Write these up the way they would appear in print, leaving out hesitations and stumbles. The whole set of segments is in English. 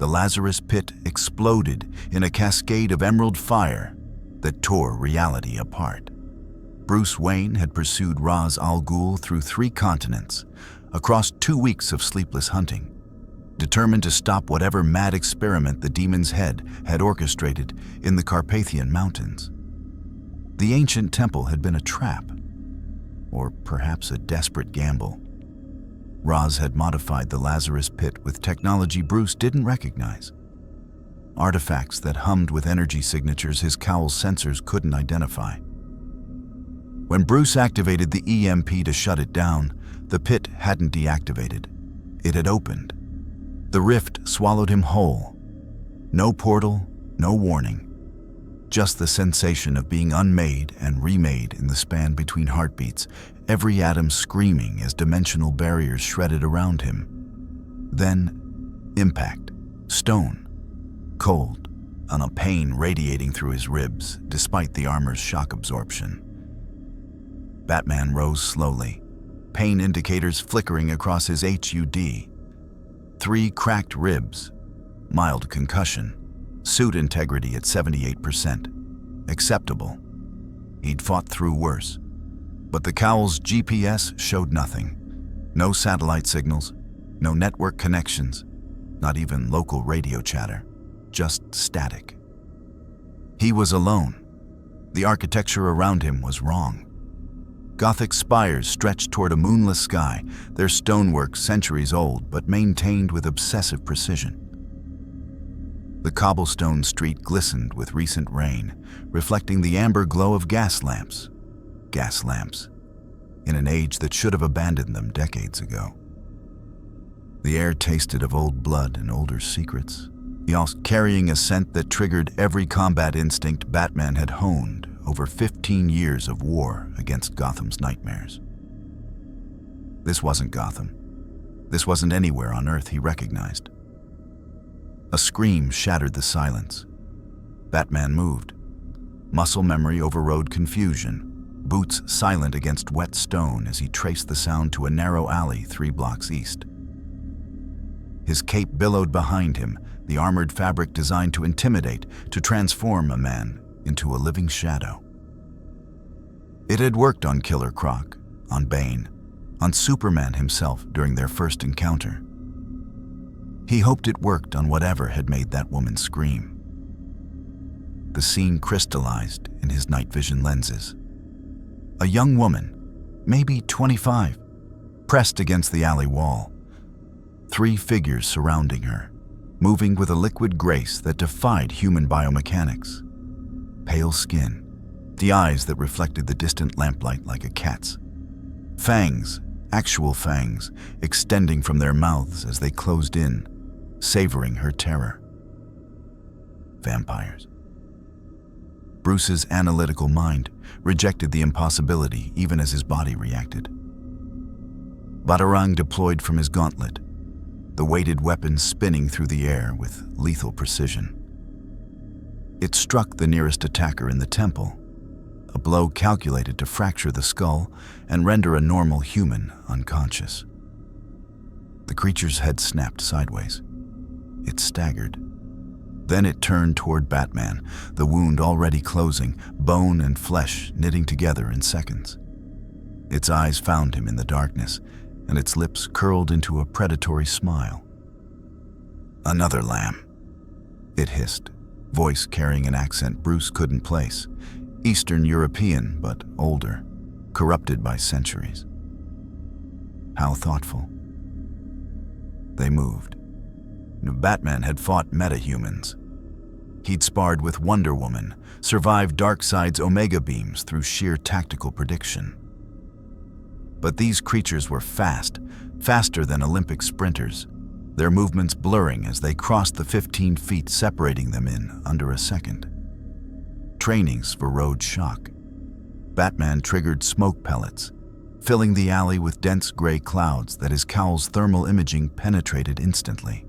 Lazarus Pit exploded in a cascade of emerald fire that tore reality apart. Bruce Wayne had pursued Ra's al Ghul through 3 continents, across 2 weeks of sleepless hunting, determined to stop whatever mad experiment the demon's head had orchestrated in the Carpathian Mountains. The ancient temple had been a trap, or perhaps a desperate gamble. Ra's had modified the Lazarus Pit with technology Bruce didn't recognize. Artifacts that hummed with energy signatures his cowl's sensors couldn't identify. When Bruce activated the EMP to shut it down, the pit hadn't deactivated. It had opened. The rift swallowed him whole. No portal, no warning. Just the sensation of being unmade and remade in the span between heartbeats, every atom screaming as dimensional barriers shredded around him. Then, impact. Stone. Cold, and a pain radiating through his ribs, despite the armor's shock absorption. Batman rose slowly, pain indicators flickering across his HUD. 3 cracked ribs, mild concussion, suit integrity at 78%. Acceptable. He'd fought through worse. But the cowl's GPS showed nothing. No satellite signals, no network connections, not even local radio chatter, just static. He was alone. The architecture around him was wrong. Gothic spires stretched toward a moonless sky, their stonework centuries old but maintained with obsessive precision. The cobblestone street glistened with recent rain, reflecting the amber glow of gas lamps. Gas lamps, in an age that should have abandoned them decades ago. The air tasted of old blood and older secrets, carrying a scent that triggered every combat instinct Batman had honed over 15 years of war against Gotham's nightmares. This wasn't Gotham. This wasn't anywhere on Earth he recognized. A scream shattered the silence. Batman moved. Muscle memory overrode confusion, boots silent against wet stone as he traced the sound to a narrow alley 3 blocks east. His cape billowed behind him, the armored fabric designed to intimidate, to transform a man into a living shadow. It had worked on Killer Croc, on Bane, on Superman himself during their first encounter. He hoped it worked on whatever had made that woman scream. The scene crystallized in his night vision lenses. A young woman, maybe 25, pressed against the alley wall. 3 figures surrounding her, moving with a liquid grace that defied human biomechanics. Pale skin, the eyes that reflected the distant lamplight like a cat's. Fangs, actual fangs, extending from their mouths as they closed in, savoring her terror. Vampires. Bruce's analytical mind rejected the impossibility even as his body reacted. Batarang deployed from his gauntlet, the weighted weapon spinning through the air with lethal precision. It struck the nearest attacker in the temple, a blow calculated to fracture the skull and render a normal human unconscious. The creature's head snapped sideways. It staggered. Then it turned toward Batman, the wound already closing, bone and flesh knitting together in seconds. Its eyes found him in the darkness, and its lips curled into a predatory smile. "Another lamb," it hissed, voice carrying an accent Bruce couldn't place. Eastern European, but older, corrupted by centuries. How thoughtful. They moved. Batman had fought metahumans. He'd sparred with Wonder Woman, survived Darkseid's Omega beams through sheer tactical prediction. But these creatures were fast, faster than Olympic sprinters, their movements blurring as they crossed the 15 feet separating them in under a second. Trainings for road shock. Batman triggered smoke pellets, filling the alley with dense gray clouds that his cowl's thermal imaging penetrated instantly.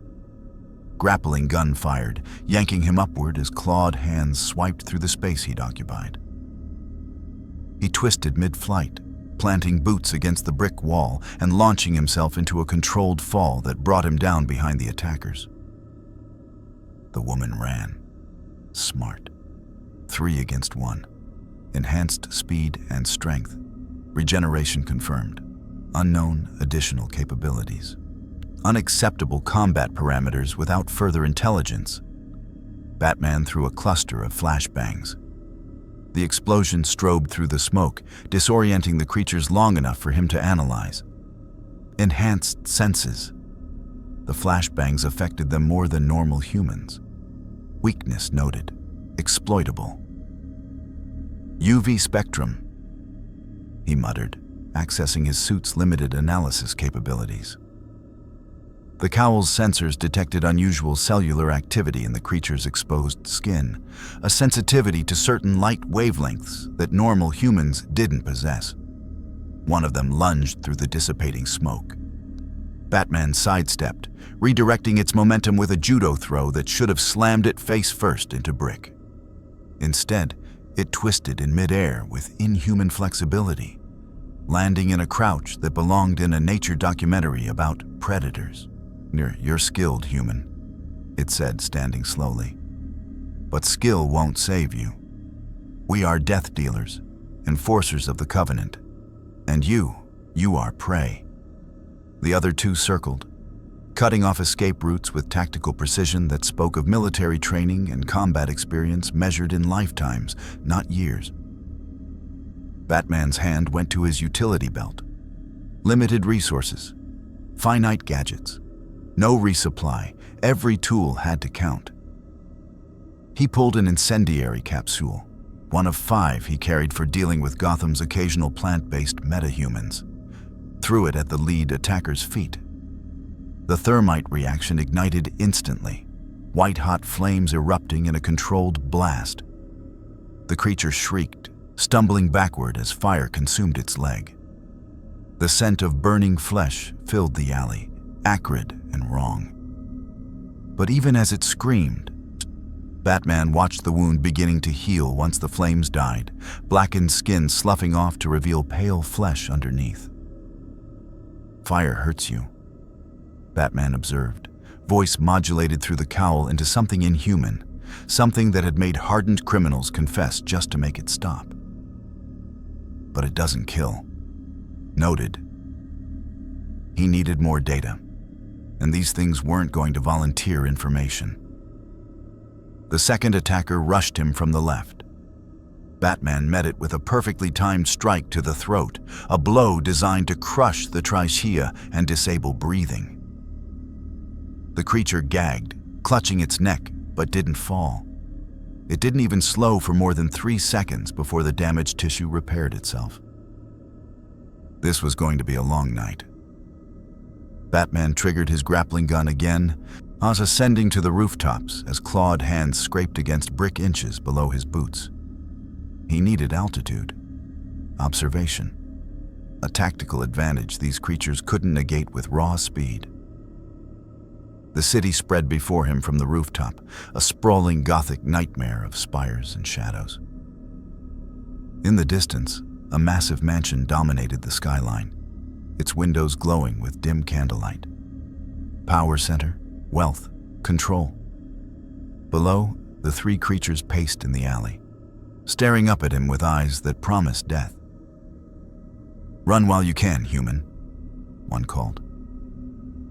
Grappling gun fired, yanking him upward as clawed hands swiped through the space he'd occupied. He twisted mid-flight, planting boots against the brick wall and launching himself into a controlled fall that brought him down behind the attackers. The woman ran. Smart. 3 against 1. Enhanced speed and strength. Regeneration confirmed. Unknown additional capabilities. Unacceptable combat parameters without further intelligence. Batman threw a cluster of flashbangs. The explosion strobed through the smoke, disorienting the creatures long enough for him to analyze. Enhanced senses. The flashbangs affected them more than normal humans. Weakness noted. Exploitable. UV spectrum, he muttered, accessing his suit's limited analysis capabilities. The cowl's sensors detected unusual cellular activity in the creature's exposed skin, a sensitivity to certain light wavelengths that normal humans didn't possess. One of them lunged through the dissipating smoke. Batman sidestepped, redirecting its momentum with a judo throw that should have slammed it face first into brick. Instead, it twisted in midair with inhuman flexibility, landing in a crouch that belonged in a nature documentary about predators. You're skilled, human, it said, standing slowly. But skill won't save you. We are death dealers, enforcers of the Covenant. And you are prey. The other 2 circled, cutting off escape routes with tactical precision that spoke of military training and combat experience measured in lifetimes, not years. Batman's hand went to his utility belt. Limited resources, finite gadgets, no resupply, every tool had to count. He pulled an incendiary capsule, one of 5 he carried for dealing with Gotham's occasional plant-based metahumans, threw it at the lead attacker's feet. The thermite reaction ignited instantly, white-hot flames erupting in a controlled blast. The creature shrieked, stumbling backward as fire consumed its leg. The scent of burning flesh filled the alley, acrid and wrong. But even as it screamed, Batman watched the wound beginning to heal once the flames died, blackened skin sloughing off to reveal pale flesh underneath. Fire hurts you, Batman observed, voice modulated through the cowl into something inhuman, something that had made hardened criminals confess just to make it stop. But it doesn't kill. Noted. He needed more data, and these things weren't going to volunteer information. The second attacker rushed him from the left. Batman met it with a perfectly timed strike to the throat, a blow designed to crush the trachea and disable breathing. The creature gagged, clutching its neck, but didn't fall. It didn't even slow for more than 3 seconds before the damaged tissue repaired itself. This was going to be a long night. Batman triggered his grappling gun again, ascending to the rooftops as clawed hands scraped against brick inches below his boots. He needed altitude, observation, a tactical advantage these creatures couldn't negate with raw speed. The city spread before him from the rooftop, a sprawling Gothic nightmare of spires and shadows. In the distance, a massive mansion dominated the skyline, its windows glowing with dim candlelight. Power center, wealth, control. Below, the 3 creatures paced in the alley, staring up at him with eyes that promised death. "Run while you can, human," one called.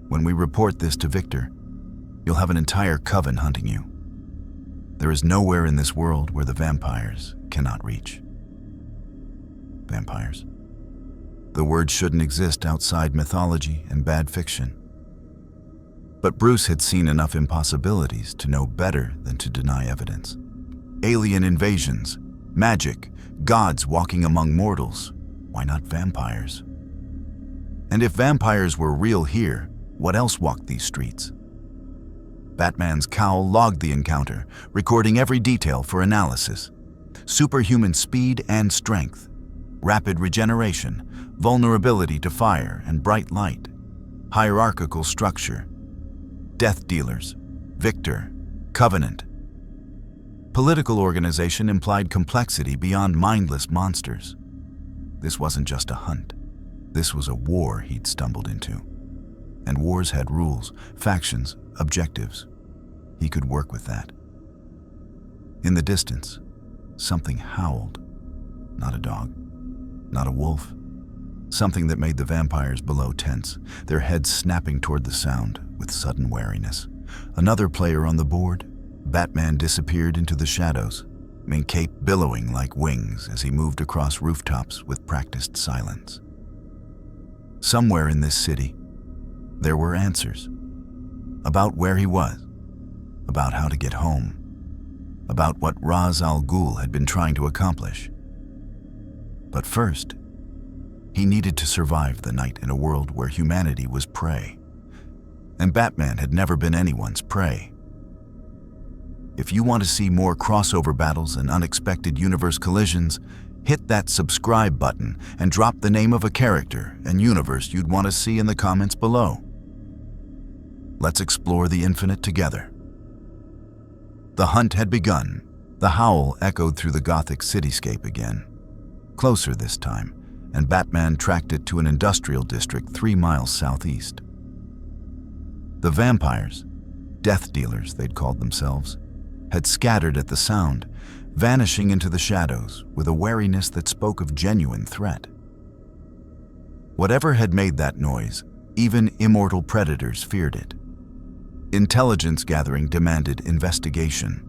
"When we report this to Victor, you'll have an entire coven hunting you. There is nowhere in this world where the vampires cannot reach." Vampires. The word shouldn't exist outside mythology and bad fiction. But Bruce had seen enough impossibilities to know better than to deny evidence. Alien invasions, magic, gods walking among mortals. Why not vampires? And if vampires were real here, what else walked these streets? Batman's cowl logged the encounter, recording every detail for analysis. Superhuman speed and strength, rapid regeneration, vulnerability to fire and bright light, hierarchical structure, death dealers, Victor, Covenant. Political organization implied complexity beyond mindless monsters. This wasn't just a hunt. This was a war he'd stumbled into. And wars had rules, factions, objectives. he could work with that. In the distance, something howled. Not a dog, not a wolf. Something that made the vampires below tense, their heads snapping toward the sound with sudden wariness. Another player on the board, Batman disappeared into the shadows, mink cape billowing like wings as he moved across rooftops with practiced silence. Somewhere in this city, there were answers. About where he was, about how to get home, about what Ra's al Ghul had been trying to accomplish. But first, he needed to survive the night in a world where humanity was prey. And Batman had never been anyone's prey. If you want to see more crossover battles and unexpected universe collisions, hit that subscribe button and drop the name of a character and universe you'd want to see in the comments below. Let's explore the infinite together. The hunt had begun. The howl echoed through the Gothic cityscape again. Closer this time, and Batman tracked it to an industrial district 3 miles southeast. The vampires, death dealers they'd called themselves, had scattered at the sound, vanishing into the shadows with a wariness that spoke of genuine threat. Whatever had made that noise, even immortal predators feared it. Intelligence gathering demanded investigation.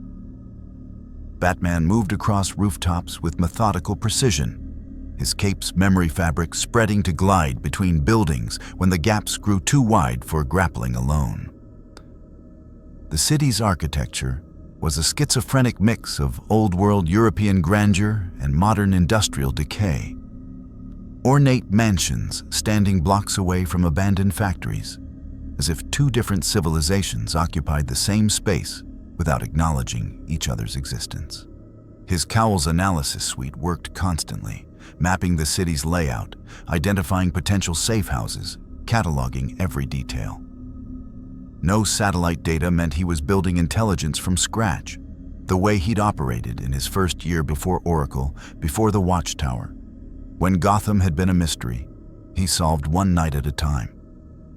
Batman moved across rooftops with methodical precision, his cape's memory fabric spreading to glide between buildings when the gaps grew too wide for grappling alone. The city's architecture was a schizophrenic mix of old-world European grandeur and modern industrial decay. Ornate mansions standing blocks away from abandoned factories, as if 2 different civilizations occupied the same space without acknowledging each other's existence. His Cowl's analysis suite worked constantly, mapping the city's layout, identifying potential safe houses, cataloging every detail. No satellite data meant he was building intelligence from scratch, the way he'd operated in his first year before Oracle, before the Watchtower. When Gotham had been a mystery, he solved one night at a time.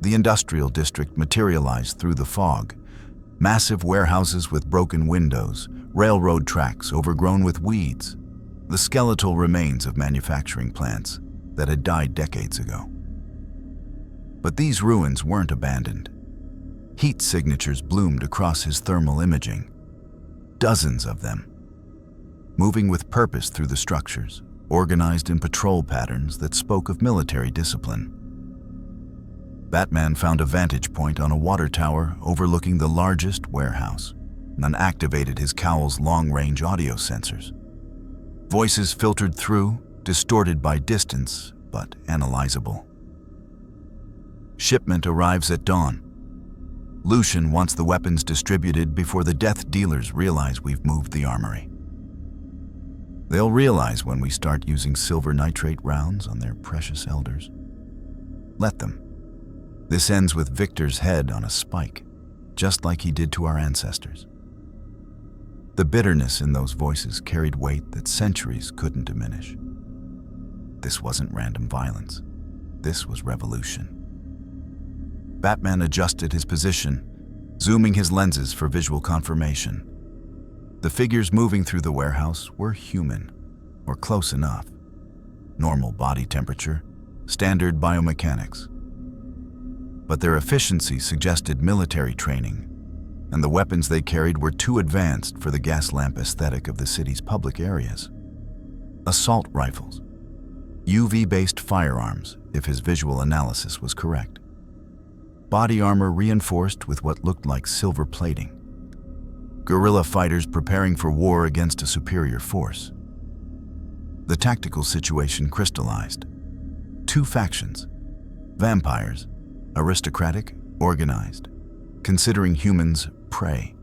The industrial district materialized through the fog. Massive warehouses with broken windows, railroad tracks overgrown with weeds, the skeletal remains of manufacturing plants that had died decades ago. But these ruins weren't abandoned. Heat signatures bloomed across his thermal imaging. Dozens of them, moving with purpose through the structures, organized in patrol patterns that spoke of military discipline. Batman found a vantage point on a water tower overlooking the largest warehouse and activated his Cowl's long-range audio sensors. Voices filtered through, distorted by distance, but analyzable. Shipment arrives at dawn. Lucian wants the weapons distributed before the death dealers realize we've moved the armory. They'll realize when we start using silver nitrate rounds on their precious elders. Let them. This ends with Victor's head on a spike, just like he did to our ancestors. The bitterness in those voices carried weight that centuries couldn't diminish. This wasn't random violence. This was revolution. Batman adjusted his position, zooming his lenses for visual confirmation. The figures moving through the warehouse were human, or close enough. Normal body temperature, standard biomechanics. But their efficiency suggested military training, and the weapons they carried were too advanced for the gas lamp aesthetic of the city's public areas. Assault rifles, UV-based firearms, if his visual analysis was correct. Body armor reinforced with what looked like silver plating. Guerrilla fighters preparing for war against a superior force. The tactical situation crystallized. 2 factions, vampires, aristocratic, organized, considering humans prey,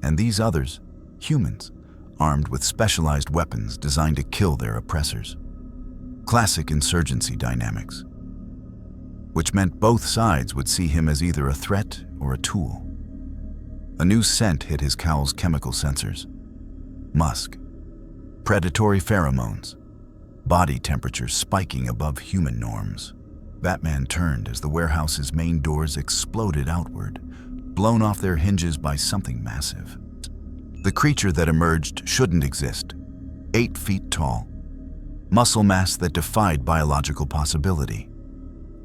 and these others, humans, armed with specialized weapons designed to kill their oppressors. Classic insurgency dynamics, which meant both sides would see him as either a threat or a tool. A new scent hit his Cowl's chemical sensors. Musk, predatory pheromones, body temperature spiking above human norms. Batman turned as the warehouse's main doors exploded outward, blown off their hinges by something massive. The creature that emerged shouldn't exist. 8 feet tall. Muscle mass that defied biological possibility.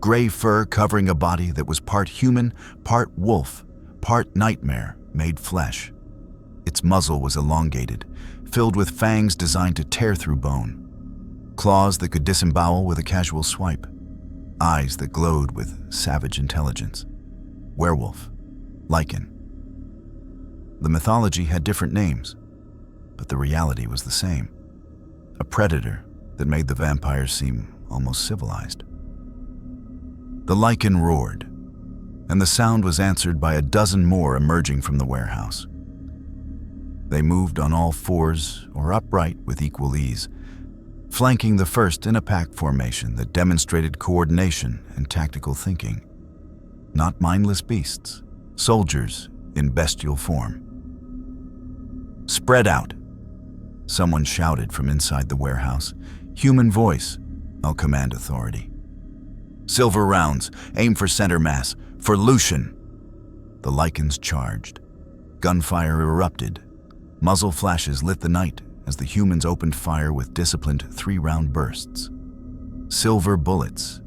Gray fur covering a body that was part human, part wolf, part nightmare made flesh. Its muzzle was elongated, filled with fangs designed to tear through bone. Claws that could disembowel with a casual swipe. Eyes that glowed with savage intelligence. Werewolf. Lycan. The mythology had different names, but the reality was the same. A predator that made the vampires seem almost civilized. The Lycan roared, and the sound was answered by a dozen more emerging from the warehouse. They moved on all fours or upright with equal ease, flanking the first in a pack formation that demonstrated coordination and tactical thinking. Not mindless beasts, soldiers in bestial form. "Spread out," someone shouted from inside the warehouse. Human voice, I'll command authority. "Silver rounds, aim for center mass, for Lucian." The Lycans charged. Gunfire erupted. Muzzle flashes lit the night as the humans opened fire with disciplined 3-round bursts. Silver bullets,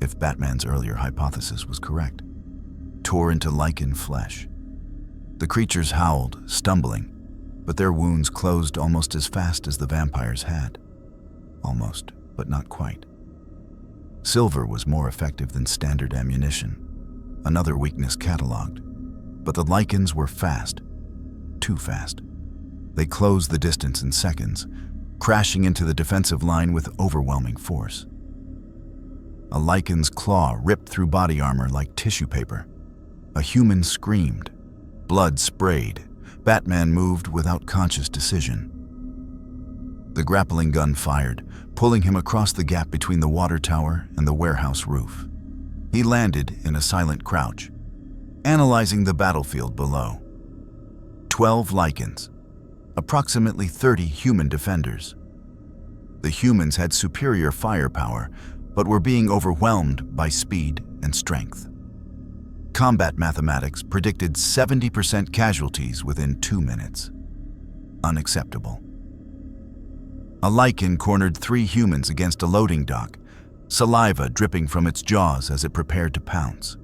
if Batman's earlier hypothesis was correct, tore into Lycan flesh. The creatures howled, stumbling, but their wounds closed almost as fast as the vampires had. Almost, but not quite. Silver was more effective than standard ammunition, another weakness cataloged. But the Lycans were fast, too fast. They closed the distance in seconds, crashing into the defensive line with overwhelming force. A Lycan's claw ripped through body armor like tissue paper. A human screamed. Blood sprayed. Batman moved without conscious decision. The grappling gun fired, pulling him across the gap between the water tower and the warehouse roof. He landed in a silent crouch, analyzing the battlefield below. 12 Lycans, approximately 30 human defenders. The humans had superior firepower, but were being overwhelmed by speed and strength. Combat mathematics predicted 70% casualties within 2 minutes. Unacceptable. A Lycan cornered 3 humans against a loading dock, saliva dripping from its jaws as it prepared to pounce.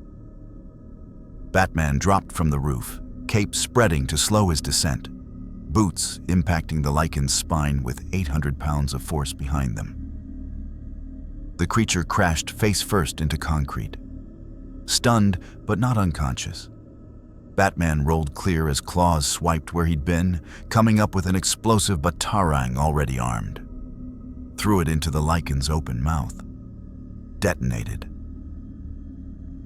Batman dropped from the roof, cape spreading to slow his descent, boots impacting the Lycan's spine with 800 pounds of force behind them. The creature crashed face first into concrete. Stunned, but not unconscious. Batman rolled clear as claws swiped where he'd been, coming up with an explosive batarang already armed. Threw it into the Lycan's open mouth. Detonated.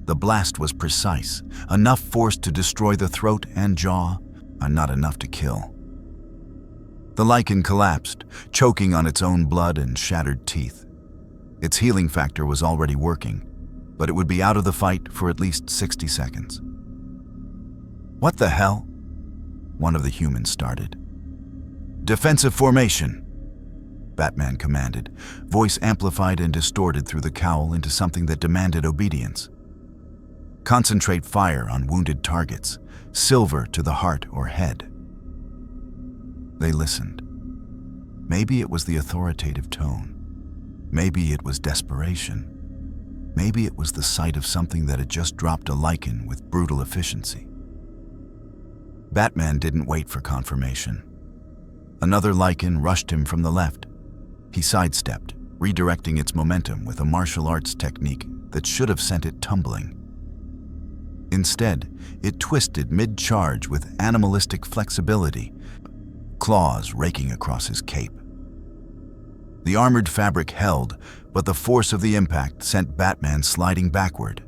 The blast was precise, enough force to destroy the throat and jaw, and not enough to kill. The Lycan collapsed, choking on its own blood and shattered teeth. Its healing factor was already working, but it would be out of the fight for at least 60 seconds. "What the hell?" one of the humans started. "Defensive formation," Batman commanded, voice amplified and distorted through the cowl into something that demanded obedience. "Concentrate fire on wounded targets, silver to the heart or head." They listened. Maybe it was the authoritative tone. Maybe it was desperation. Maybe it was the sight of something that had just dropped a Lycan with brutal efficiency. Batman didn't wait for confirmation. Another Lycan rushed him from the left. He sidestepped, redirecting its momentum with a martial arts technique that should have sent it tumbling. Instead, it twisted mid-charge with animalistic flexibility, claws raking across his cape. The armored fabric held, but the force of the impact sent Batman sliding backward.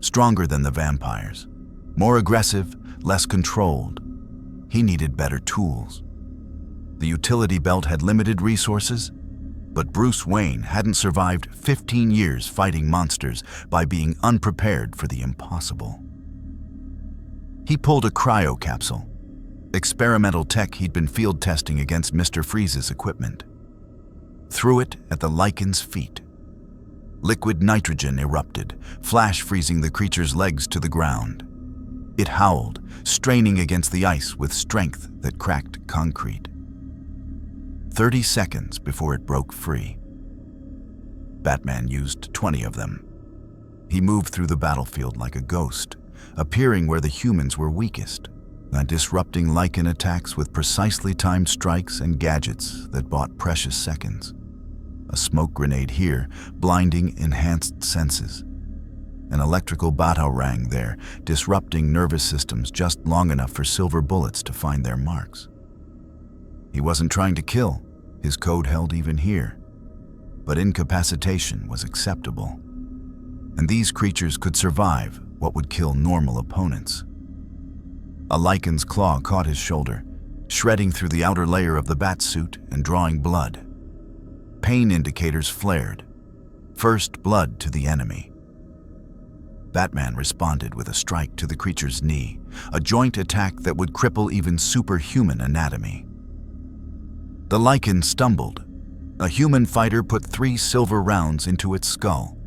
Stronger than the vampires. More aggressive, less controlled. He needed better tools. The utility belt had limited resources, but Bruce Wayne hadn't survived 15 years fighting monsters by being unprepared for the impossible. He pulled a cryo capsule, experimental tech he'd been field testing against Mr. Freeze's equipment. Threw it at the Lycan's feet. Liquid nitrogen erupted, flash freezing the creature's legs to the ground. It howled, straining against the ice with strength that cracked concrete. 30 seconds before it broke free. Batman used 20 of them. He moved through the battlefield like a ghost, appearing where the humans were weakest, and disrupting Lycan attacks with precisely timed strikes and gadgets that bought precious seconds. A smoke grenade here, blinding enhanced senses. An electrical batarang there, disrupting nervous systems just long enough for silver bullets to find their marks. He wasn't trying to kill, his code held even here. But incapacitation was acceptable. And these creatures could survive what would kill normal opponents. A Lycan's claw caught his shoulder, shredding through the outer layer of the bat suit and drawing blood. Pain indicators flared. First blood to the enemy. Batman responded with a strike to the creature's knee, a joint attack that would cripple even superhuman anatomy. The Lycan stumbled. A human fighter put 3 silver rounds into its skull.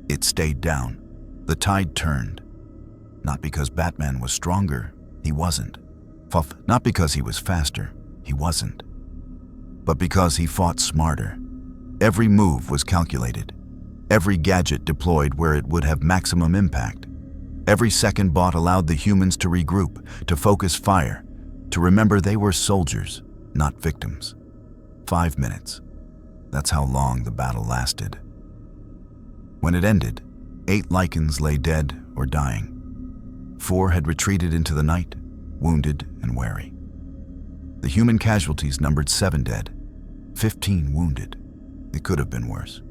It stayed down. The tide turned. Not because Batman was stronger, he wasn't. Not because he was faster, he wasn't. But because he fought smarter. Every move was calculated. Every gadget deployed where it would have maximum impact. Every second bought allowed the humans to regroup, to focus fire, to remember they were soldiers, not victims. 5 minutes. That's how long the battle lasted. When it ended, 8 Lycans lay dead or dying. 4 had retreated into the night, wounded and wary. The human casualties numbered 7 dead, 15 wounded. It could have been worse.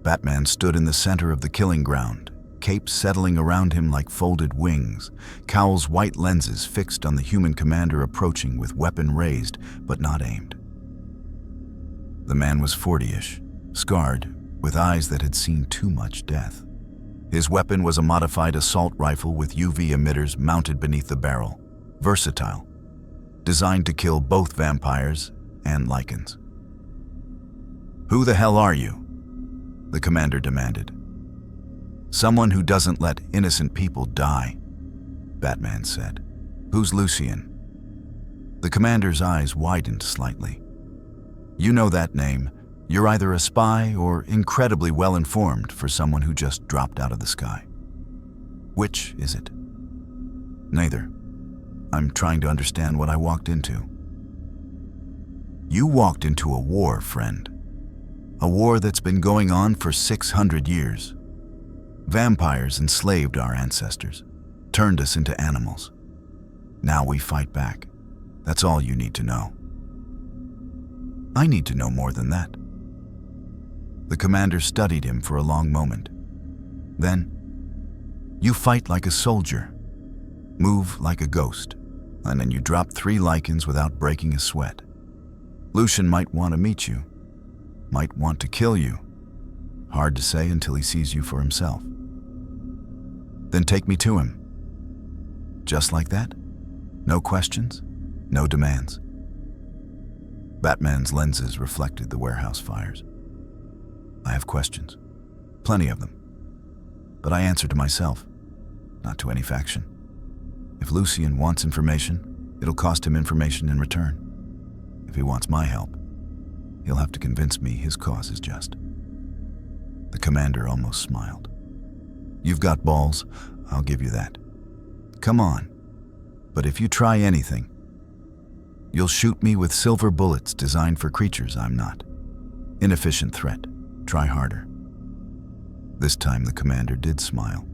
Batman stood in the center of the killing ground, capes settling around him like folded wings, Cowl's white lenses fixed on the human commander approaching with weapon raised but not aimed. The man was 40-ish, scarred, with eyes that had seen too much death. His weapon was a modified assault rifle with UV emitters mounted beneath the barrel, versatile, designed to kill both vampires and Lycans. "Who the hell are you?" the commander demanded. "Someone who doesn't let innocent people die," Batman said. "Who's Lucian?" The commander's eyes widened slightly. "You know that name. You're either a spy or incredibly well-informed for someone who just dropped out of the sky. Which is it?" "Neither. I'm trying to understand what I walked into." "You walked into a war, friend. A war that's been going on for 600 years. Vampires enslaved our ancestors, turned us into animals. Now we fight back. That's all you need to know." "I need to know more than that." The commander studied him for a long moment. Then, "You fight like a soldier, move like a ghost, and then you drop 3 Lycans without breaking a sweat. Lucian might want to meet you, might want to kill you. Hard to say until he sees you for himself." "Then take me to him." "Just like that? No questions, no demands?" Batman's lenses reflected the warehouse fires. "I have questions, plenty of them. But I answer to myself, not to any faction. If Lucian wants information, it'll cost him information in return. If he wants my help, he'll have to convince me his cause is just." The commander almost smiled. "You've got balls, I'll give you that. Come on. But if you try anything, you'll shoot me with silver bullets designed for creatures I'm not. Inefficient threat. Try harder." This time the commander did smile.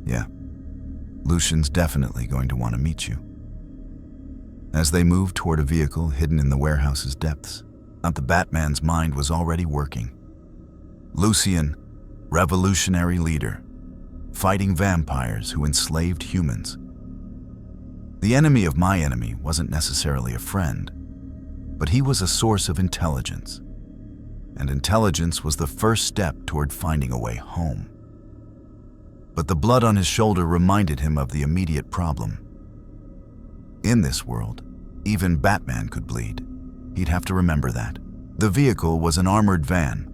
"Yeah, Lucian's definitely going to want to meet you." As they moved toward a vehicle hidden in the warehouse's depths, the Batman's mind was already working. Lucian, revolutionary leader, fighting vampires who enslaved humans. The enemy of my enemy wasn't necessarily a friend, but he was a source of intelligence. And intelligence was the first step toward finding a way home. But the blood on his shoulder reminded him of the immediate problem. In this world, even Batman could bleed. He'd have to remember that. The vehicle was an armored van,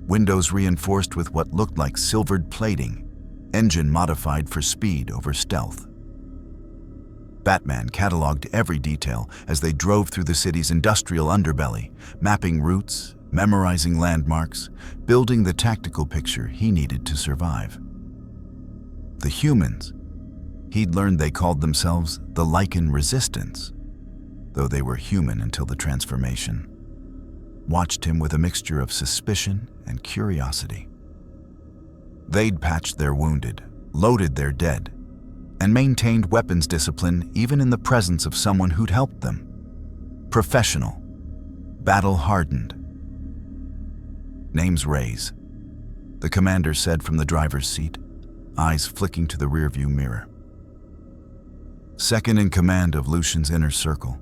windows reinforced with what looked like silvered plating, engine modified for speed over stealth. Batman cataloged every detail as they drove through the city's industrial underbelly, mapping routes, memorizing landmarks, building the tactical picture he needed to survive. The humans, he'd learned they called themselves the Lycan Resistance, though they were human until the transformation, watched him with a mixture of suspicion and curiosity. They'd patched their wounded, loaded their dead, and maintained weapons discipline even in the presence of someone who'd helped them. Professional, battle-hardened. Name's Reyes, the commander said from the driver's seat, eyes flicking to the rearview mirror. Second in command of Lucian's inner circle,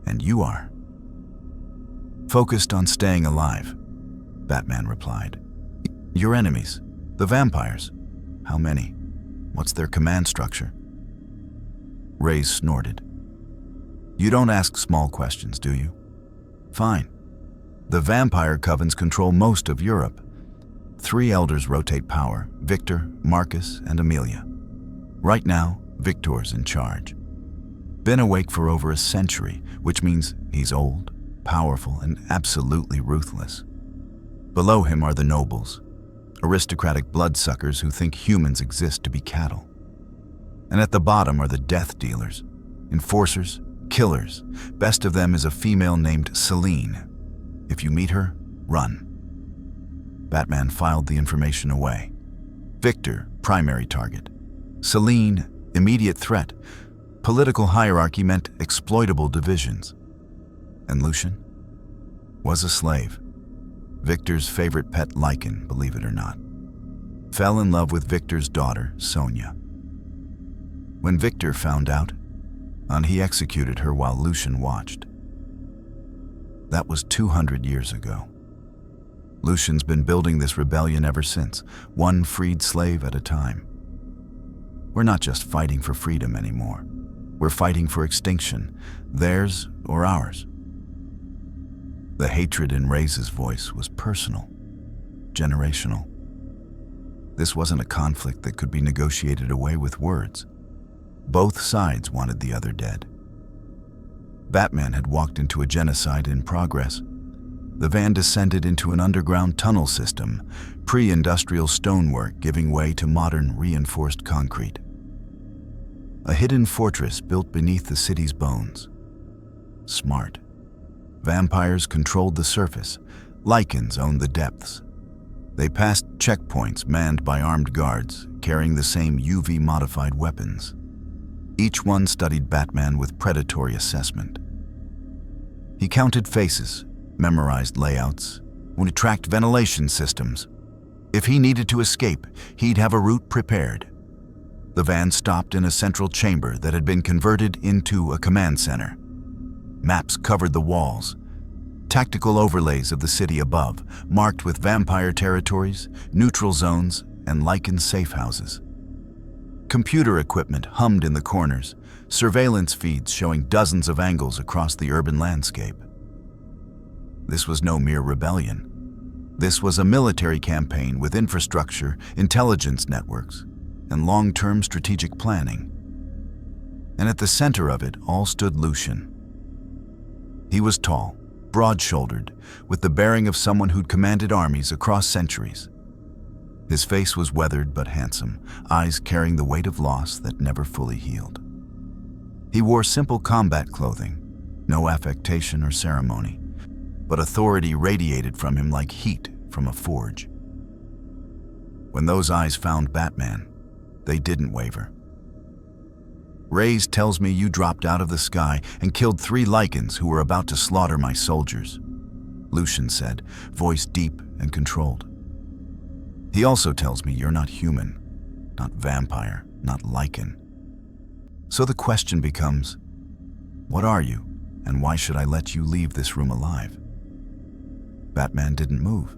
and you are. Focused on staying alive, Batman replied. Your enemies, the vampires. How many? What's their command structure? Reyes snorted. You don't ask small questions, do you? Fine. The vampire covens control most of Europe. 3 elders rotate power: Victor, Marcus, and Amelia. Right now, Victor's in charge. Been awake for over a century, which means he's old, powerful, and absolutely ruthless. Below him are the nobles, aristocratic bloodsuckers who think humans exist to be cattle. And at the bottom are the death dealers, enforcers, killers. Best of them is a female named Selene. If you meet her, run. Batman filed the information away. Victor, primary target. Selene, immediate threat. Political hierarchy meant exploitable divisions. And Lucian was a slave. Victor's favorite pet Lycan, believe it or not. Fell in love with Victor's daughter, Sonia. When Victor found out, he executed her while Lucian watched. That was 200 years ago. Lucian's been building this rebellion ever since, one freed slave at a time. We're not just fighting for freedom anymore. We're fighting for extinction, theirs or ours. The hatred in Reyes' voice was personal, generational. This wasn't a conflict that could be negotiated away with words. Both sides wanted the other dead. Batman had walked into a genocide in progress. The van descended into an underground tunnel system, pre-industrial stonework giving way to modern reinforced concrete. A hidden fortress built beneath the city's bones. Smart. Vampires controlled the surface. Lycans owned the depths. They passed checkpoints manned by armed guards, carrying the same UV-modified weapons. Each one studied Batman with predatory assessment. He counted faces, memorized layouts, would tracked ventilation systems. If he needed to escape, he'd have a route prepared. The van stopped in a central chamber that had been converted into a command center. Maps covered the walls. Tactical overlays of the city above, marked with vampire territories, neutral zones, and Lycan safe houses. Computer equipment hummed in the corners, surveillance feeds showing dozens of angles across the urban landscape. This was no mere rebellion. This was a military campaign with infrastructure, intelligence networks, and long-term strategic planning. And at the center of it all stood Lucian. He was tall, broad-shouldered, with the bearing of someone who'd commanded armies across centuries. His face was weathered but handsome, eyes carrying the weight of loss that never fully healed. He wore simple combat clothing, no affectation or ceremony, but authority radiated from him like heat from a forge. When those eyes found Batman, they didn't waver. Reyes tells me you dropped out of the sky and killed 3 Lycans who were about to slaughter my soldiers, Lucian said, voice deep and controlled. He also tells me you're not human, not vampire, not Lycan. So the question becomes, what are you, and why should I let you leave this room alive? Batman didn't move.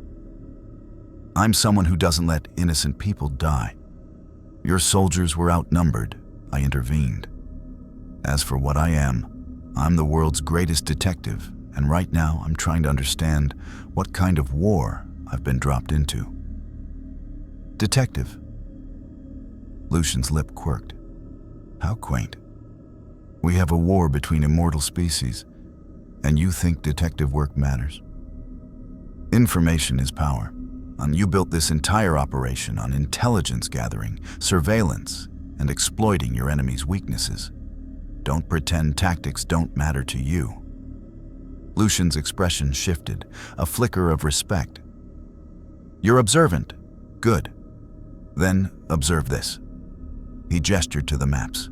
I'm someone who doesn't let innocent people die. Your soldiers were outnumbered. I intervened. As for what I am, I'm the world's greatest detective, and right now I'm trying to understand what kind of war I've been dropped into. Detective, Lucian's lip quirked. How quaint. We have a war between immortal species, and you think detective work matters? Information is power. And you built this entire operation on intelligence gathering, surveillance, and exploiting your enemy's weaknesses. Don't pretend tactics don't matter to you. Lucian's expression shifted, a flicker of respect. You're observant. Good. Then observe this. He gestured to the maps.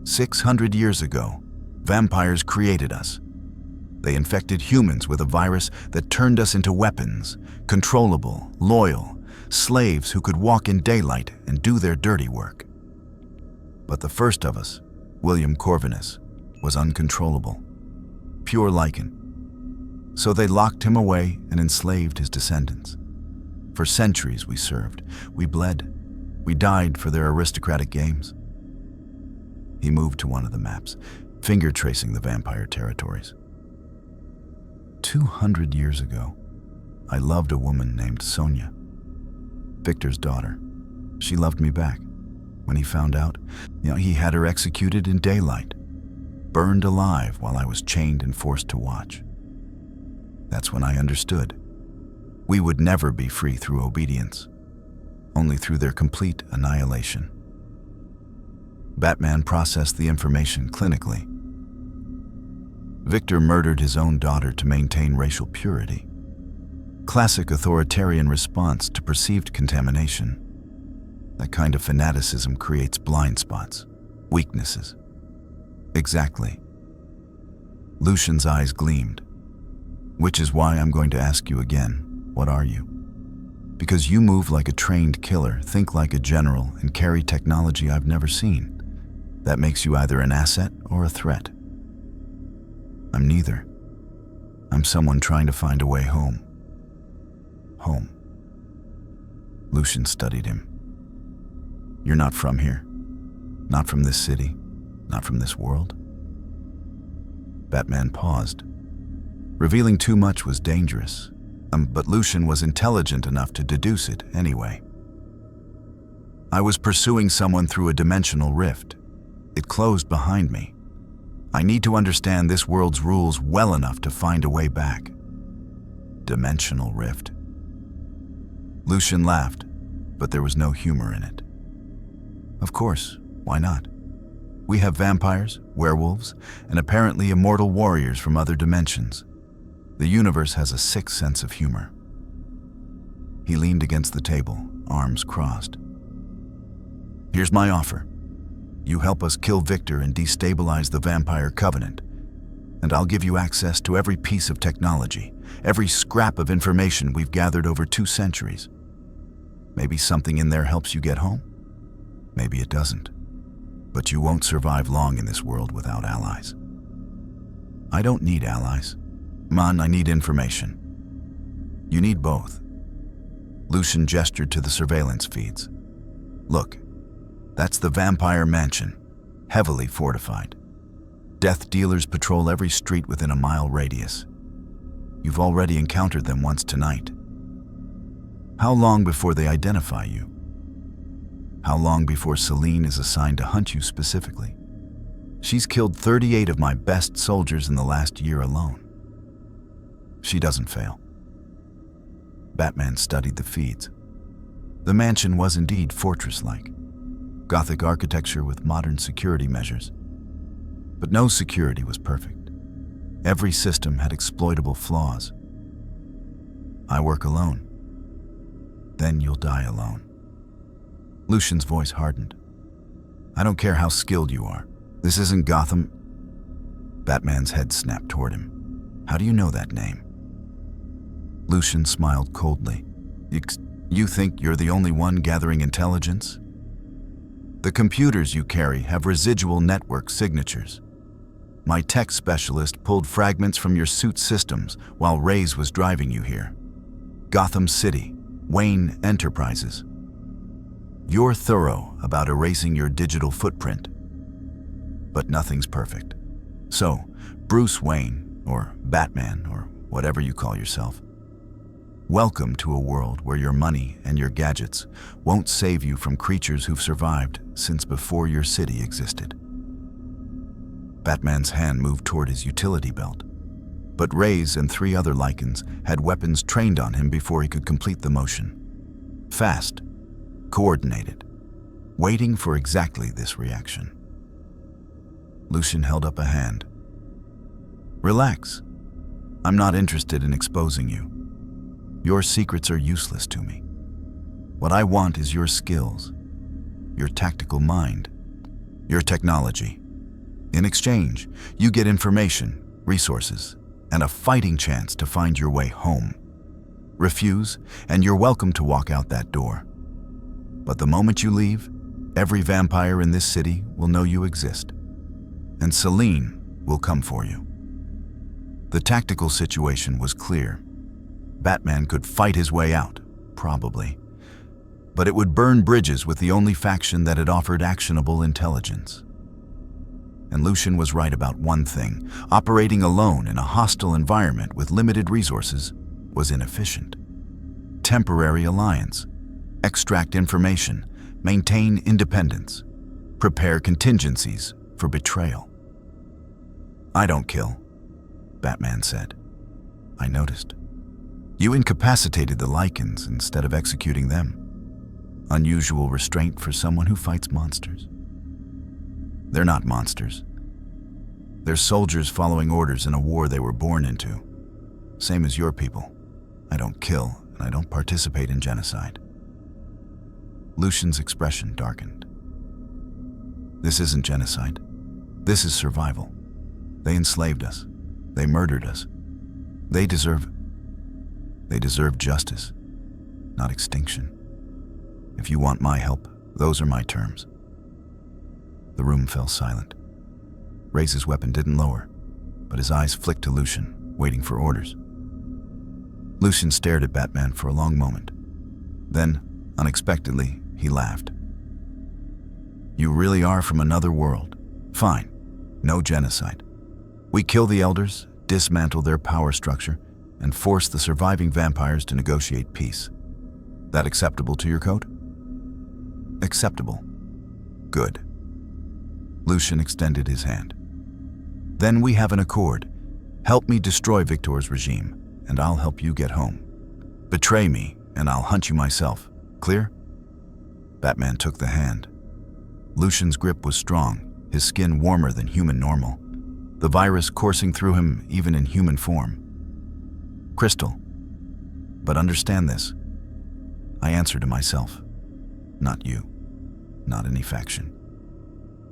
600 years ago, vampires created us. They infected humans with a virus that turned us into weapons, controllable, loyal, slaves who could walk in daylight and do their dirty work. But the first of us, William Corvinus, was uncontrollable, pure Lycan. So they locked him away and enslaved his descendants. For centuries we served, we bled, we died for their aristocratic games. He moved to one of the maps, finger tracing the vampire territories. 200 years ago, I loved a woman named Sonia, Victor's daughter. She loved me back. When he found out, he had her executed in daylight, burned alive while I was chained and forced to watch. That's when I understood. We would never be free through obedience, only through their complete annihilation. Batman processed the information clinically. Victor murdered his own daughter to maintain racial purity. Classic authoritarian response to perceived contamination. That kind of fanaticism creates blind spots, weaknesses. Exactly. Lucian's eyes gleamed. Which is why I'm going to ask you again, what are you? Because you move like a trained killer, think like a general, and carry technology I've never seen. That makes you either an asset or a threat. I'm neither. I'm someone trying to find a way home. Home. Lucian studied him. You're not from here. Not from this city. Not from this world. Batman paused. Revealing too much was dangerous, but Lucian was intelligent enough to deduce it anyway. I was pursuing someone through a dimensional rift. It closed behind me. I need to understand this world's rules well enough to find a way back. Dimensional rift. Lucian laughed, but there was no humor in it. Of course, why not? We have vampires, werewolves, and apparently immortal warriors from other dimensions. The universe has a sick sense of humor. He leaned against the table, arms crossed. Here's my offer. You help us kill Victor and destabilize the Vampire Covenant, and I'll give you access to every piece of technology, every scrap of information we've gathered over 2 centuries. Maybe something in there helps you get home. Maybe it doesn't. But you won't survive long in this world without allies. I don't need allies. Man, I need information. You need both. Lucian gestured to the surveillance feeds. Look. That's the Vampire Mansion, heavily fortified. Death dealers patrol every street within a mile radius. You've already encountered them once tonight. How long before they identify you? How long before Selene is assigned to hunt you specifically? She's killed 38 of my best soldiers in the last year alone. She doesn't fail. Batman studied the feeds. The mansion was indeed fortress-like. Gothic architecture with modern security measures. But no security was perfect. Every system had exploitable flaws. I work alone. Then you'll die alone. Lucian's voice hardened. I don't care how skilled you are. This isn't Gotham. Batman's head snapped toward him. How do you know that name? Lucian smiled coldly. You think you're the only one gathering intelligence? The computers you carry have residual network signatures. My tech specialist pulled fragments from your suit systems while Reyes was driving you here. Gotham City, Wayne Enterprises. You're thorough about erasing your digital footprint. But nothing's perfect. So, Bruce Wayne, or Batman, or whatever you call yourself, Welcome to a world where your money and your gadgets won't save you from creatures who've survived since before your city existed. Batman's hand moved toward his utility belt, but Reyes and 3 other Lycans had weapons trained on him before he could complete the motion. Fast, coordinated, waiting for exactly this reaction. Lucian held up a hand. Relax. I'm not interested in exposing you. Your secrets are useless to me. What I want is your skills, your tactical mind, your technology. In exchange, you get information, resources, and a fighting chance to find your way home. Refuse, and you're welcome to walk out that door. But the moment you leave, every vampire in this city will know you exist, and Selene will come for you. The tactical situation was clear. Batman could fight his way out, probably, but it would burn bridges with the only faction that had offered actionable intelligence. And Lucian was right about one thing: operating alone in a hostile environment with limited resources was inefficient. Temporary alliance, extract information, maintain independence, prepare contingencies for betrayal. I don't kill, Batman said. I noticed. You incapacitated the Lycans instead of executing them. Unusual restraint for someone who fights monsters. They're not monsters. They're soldiers following orders in a war they were born into. Same as your people. I don't kill, and I don't participate in genocide. Lucian's expression darkened. This isn't genocide. This is survival. They enslaved us. They murdered us. They deserve justice, not extinction. If you want my help, those are my terms. The room fell silent. Reyes' weapon didn't lower, but his eyes flicked to Lucian, waiting for orders. Lucian stared at Batman for a long moment. Then, unexpectedly, he laughed. You really are from another world. Fine, no genocide. We kill the elders, dismantle their power structure, and force the surviving vampires to negotiate peace. That acceptable to your code? Acceptable. Good. Lucian extended his hand. Then we have an accord. Help me destroy Victor's regime, and I'll help you get home. Betray me, and I'll hunt you myself. Clear? Batman took the hand. Lucian's grip was strong, his skin warmer than human normal, the virus coursing through him even in human form. Crystal. But understand this. I answer to myself, not you, not any faction.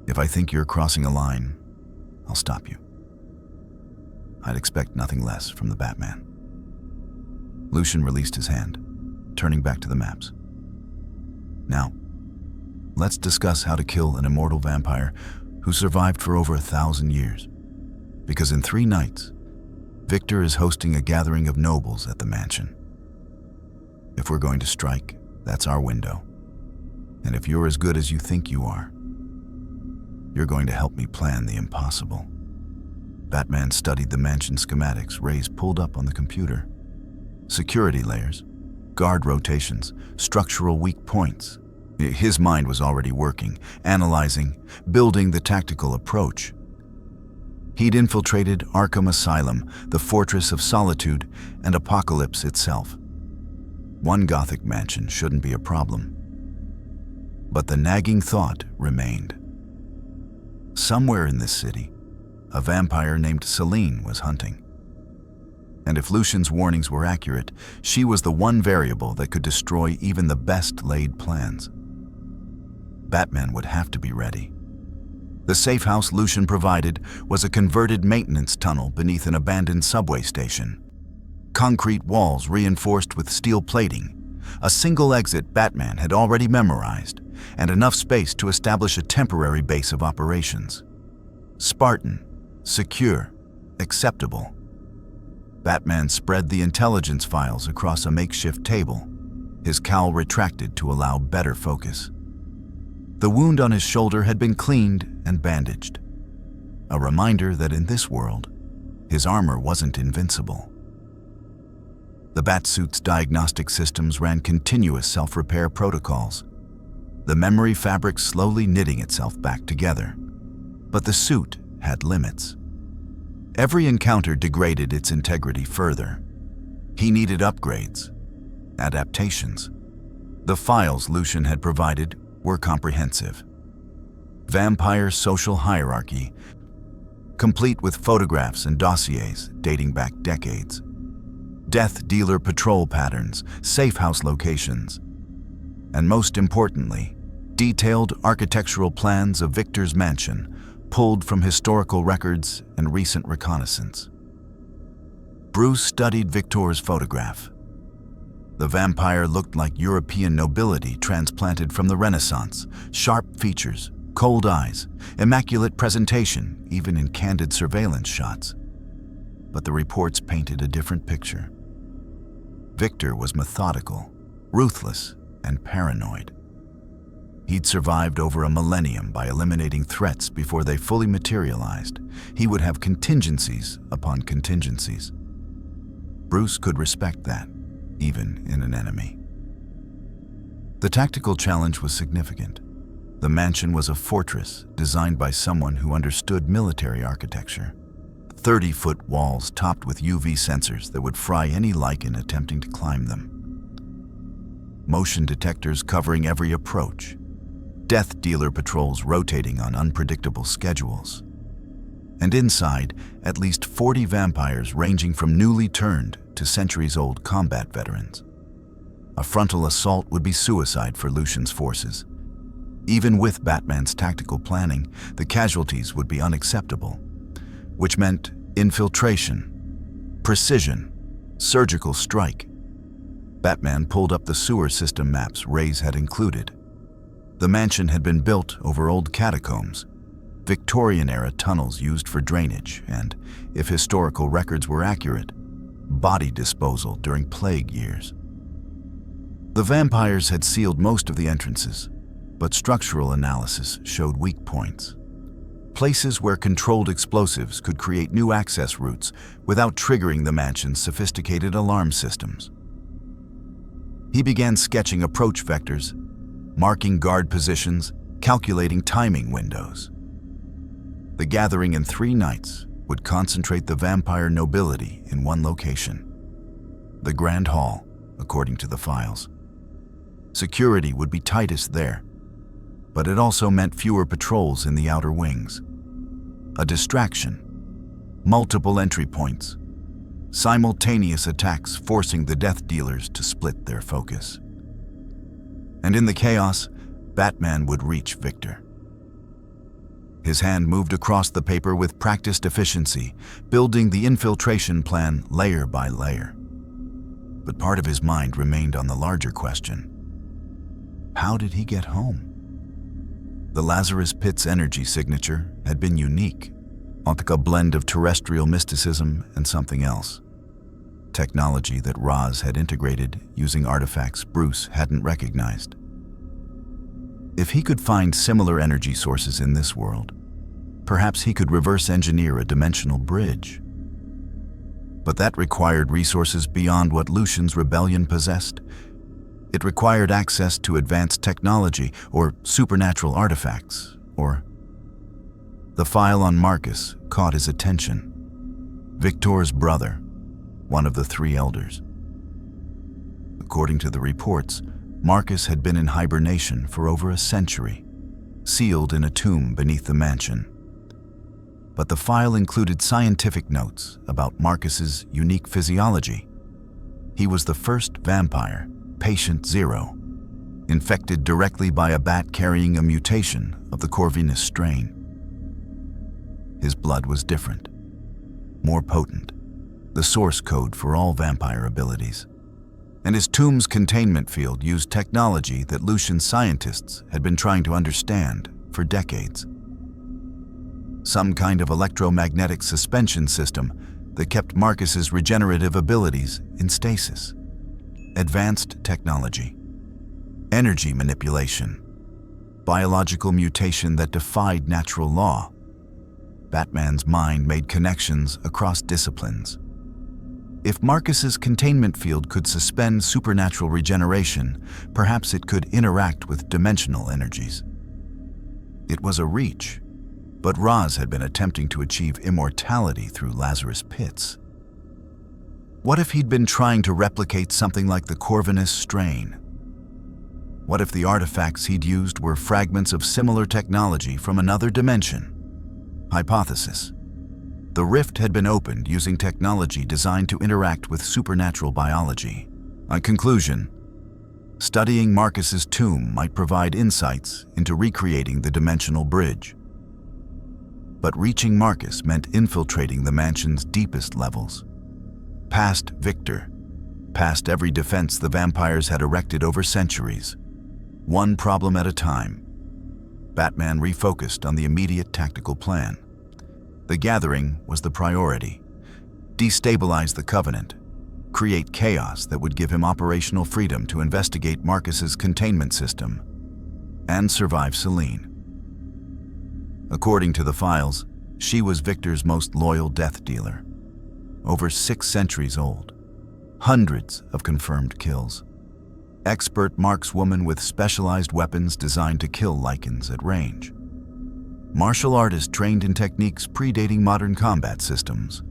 If I think you're crossing a line, I'll stop you. I'd expect nothing less from the Batman. Lucian released his hand, turning back to the maps. Now, let's discuss how to kill an immortal vampire who survived for over 1,000 years. Because in 3 nights, Victor is hosting a gathering of nobles at the mansion. If we're going to strike, that's our window. And if you're as good as you think you are, you're going to help me plan the impossible. Batman studied the mansion schematics Reyes pulled up on the computer. Security layers, guard rotations, structural weak points. His mind was already working, analyzing, building the tactical approach. He'd infiltrated Arkham Asylum, the Fortress of Solitude, and Apocalypse itself. One Gothic mansion shouldn't be a problem. But the nagging thought remained. Somewhere in this city, a vampire named Selene was hunting. And if Lucian's warnings were accurate, she was the one variable that could destroy even the best laid plans. Batman would have to be ready. The safe house Lucian provided was a converted maintenance tunnel beneath an abandoned subway station. Concrete walls reinforced with steel plating, a single exit Batman had already memorized, and enough space to establish a temporary base of operations. Spartan, secure, acceptable. Batman spread the intelligence files across a makeshift table, his cowl retracted to allow better focus. The wound on his shoulder had been cleaned and bandaged, a reminder that in this world, his armor wasn't invincible. The Batsuit's diagnostic systems ran continuous self-repair protocols, the memory fabric slowly knitting itself back together. But the suit had limits. Every encounter degraded its integrity further. He needed upgrades, adaptations. The files Lucian had provided were comprehensive. Vampire social hierarchy, complete with photographs and dossiers dating back decades. Death dealer patrol patterns, safe house locations, and most importantly, detailed architectural plans of Victor's mansion, pulled from historical records and recent reconnaissance. Bruce studied Victor's photograph. The vampire looked like European nobility transplanted from the Renaissance, sharp features, cold eyes, immaculate presentation, even in candid surveillance shots. But the reports painted a different picture. Victor was methodical, ruthless, and paranoid. He'd survived over a millennium by eliminating threats before they fully materialized. He would have contingencies upon contingencies. Bruce could respect that, even in an enemy. The tactical challenge was significant. The mansion was a fortress designed by someone who understood military architecture. 30-foot walls topped with UV sensors that would fry any Lycan attempting to climb them. Motion detectors covering every approach. Death dealer patrols rotating on unpredictable schedules. And inside, at least 40 vampires ranging from newly turned to centuries-old combat veterans. A frontal assault would be suicide for Lucian's forces. Even with Batman's tactical planning, the casualties would be unacceptable, which meant infiltration, precision, surgical strike. Batman pulled up the sewer system maps Reyes had included. The mansion had been built over old catacombs, Victorian-era tunnels used for drainage, and, if historical records were accurate, body disposal during plague years. The vampires had sealed most of the entrances, but structural analysis showed weak points. Places where controlled explosives could create new access routes without triggering the mansion's sophisticated alarm systems. He began sketching approach vectors, marking guard positions, calculating timing windows. The gathering in 3 nights would concentrate the vampire nobility in one location. The Grand Hall, according to the files. Security would be tightest there, but it also meant fewer patrols in the outer wings. A distraction, multiple entry points, simultaneous attacks forcing the death dealers to split their focus. And in the chaos, Batman would reach Victor. His hand moved across the paper with practiced efficiency, building the infiltration plan layer by layer. But part of his mind remained on the larger question. How did he get home? The Lazarus Pit's energy signature had been unique, like a blend of terrestrial mysticism and something else. Technology that Roz had integrated using artifacts Bruce hadn't recognized. If he could find similar energy sources in this world, perhaps he could reverse engineer a dimensional bridge. But that required resources beyond what Lucian's rebellion possessed. It required access to advanced technology or supernatural artifacts, or... The file on Marcus caught his attention. Victor's brother, one of the 3 elders. According to the reports, Marcus had been in hibernation for over a century, sealed in a tomb beneath the mansion. But the file included scientific notes about Marcus's unique physiology. He was the first vampire, Patient 0, infected directly by a bat carrying a mutation of the Corvinus strain. His blood was different, more potent, the source code for all vampire abilities. And his tomb's containment field used technology that Lucian scientists had been trying to understand for decades. Some kind of electromagnetic suspension system that kept Marcus's regenerative abilities in stasis. Advanced technology, energy manipulation, biological mutation that defied natural law. Batman's mind made connections across disciplines. If Marcus's containment field could suspend supernatural regeneration, perhaps it could interact with dimensional energies. It was a reach, but Roz had been attempting to achieve immortality through Lazarus Pits. What if he'd been trying to replicate something like the Corvinus strain? What if the artifacts he'd used were fragments of similar technology from another dimension? Hypothesis: the rift had been opened using technology designed to interact with supernatural biology. Conclusion: studying Marcus's tomb might provide insights into recreating the dimensional bridge. But reaching Marcus meant infiltrating the mansion's deepest levels. Past Victor, past every defense the vampires had erected over centuries. One problem at a time. Batman refocused on the immediate tactical plan. The gathering was the priority. Destabilize the Covenant, create chaos that would give him operational freedom to investigate Marcus's containment system, and survive Selene. According to the files, she was Victor's most loyal death dealer. Over 6 centuries old. Hundreds of confirmed kills. Expert markswoman with specialized weapons designed to kill Lycans at range. Martial artist trained in techniques predating modern combat systems.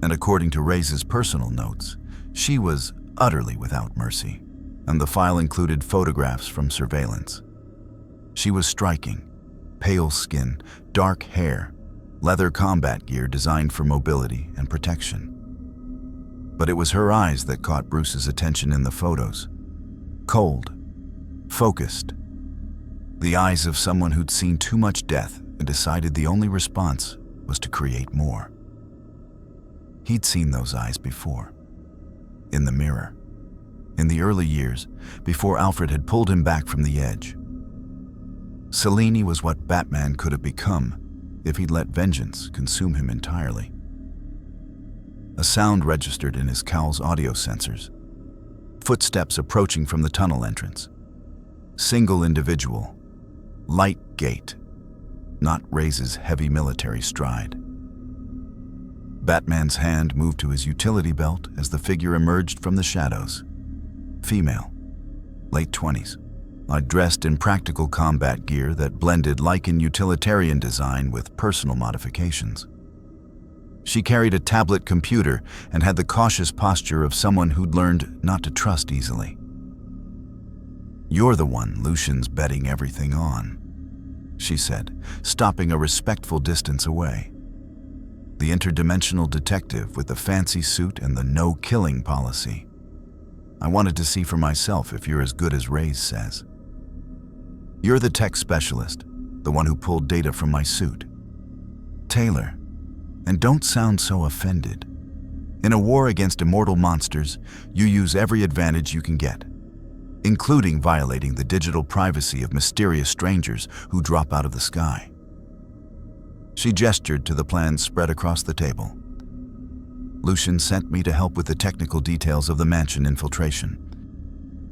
And according to Reyes' personal notes, she was utterly without mercy. And the file included photographs from surveillance. She was striking. Pale skin, dark hair, leather combat gear designed for mobility and protection. But it was her eyes that caught Bruce's attention in the photos. Cold, focused. The eyes of someone who'd seen too much death and decided the only response was to create more. He'd seen those eyes before. In the mirror. In the early years, before Alfred had pulled him back from the edge. Selene was what Batman could have become if he'd let vengeance consume him entirely. A sound registered in his cowl's audio sensors. Footsteps approaching from the tunnel entrance. Single individual. Light gait. Not Reyes' heavy military stride. Batman's hand moved to his utility belt as the figure emerged from the shadows. Female. Late 20s. Dressed in practical combat gear that blended Lycan utilitarian design with personal modifications. She carried a tablet computer and had the cautious posture of someone who'd learned not to trust easily. "You're the one Lucian's betting everything on," she said, stopping a respectful distance away. "The interdimensional detective with the fancy suit and the no-killing policy. I wanted to see for myself if you're as good as Reyes says. You're the tech specialist, the one who pulled data from my suit. Taylor, and don't sound so offended. In a war against immortal monsters, you use every advantage you can get, including violating the digital privacy of mysterious strangers who drop out of the sky." She gestured to the plans spread across the table. "Lucian sent me to help with the technical details of the mansion infiltration,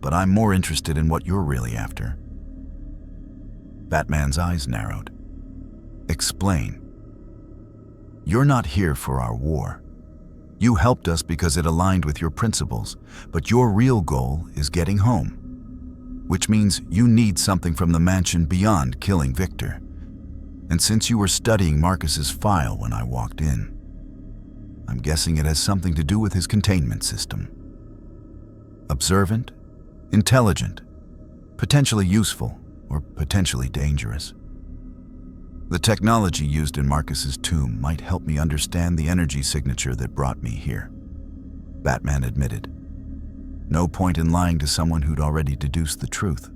but I'm more interested in what you're really after." Batman's eyes narrowed. "Explain." "You're not here for our war. You helped us because it aligned with your principles, but your real goal is getting home. Which means you need something from the mansion beyond killing Victor. And since you were studying Marcus's file when I walked in, I'm guessing it has something to do with his containment system. Observant, intelligent, potentially useful, or potentially dangerous. The technology used in Marcus's tomb might help me understand the energy signature that brought me here," Batman admitted. No point in lying to someone who'd already deduced the truth.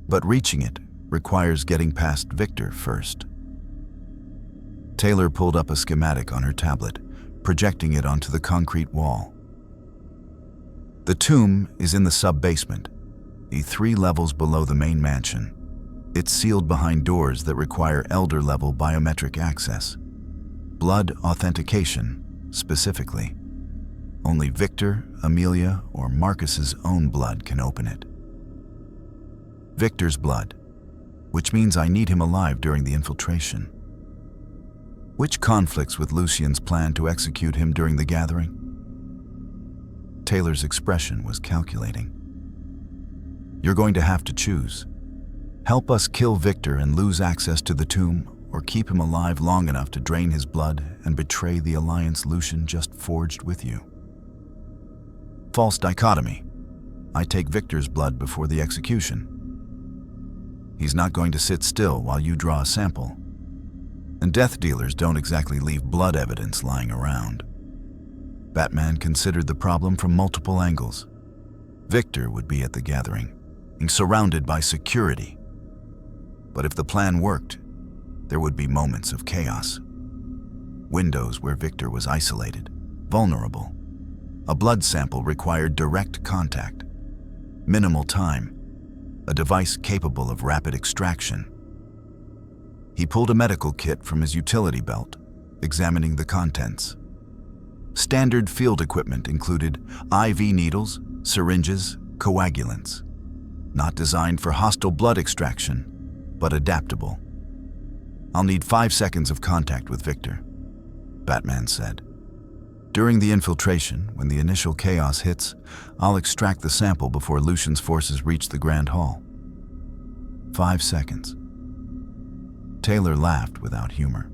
But reaching it requires getting past Victor first. Taylor pulled up a schematic on her tablet, projecting it onto the concrete wall. "The tomb is in the sub-basement, 3 levels below the main mansion. It's sealed behind doors that require elder-level biometric access. Blood authentication, specifically. Only Victor, Amelia, or Marcus's own blood can open it. Victor's blood, which means I need him alive during the infiltration. Which conflicts with Lucian's plan to execute him during the gathering. Taylor's expression was calculating. "You're going to have to choose. Help us kill Victor and lose access to the tomb, or keep him alive long enough to drain his blood and betray the alliance Lucian just forged with you." False dichotomy. I take Victor's blood before the execution. He's not going to sit still while you draw a sample. And death dealers don't exactly leave blood evidence lying around. Batman considered the problem from multiple angles. Victor would be at the gathering, surrounded by security. But if the plan worked, there would be moments of chaos. Windows where Victor was isolated, vulnerable. A blood sample required direct contact. Minimal time. A device capable of rapid extraction. He pulled a medical kit from his utility belt, examining the contents. Standard field equipment included IV needles, syringes, coagulants. Not designed for hostile blood extraction, but adaptable. "I'll need 5 seconds of contact with Victor," Batman said. "During the infiltration, when the initial chaos hits, I'll extract the sample before Lucian's forces reach the Grand Hall." 5 seconds. Taylor laughed without humor.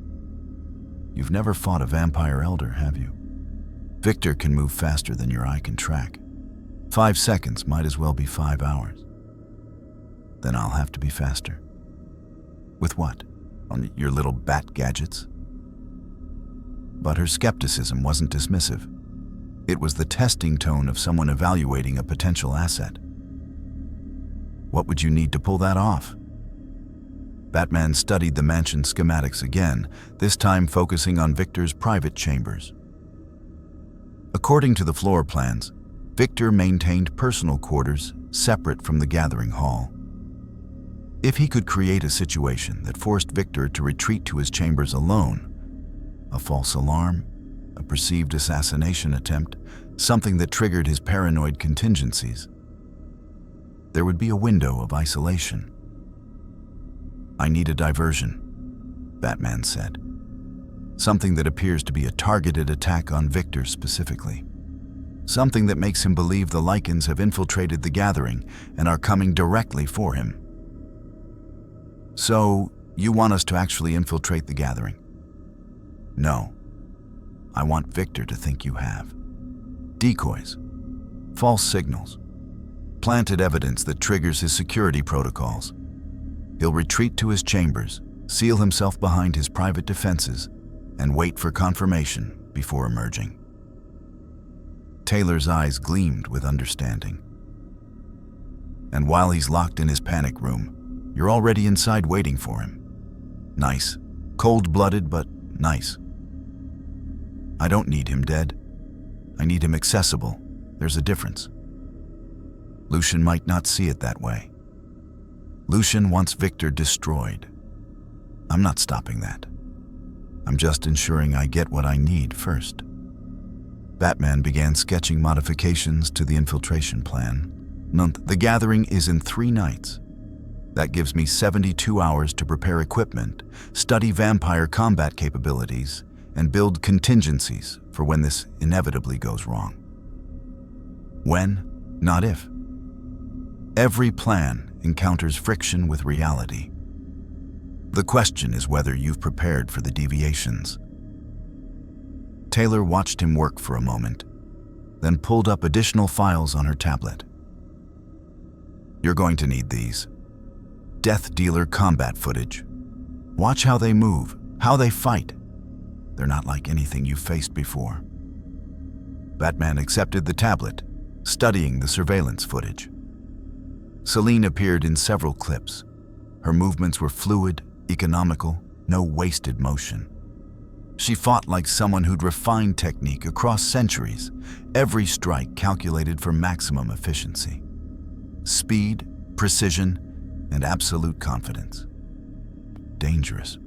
"You've never fought a vampire elder, have you? Victor can move faster than your eye can track. 5 seconds might as well be 5 hours. Then I'll have to be faster." "With what? On your little bat gadgets?" But her skepticism wasn't dismissive. It was the testing tone of someone evaluating a potential asset. "What would you need to pull that off?" Batman studied the mansion schematics again, this time focusing on Victor's private chambers. According to the floor plans, Victor maintained personal quarters separate from the gathering hall. If he could create a situation that forced Victor to retreat to his chambers alone, a false alarm, a perceived assassination attempt, something that triggered his paranoid contingencies, there would be a window of isolation. "I need a diversion," Batman said. "Something that appears to be a targeted attack on Victor specifically. Something that makes him believe the Lycans have infiltrated the gathering and are coming directly for him." "So, you want us to actually infiltrate the gathering?" "No. I want Victor to think you have. Decoys, false signals, planted evidence that triggers his security protocols. He'll retreat to his chambers, seal himself behind his private defenses, and wait for confirmation before emerging." Taylor's eyes gleamed with understanding. "And while he's locked in his panic room, you're already inside waiting for him. Nice. Cold-blooded, but nice. I don't need him dead. I need him accessible. There's a difference. Lucian might not see it that way. Lucian wants Victor destroyed. I'm not stopping that. I'm just ensuring I get what I need first." Batman began sketching modifications to the infiltration plan. "The gathering is in 3 nights. That gives me 72 hours to prepare equipment, study vampire combat capabilities, and build contingencies for when this inevitably goes wrong. When, not if. Every plan encounters friction with reality. The question is whether you've prepared for the deviations." Taylor watched him work for a moment, then pulled up additional files on her tablet. "You're going to need these. Death dealer combat footage. Watch how they move, how they fight. They're not like anything you've faced before." Batman accepted the tablet, studying the surveillance footage. Selene appeared in several clips. Her movements were fluid, economical, no wasted motion. She fought like someone who'd refined technique across centuries, every strike calculated for maximum efficiency. Speed, precision, and absolute confidence. Dangerous.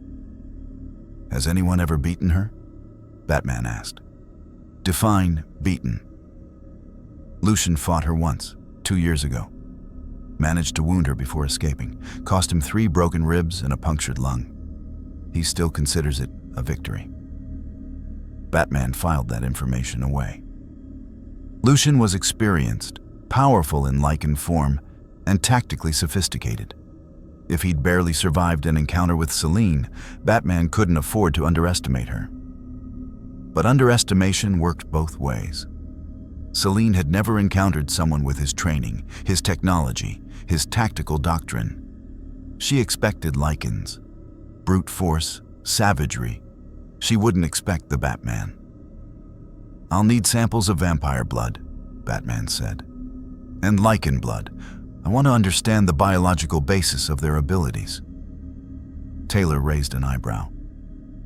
"Has anyone ever beaten her?" Batman asked. "Define beaten." "Lucian fought her once, 2 years ago. Managed to wound her before escaping, cost him 3 broken ribs and a punctured lung. He still considers it a victory." Batman filed that information away. Lucian was experienced, powerful in Lycan form, and tactically sophisticated. If he'd barely survived an encounter with Selene, Batman couldn't afford to underestimate her. But underestimation worked both ways. Selene had never encountered someone with his training, his technology, his tactical doctrine. She expected Lycans, brute force, savagery. She wouldn't expect the Batman. "I'll need samples of vampire blood," Batman said. "And Lycan blood. I want to understand the biological basis of their abilities." Taylor raised an eyebrow.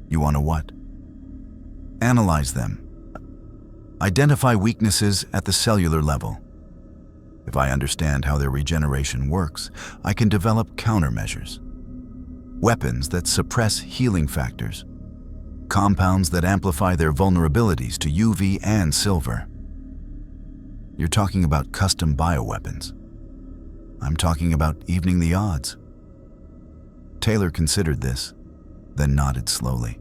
"You want to what?" "Analyze them. Identify weaknesses at the cellular level. If I understand how their regeneration works, I can develop countermeasures. Weapons that suppress healing factors. Compounds that amplify their vulnerabilities to UV and silver. You're talking about custom bioweapons. I'm talking about evening the odds." Taylor considered this, then nodded slowly.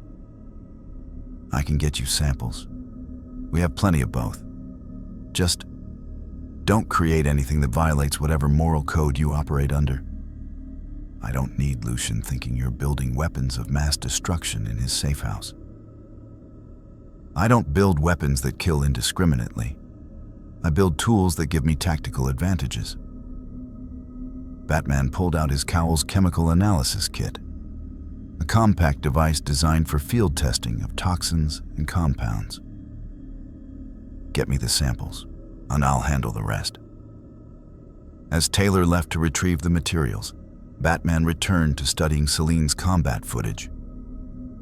"I can get you samples. We have plenty of both. Just don't create anything that violates whatever moral code you operate under. I don't need Lucian thinking you're building weapons of mass destruction in his safe house. I don't build weapons that kill indiscriminately. I build tools that give me tactical advantages." Batman pulled out his cowl's chemical analysis kit, a compact device designed for field testing of toxins and compounds. "Get me the samples, and I'll handle the rest." As Taylor left to retrieve the materials, Batman returned to studying Selene's combat footage.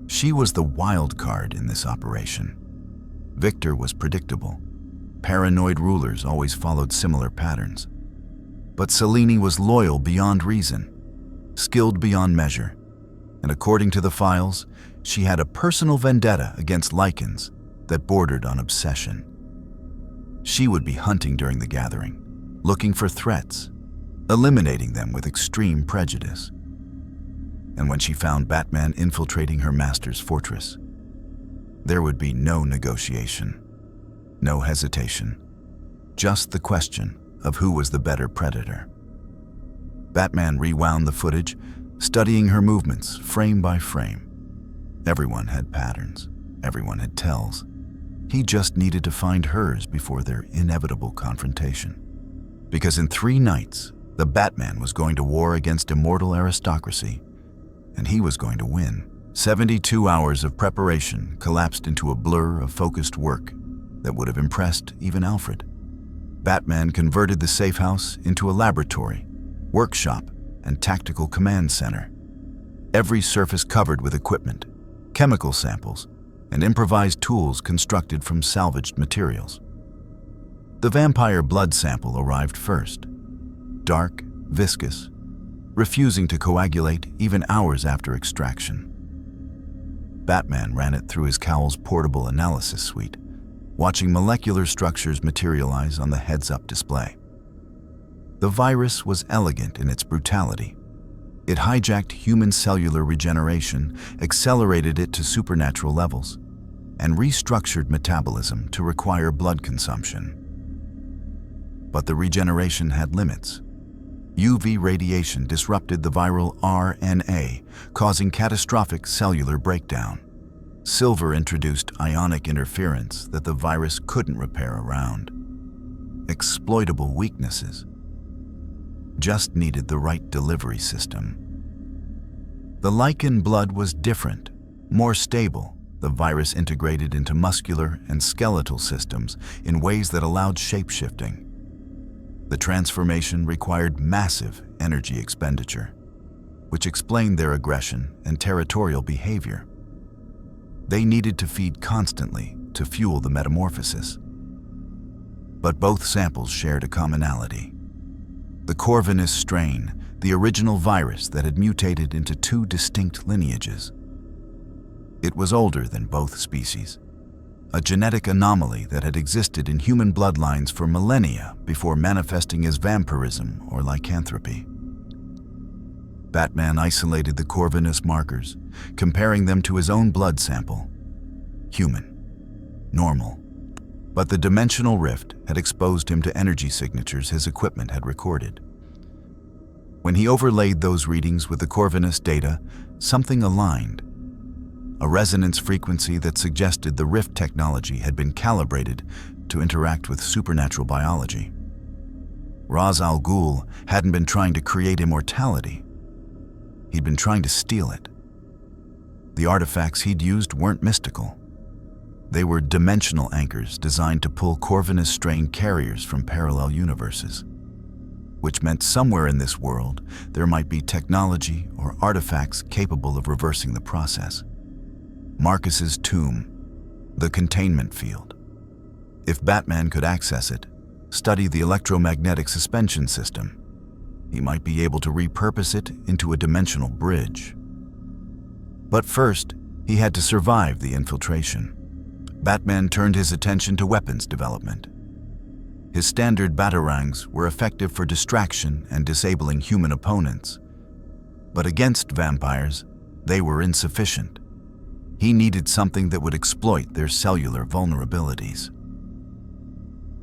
She was the wild card in this operation. Victor was predictable. Paranoid rulers always followed similar patterns. But Selene was loyal beyond reason, skilled beyond measure, and according to the files, she had a personal vendetta against Lycans that bordered on obsession. She would be hunting during the gathering, looking for threats, eliminating them with extreme prejudice. And when she found Batman infiltrating her master's fortress, there would be no negotiation, no hesitation, just the question of who was the better predator. Batman rewound the footage, studying her movements frame by frame. Everyone had patterns, everyone had tells. He just needed to find hers before their inevitable confrontation. Because in 3 nights, the Batman was going to war against immortal aristocracy, and he was going to win. 72 hours of preparation collapsed into a blur of focused work that would have impressed even Alfred. Batman converted the safe house into a laboratory, workshop, and tactical command center. Every surface covered with equipment, chemical samples, and improvised tools constructed from salvaged materials. The vampire blood sample arrived first. Dark, viscous, refusing to coagulate even hours after extraction. Batman ran it through his cowl's portable analysis suite, watching molecular structures materialize on the heads-up display. The virus was elegant in its brutality. It hijacked human cellular regeneration, accelerated it to supernatural levels, and restructured metabolism to require blood consumption. But the regeneration had limits. UV radiation disrupted the viral RNA, causing catastrophic cellular breakdown. Silver introduced ionic interference that the virus couldn't repair around. Exploitable weaknesses. Just needed the right delivery system. The Lycan blood was different, more stable. The virus integrated into muscular and skeletal systems in ways that allowed shape-shifting. The transformation required massive energy expenditure, which explained their aggression and territorial behavior. They needed to feed constantly to fuel the metamorphosis. But both samples shared a commonality. The Corvinus strain, the original virus that had mutated into 2 distinct lineages. It was older than both species, a genetic anomaly that had existed in human bloodlines for millennia before manifesting as vampirism or lycanthropy. Batman isolated the Corvinus markers, comparing them to his own blood sample. Human. Normal. But the dimensional rift had exposed him to energy signatures his equipment had recorded. When he overlaid those readings with the Corvinus data, something aligned. A resonance frequency that suggested the rift technology had been calibrated to interact with supernatural biology. Ra's al Ghul hadn't been trying to create immortality. He'd been trying to steal it. The artifacts he'd used weren't mystical. They were dimensional anchors designed to pull Corvinus-strain carriers from parallel universes, which meant somewhere in this world there might be technology or artifacts capable of reversing the process. Marcus's tomb, the containment field. If Batman could access it, study the electromagnetic suspension system, he might be able to repurpose it into a dimensional bridge. But first, he had to survive the infiltration. Batman turned his attention to weapons development. His standard batarangs were effective for distraction and disabling human opponents. But against vampires, they were insufficient. He needed something that would exploit their cellular vulnerabilities.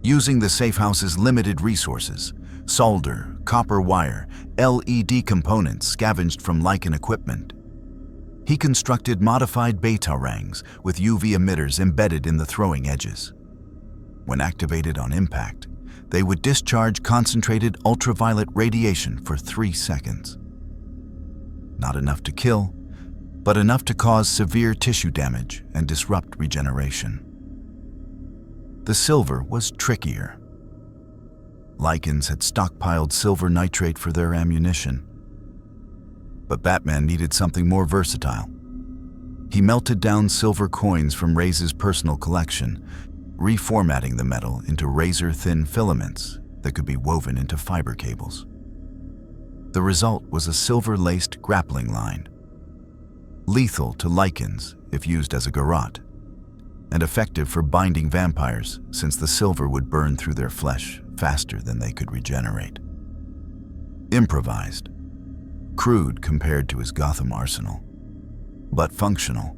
Using the safe house's limited resources, solder, copper wire, LED components scavenged from Lycan equipment, he constructed modified batarangs with UV emitters embedded in the throwing edges. When activated on impact, they would discharge concentrated ultraviolet radiation for 3 seconds. Not enough to kill, but enough to cause severe tissue damage and disrupt regeneration. The silver was trickier. Lycans had stockpiled silver nitrate for their ammunition. But Batman needed something more versatile. He melted down silver coins from Raze's personal collection, reformatting the metal into razor-thin filaments that could be woven into fiber cables. The result was a silver-laced grappling line, lethal to Lycans if used as a garrote, and effective for binding vampires since the silver would burn through their flesh faster than they could regenerate. Improvised, crude compared to his Gotham arsenal, but functional.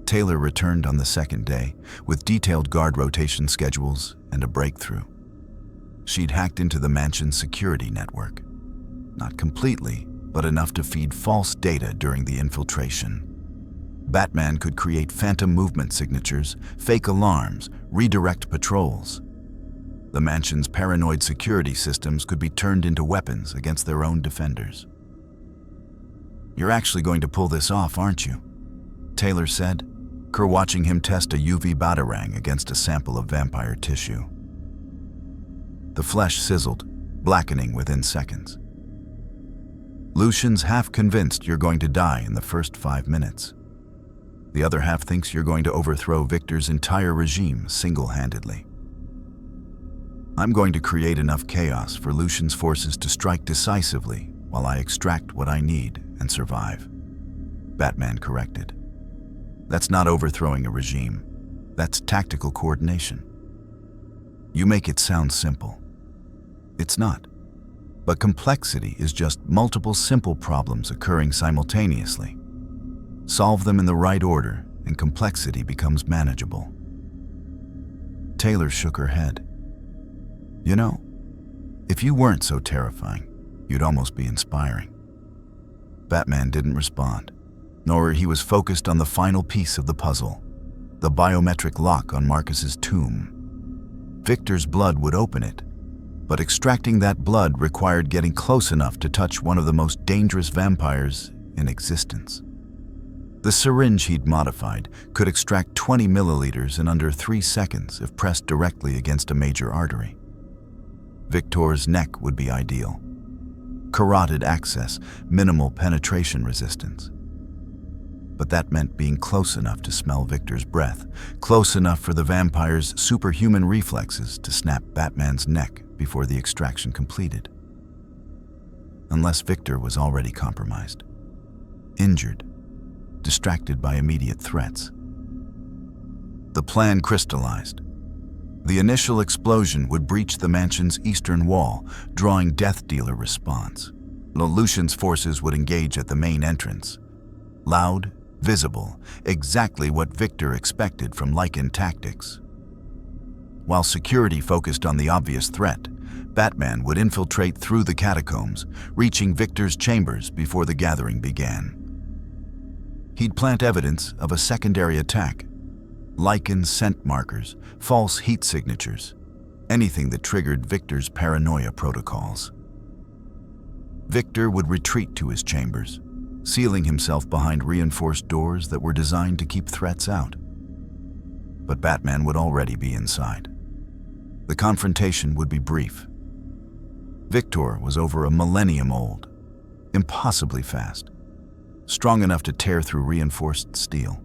Taylor returned on the second day with detailed guard rotation schedules and a breakthrough. She'd hacked into the mansion's security network. Not completely, but enough to feed false data during the infiltration. Batman could create phantom movement signatures, fake alarms, redirect patrols. The mansion's paranoid security systems could be turned into weapons against their own defenders. "You're actually going to pull this off, aren't you?" Taylor said, watching him test a UV batarang against a sample of vampire tissue. The flesh sizzled, blackening within seconds. "Lucian's half convinced you're going to die in the first 5 minutes. The other half thinks you're going to overthrow Victor's entire regime single-handedly. I'm going to create enough chaos for Lucian's forces to strike decisively while I extract what I need and survive," Batman corrected. "That's not overthrowing a regime. That's tactical coordination. You make it sound simple. It's not. But complexity is just multiple simple problems occurring simultaneously. Solve them in the right order, and complexity becomes manageable." Taylor shook her head. "You know, if you weren't so terrifying, you'd almost be inspiring." Batman didn't respond, nor he was focused on the final piece of the puzzle, the biometric lock on Marcus's tomb. Victor's blood would open it, but extracting that blood required getting close enough to touch one of the most dangerous vampires in existence. The syringe he'd modified could extract 20 milliliters in under 3 seconds if pressed directly against a major artery. Victor's neck would be ideal. Carotid access, minimal penetration resistance. But that meant being close enough to smell Victor's breath, close enough for the vampire's superhuman reflexes to snap Batman's neck before the extraction completed. Unless Victor was already compromised, injured, distracted by immediate threats. The plan crystallized. The initial explosion would breach the mansion's eastern wall, drawing Death Dealer response. Lucian's forces would engage at the main entrance. Loud, visible, exactly what Victor expected from Lycan tactics. While security focused on the obvious threat, Batman would infiltrate through the catacombs, reaching Victor's chambers before the gathering began. He'd plant evidence of a secondary attack: Lycan scent markers, false heat signatures, anything that triggered Victor's paranoia protocols. Victor would retreat to his chambers, sealing himself behind reinforced doors that were designed to keep threats out. But Batman would already be inside. The confrontation would be brief. Victor was over a millennium old, impossibly fast, strong enough to tear through reinforced steel.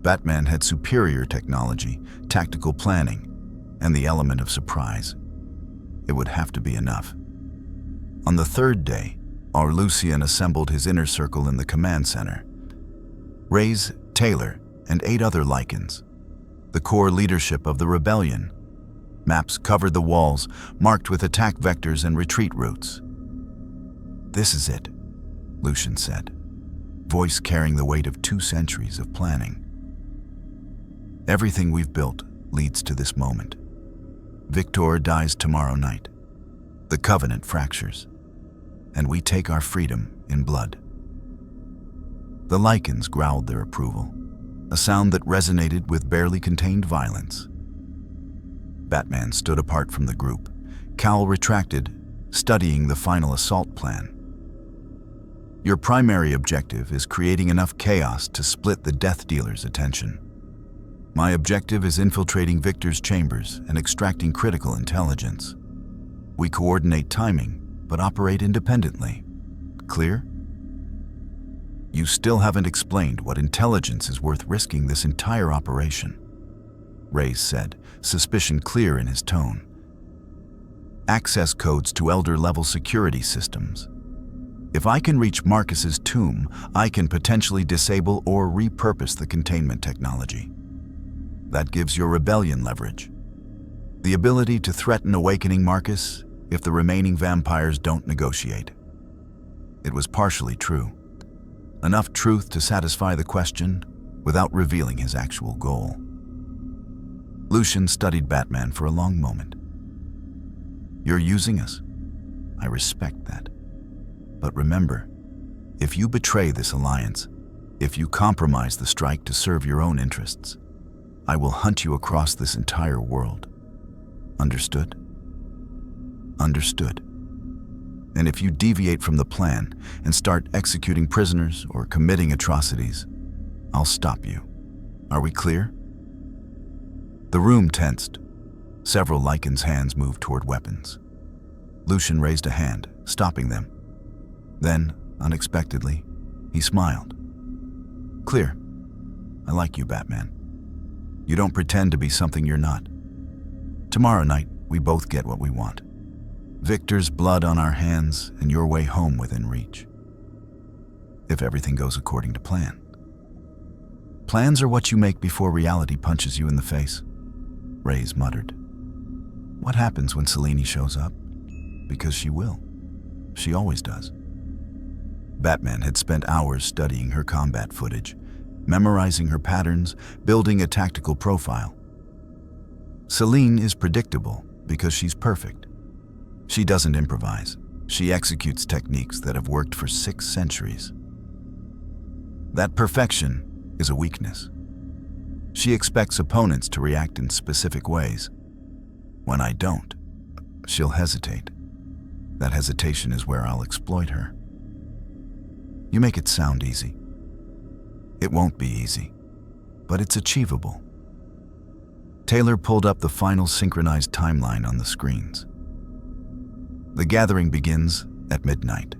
Batman had superior technology, tactical planning, and the element of surprise. It would have to be enough. On the third day, our Lucian assembled his inner circle in the command center. Reyes, Taylor, and 8 other Lycans, the core leadership of the rebellion. Maps covered the walls, marked with attack vectors and retreat routes. "This is it," Lucian said, voice carrying the weight of 2 centuries of planning. "Everything we've built leads to this moment. Victor dies tomorrow night. The Covenant fractures, and we take our freedom in blood." The Lycans growled their approval, a sound that resonated with barely contained violence. Batman stood apart from the group, cowl retracted, studying the final assault plan. "Your primary objective is creating enough chaos to split the Death Dealer's attention. My objective is infiltrating Victor's chambers and extracting critical intelligence. We coordinate timing, but operate independently. Clear?" "You still haven't explained what intelligence is worth risking this entire operation," Reyes said, suspicion clear in his tone. "Access codes to Elder-level security systems. If I can reach Marcus's tomb, I can potentially disable or repurpose the containment technology. That gives your rebellion leverage. The ability to threaten awakening Marcus if the remaining vampires don't negotiate." It was partially true. Enough truth to satisfy the question without revealing his actual goal. Lucian studied Batman for a long moment. "You're using us. I respect that. But remember, if you betray this alliance, if you compromise the strike to serve your own interests, I will hunt you across this entire world. Understood?" "Understood. And if you deviate from the plan and start executing prisoners or committing atrocities, I'll stop you. Are we clear?" The room tensed. Several Lycans' hands moved toward weapons. Lucian raised a hand, stopping them. Then, unexpectedly, he smiled. "Clear. I like you, Batman. You don't pretend to be something you're not. Tomorrow night, we both get what we want. Victor's blood on our hands and your way home within reach. If everything goes according to plan. Plans are what you make before reality punches you in the face," Reyes muttered. "What happens when Selene shows up? Because she will. She always does." Batman had spent hours studying her combat footage, memorizing her patterns, building a tactical profile. Selene is predictable because she's perfect. She doesn't improvise. She executes techniques that have worked for 6 centuries. That perfection is a weakness. She expects opponents to react in specific ways. When I don't, she'll hesitate. That hesitation is where I'll exploit her. You make it sound easy. It won't be easy, but it's achievable. Taylor pulled up the final synchronized timeline on the screens. The gathering begins at midnight.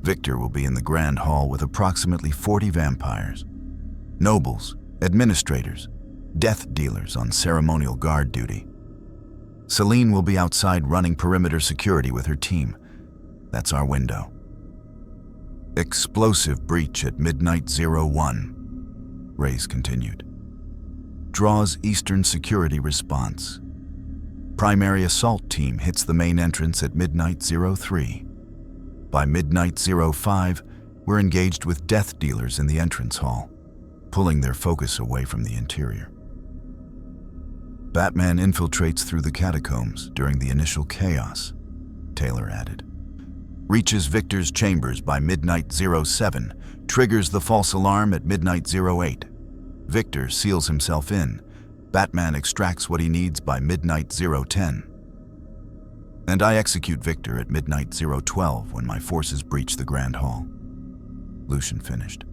Victor will be in the Grand Hall with approximately 40 vampires, nobles, administrators, death dealers on ceremonial guard duty. Selene will be outside running perimeter security with her team. That's our window. Explosive breach at midnight 01, Reyes continued. Draws Eastern security response. Primary assault team hits the main entrance at midnight 03. By midnight 05, we're engaged with death dealers in the entrance hall, pulling their focus away from the interior. Batman infiltrates through the catacombs during the initial chaos, Taylor added. Reaches Victor's chambers by midnight 07, triggers the false alarm at midnight 08. Victor seals himself in. Batman extracts what he needs by midnight 010. And I execute Victor at midnight 012 when my forces breach the Grand Hall. Lucian finished.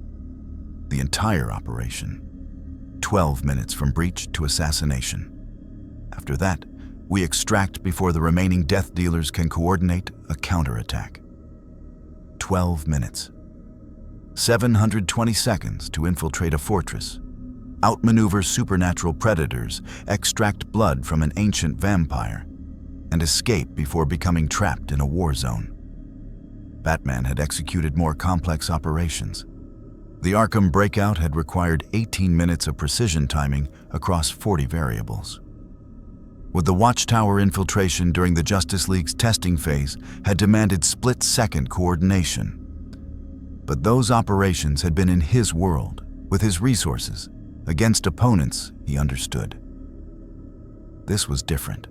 The entire operation. 12 minutes from breach to assassination. After that, we extract before the remaining death dealers can coordinate a counterattack. 12 minutes. 720 seconds to infiltrate a fortress, outmaneuver supernatural predators, extract blood from an ancient vampire, and escape before becoming trapped in a war zone. Batman had executed more complex operations. The Arkham breakout had required 18 minutes of precision timing across 40 variables. With the Watchtower infiltration during the Justice League's testing phase had demanded split-second coordination. But those operations had been in his world, with his resources, against opponents he understood. This was different.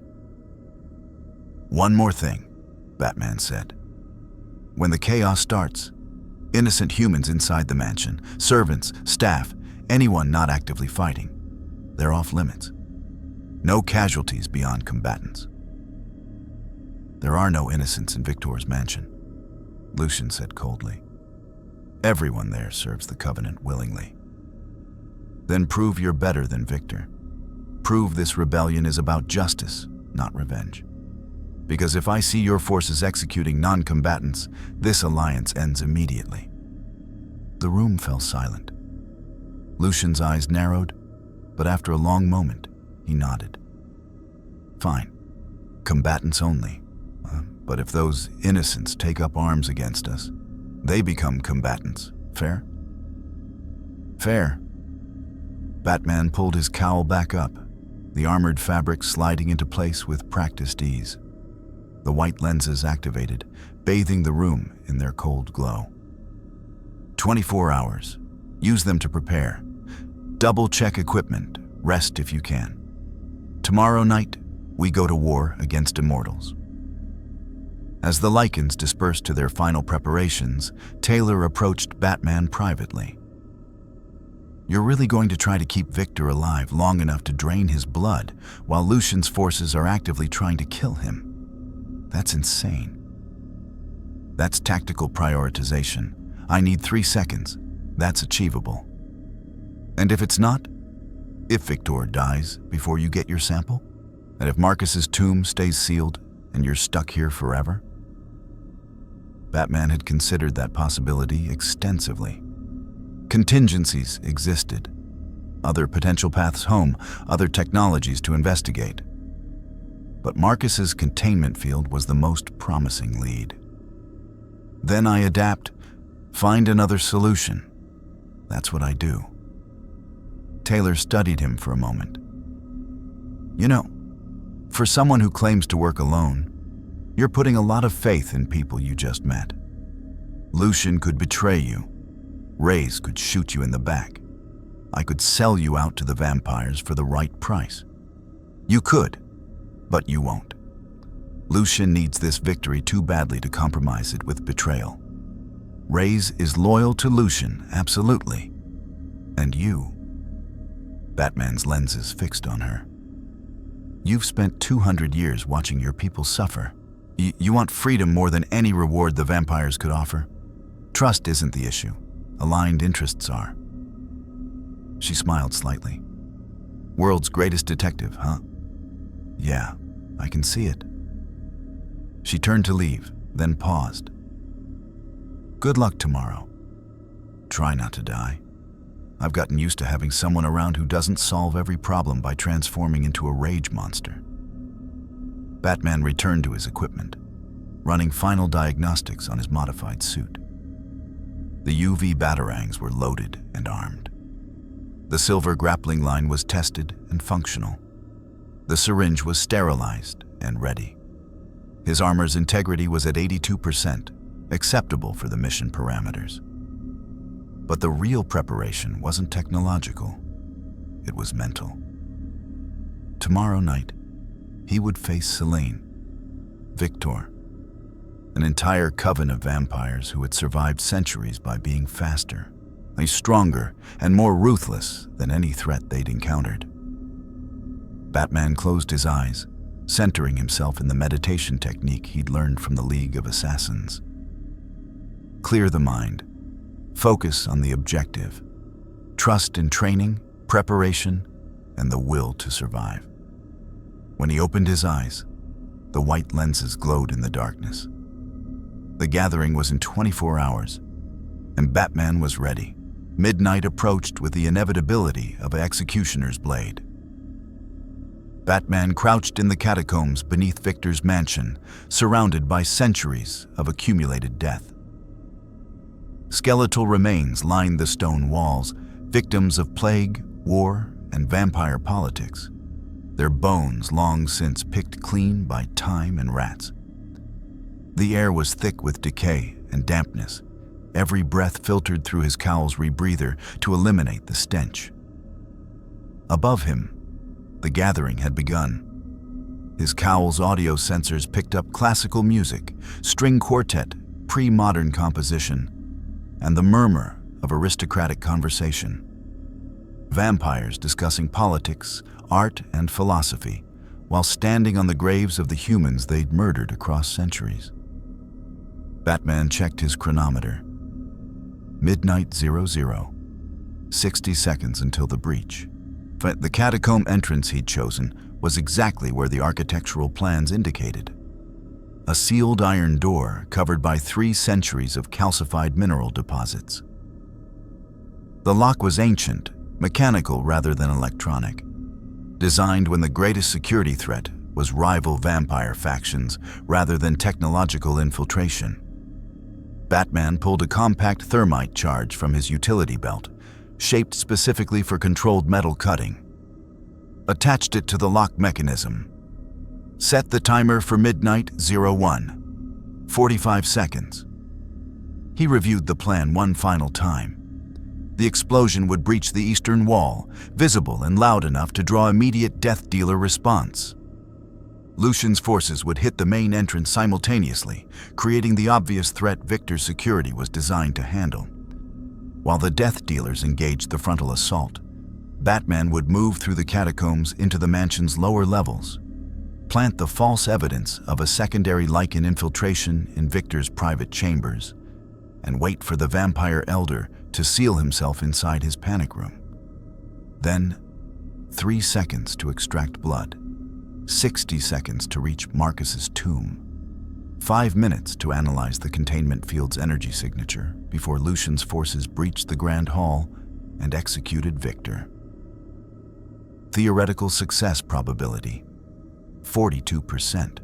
One more thing, Batman said. When the chaos starts, innocent humans inside the mansion, servants, staff, anyone not actively fighting, they're off limits. No casualties beyond combatants. There are no innocents in Victor's mansion, Lucian said coldly. Everyone there serves the Covenant willingly. Then prove you're better than Victor. Prove this rebellion is about justice, not revenge. Because if I see your forces executing non-combatants, this alliance ends immediately. The room fell silent. Lucian's eyes narrowed, but after a long moment, he nodded. Fine. Combatants only. But if those innocents take up arms against us, they become combatants. Fair? Fair. Batman pulled his cowl back up, the armored fabric sliding into place with practiced ease. The white lenses activated, bathing the room in their cold glow. 24 hours. Use them to prepare. Double-check equipment. Rest if you can. Tomorrow night, we go to war against immortals. As the Lycans dispersed to their final preparations, Taylor approached Batman privately. You're really going to try to keep Victor alive long enough to drain his blood while Lucian's forces are actively trying to kill him? That's insane. That's tactical prioritization. I need 3 seconds. That's achievable. And if it's not? If Victor dies before you get your sample? And if Marcus's tomb stays sealed and you're stuck here forever? Batman had considered that possibility extensively. Contingencies existed. Other potential paths home, other technologies to investigate. But Marcus's containment field was the most promising lead. Then I adapt, find another solution. That's what I do. Taylor studied him for a moment. You know, for someone who claims to work alone, you're putting a lot of faith in people you just met. Lucian could betray you. Reyes could shoot you in the back. I could sell you out to the vampires for the right price. You could, but you won't. Lucian needs this victory too badly to compromise it with betrayal. Reyes is loyal to Lucian, absolutely. And you. Batman's lenses fixed on her. You've spent 200 years watching your people suffer. You want freedom more than any reward the vampires could offer? Trust isn't the issue. Aligned interests are. She smiled slightly. World's greatest detective, huh? Yeah, I can see it. She turned to leave, then paused. Good luck tomorrow. Try not to die. I've gotten used to having someone around who doesn't solve every problem by transforming into a rage monster. Batman returned to his equipment, running final diagnostics on his modified suit. The UV batarangs were loaded and armed. The silver grappling line was tested and functional. The syringe was sterilized and ready. His armor's integrity was at 82%, acceptable for the mission parameters. But the real preparation wasn't technological. It was mental. tomorrow night, he would face Selene, Victor, an entire coven of vampires who had survived centuries by being faster, stronger, and more ruthless than any threat they'd encountered. Batman closed his eyes, centering himself in the meditation technique he'd learned from the League of Assassins. Clear the mind. Focus on the objective. Trust in training, preparation, and the will to survive. When he opened his eyes, the white lenses glowed in the darkness. The gathering was in 24 hours, and Batman was ready. Midnight approached with the inevitability of an executioner's blade. Batman crouched in the catacombs beneath Victor's mansion, surrounded by centuries of accumulated death. Skeletal remains lined the stone walls, victims of plague, war, and vampire politics, their bones long since picked clean by time and rats. The air was thick with decay and dampness, every breath filtered through his cowl's rebreather to eliminate the stench. Above him, the gathering had begun. His cowl's audio sensors picked up classical music, string quartet, pre-modern composition, and the murmur of aristocratic conversation. Vampires discussing politics, art, and philosophy, while standing on the graves of the humans they'd murdered across centuries. Batman checked his chronometer. Midnight 00. 60 seconds until the breach. The catacomb entrance he'd chosen was exactly where the architectural plans indicated. A sealed iron door covered by 3 centuries of calcified mineral deposits. The lock was ancient, mechanical rather than electronic, designed when the greatest security threat was rival vampire factions rather than technological infiltration. Batman pulled a compact thermite charge from his utility belt, shaped specifically for controlled metal cutting, attached it to the lock mechanism, set the timer for midnight 01, 45 seconds. He reviewed the plan one final time. The explosion would breach the eastern wall, visible and loud enough to draw immediate death dealer response. Lucian's forces would hit the main entrance simultaneously, creating the obvious threat Victor's security was designed to handle. While the death dealers engaged the frontal assault, Batman would move through the catacombs into the mansion's lower levels, plant the false evidence of a secondary Lycan infiltration in Victor's private chambers, and wait for the vampire elder to seal himself inside his panic room. Then, 3 seconds to extract blood, 60 seconds to reach Marcus's tomb, 5 minutes to analyze the containment field's energy signature before Lucian's forces breached the Grand Hall and executed Victor. Theoretical success probability, 42%.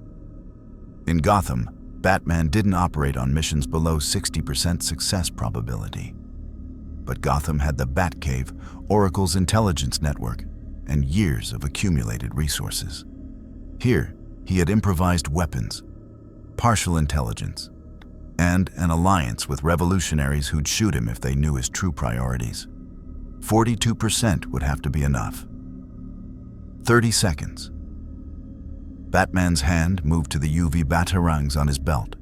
In Gotham, Batman didn't operate on missions below 60% success probability. But Gotham had the Batcave, Oracle's intelligence network, and years of accumulated resources. Here, he had improvised weapons, partial intelligence, and an alliance with revolutionaries who'd shoot him if they knew his true priorities. 42% would have to be enough. 30 seconds. Batman's hand moved to the UV batarangs on his belt.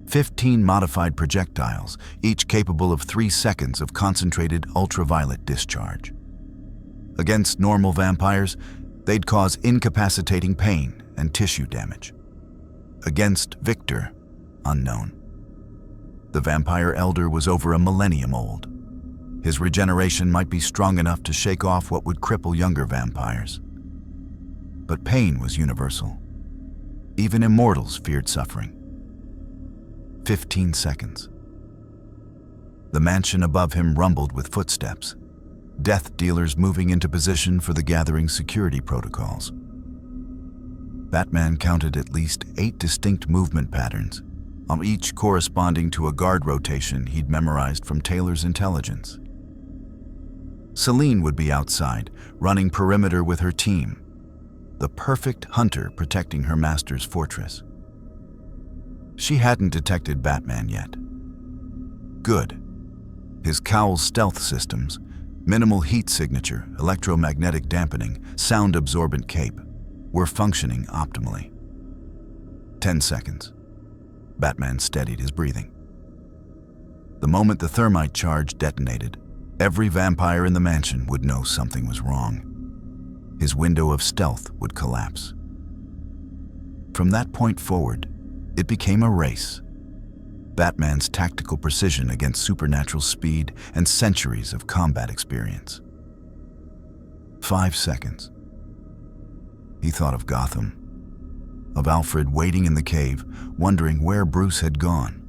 15 modified projectiles, each capable of 3 seconds of concentrated ultraviolet discharge. Against normal vampires, they'd cause incapacitating pain and tissue damage. Against Victor, unknown. The vampire elder was over a millennium old. His regeneration might be strong enough to shake off what would cripple younger vampires. But pain was universal. Even immortals feared suffering. 15 seconds. The mansion above him rumbled with footsteps, death dealers moving into position for the gathering security protocols. Batman counted at least 8 distinct movement patterns, each corresponding to a guard rotation he'd memorized from Taylor's intelligence. Selene would be outside, running perimeter with her team, the perfect hunter protecting her master's fortress. She hadn't detected Batman yet. Good. His cowl's stealth systems, Minimal heat signature, electromagnetic dampening, sound-absorbent cape were functioning optimally. 10 seconds. Batman steadied his breathing. The moment the thermite charge detonated, every vampire in the mansion would know something was wrong. His window of stealth would collapse. From that point forward, it became a race. Batman's tactical precision against supernatural speed and centuries of combat experience. 5 seconds. He thought of Gotham, of Alfred waiting in the cave, wondering where Bruce had gone,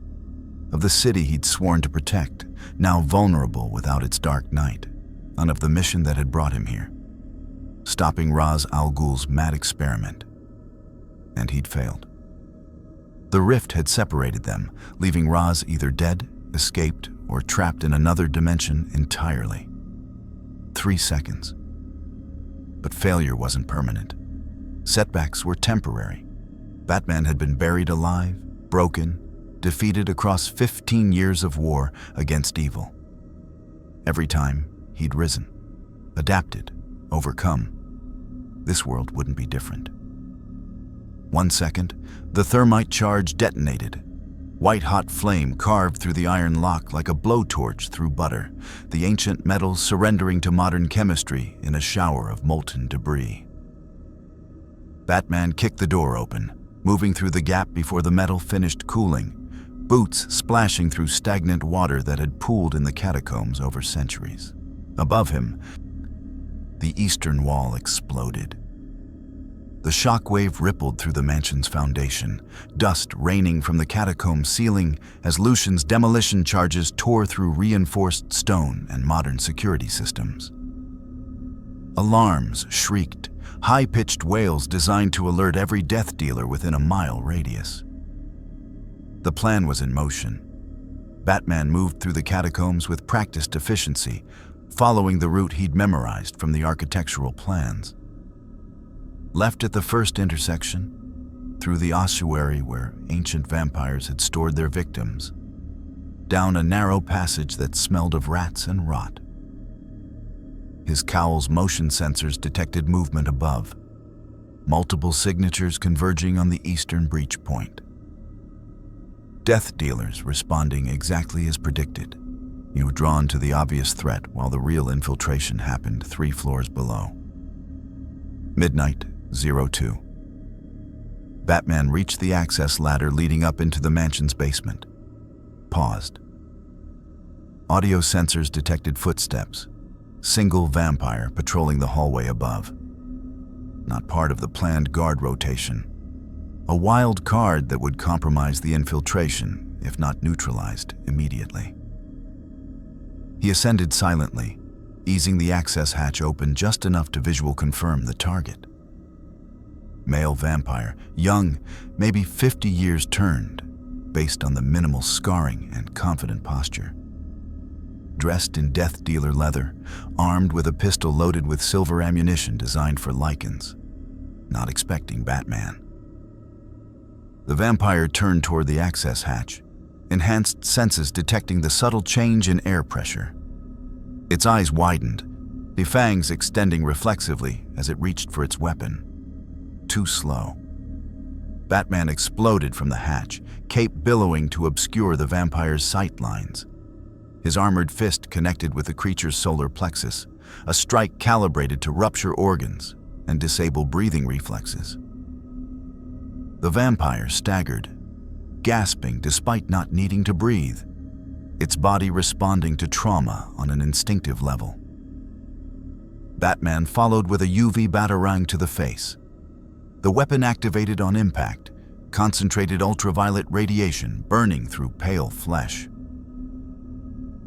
of the city he'd sworn to protect, now vulnerable without its dark night, and of the mission that had brought him here, stopping Ra's al Ghul's mad experiment. And he'd failed. The rift had separated them, leaving Ra's either dead, escaped, or trapped in another dimension entirely. 3 seconds. But failure wasn't permanent. Setbacks were temporary. Batman had been buried alive, broken, defeated across 15 years of war against evil. Every time, he'd risen, adapted, overcome. This world wouldn't be different. 1 second, the thermite charge detonated. White-hot flame carved through the iron lock like a blowtorch through butter, the ancient metal surrendering to modern chemistry in a shower of molten debris. Batman kicked the door open, moving through the gap before the metal finished cooling, boots splashing through stagnant water that had pooled in the catacombs over centuries. Above him, the eastern wall exploded. The shockwave rippled through the mansion's foundation, dust raining from the catacomb ceiling as Lucian's demolition charges tore through reinforced stone and modern security systems. Alarms shrieked, high-pitched wails designed to alert every death dealer within a mile radius. The plan was in motion. Batman moved through the catacombs with practiced efficiency, following the route he'd memorized from the architectural plans. Left at the first intersection, through the ossuary where ancient vampires had stored their victims, down a narrow passage that smelled of rats and rot. His cowl's motion sensors detected movement above, multiple signatures converging on the eastern breach point. Death dealers responding exactly as predicted. He was drawn to the obvious threat while the real infiltration happened 3 floors below. Midnight, 02. Batman reached the access ladder leading up into the mansion's basement. Paused. Audio sensors detected footsteps. Single vampire patrolling the hallway above. Not part of the planned guard rotation. A wild card that would compromise the infiltration, if not neutralized immediately. He ascended silently, easing the access hatch open just enough to visual confirm the target. Male vampire, young, maybe 50 years turned, based on the minimal scarring and confident posture. Dressed in death dealer leather, armed with a pistol loaded with silver ammunition designed for Lycans, not expecting Batman. The vampire turned toward the access hatch, enhanced senses detecting the subtle change in air pressure. Its eyes widened, the fangs extending reflexively as it reached for its weapon. Too slow. Batman exploded from the hatch, cape billowing to obscure the vampire's sight lines. His armored fist connected with the creature's solar plexus, a strike calibrated to rupture organs and disable breathing reflexes. The vampire staggered, gasping despite not needing to breathe, its body responding to trauma on an instinctive level. Batman followed with a UV batarang to the face. The weapon activated on impact, concentrated ultraviolet radiation burning through pale flesh.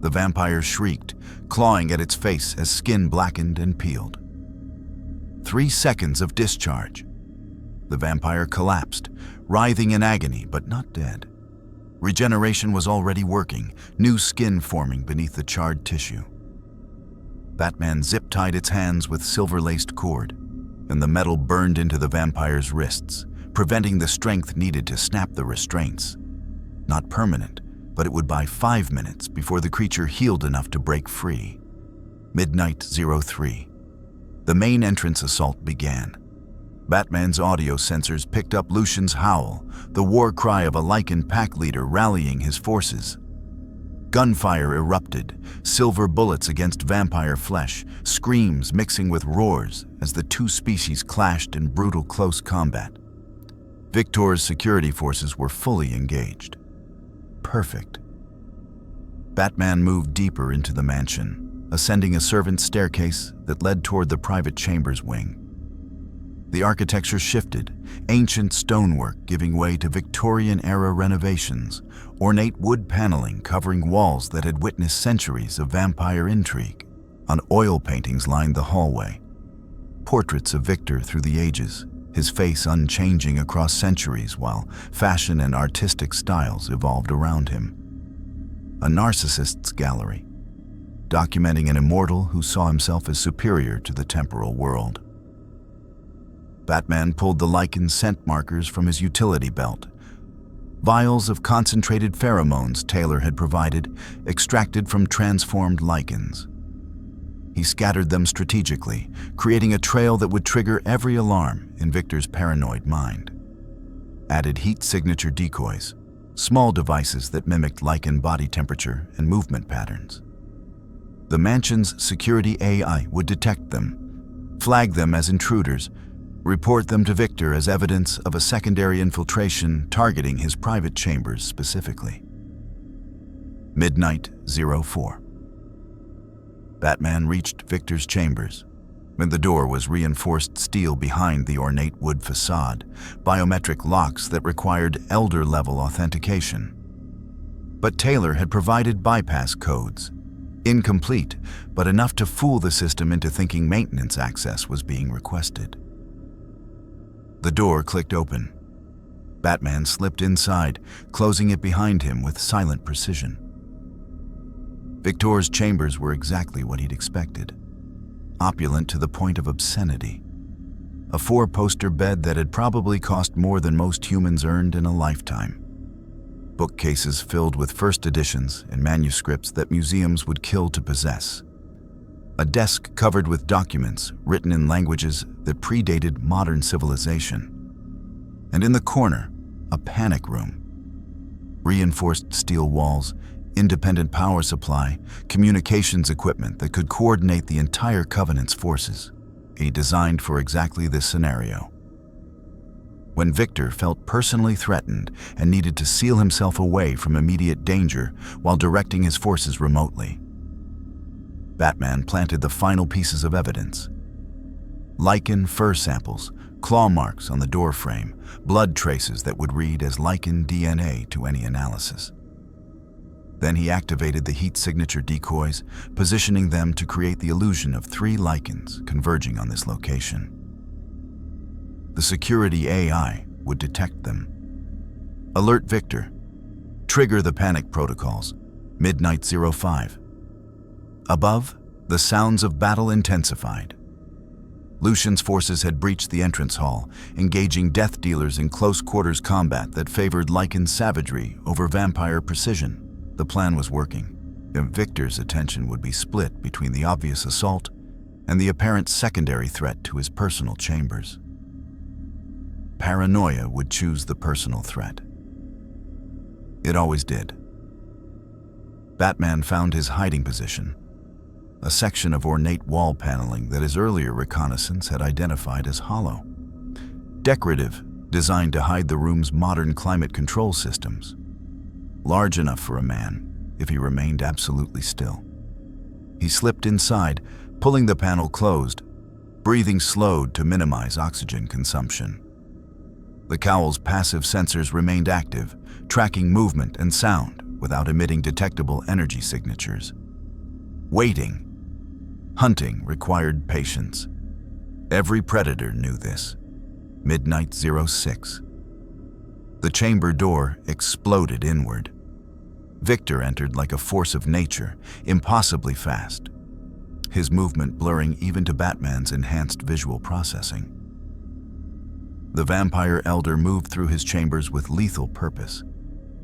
The vampire shrieked, clawing at its face as skin blackened and peeled. 3 seconds of discharge. The vampire collapsed, writhing in agony but not dead. Regeneration was already working, new skin forming beneath the charred tissue. Batman zip-tied its hands with silver-laced cord, and the metal burned into the vampire's wrists, preventing the strength needed to snap the restraints. Not permanent, but it would buy 5 minutes before the creature healed enough to break free. Midnight 03. The main entrance assault began. Batman's audio sensors picked up Lucian's howl, the war cry of a Lycan pack leader rallying his forces. Gunfire erupted, silver bullets against vampire flesh, screams mixing with roars as the two species clashed in brutal close combat. Victor's security forces were fully engaged. Perfect. Batman moved deeper into the mansion, ascending a servant's staircase that led toward the private chambers wing. The architecture shifted, ancient stonework giving way to Victorian-era renovations, ornate wood paneling covering walls that had witnessed centuries of vampire intrigue. Oil paintings lined the hallway. Portraits of Victor through the ages, his face unchanging across centuries while fashion and artistic styles evolved around him. A narcissist's gallery, documenting an immortal who saw himself as superior to the temporal world. Batman pulled the Lycan scent markers from his utility belt. Vials of concentrated pheromones Taylor had provided, extracted from transformed Lycans. He scattered them strategically, creating a trail that would trigger every alarm in Victor's paranoid mind. Added heat signature decoys, small devices that mimicked Lycan body temperature and movement patterns. The mansion's security AI would detect them, flag them as intruders, report them to Victor as evidence of a secondary infiltration targeting his private chambers specifically. Midnight 04. Batman reached Victor's chambers. When the door was reinforced steel behind the ornate wood facade, biometric locks that required elder-level authentication. But Taylor had provided bypass codes. Incomplete, but enough to fool the system into thinking maintenance access was being requested. The door clicked open. Batman slipped inside, closing it behind him with silent precision. Victor's chambers were exactly what he'd expected. Opulent to the point of obscenity. A 4-poster bed that had probably cost more than most humans earned in a lifetime. Bookcases filled with first editions and manuscripts that museums would kill to possess. A desk covered with documents written in languages that predated modern civilization. And in the corner, a panic room. Reinforced steel walls, independent power supply, communications equipment that could coordinate the entire Covenant's forces, designed for exactly this scenario. When Victor felt personally threatened and needed to seal himself away from immediate danger while directing his forces remotely, Batman planted the final pieces of evidence. Lycan fur samples, claw marks on the doorframe, blood traces that would read as Lycan DNA to any analysis. Then he activated the heat signature decoys, positioning them to create the illusion of 3 Lycans converging on this location. The security AI would detect them. Alert Victor. Trigger the panic protocols. Midnight 05. Above, the sounds of battle intensified. Lucian's forces had breached the entrance hall, engaging death dealers in close-quarters combat that favored Lycan savagery over vampire precision. The plan was working, and Victor's attention would be split between the obvious assault and the apparent secondary threat to his personal chambers. Paranoia would choose the personal threat. It always did. Batman found his hiding position, a section of ornate wall paneling that his earlier reconnaissance had identified as hollow. Decorative, designed to hide the room's modern climate control systems. Large enough for a man, if he remained absolutely still. He slipped inside, pulling the panel closed, breathing slowed to minimize oxygen consumption. The cowl's passive sensors remained active, tracking movement and sound without emitting detectable energy signatures. Waiting. Hunting required patience. Every predator knew this. Midnight 06. The chamber door exploded inward. Victor entered like a force of nature, impossibly fast, his movement blurring even to Batman's enhanced visual processing. The vampire elder moved through his chambers with lethal purpose,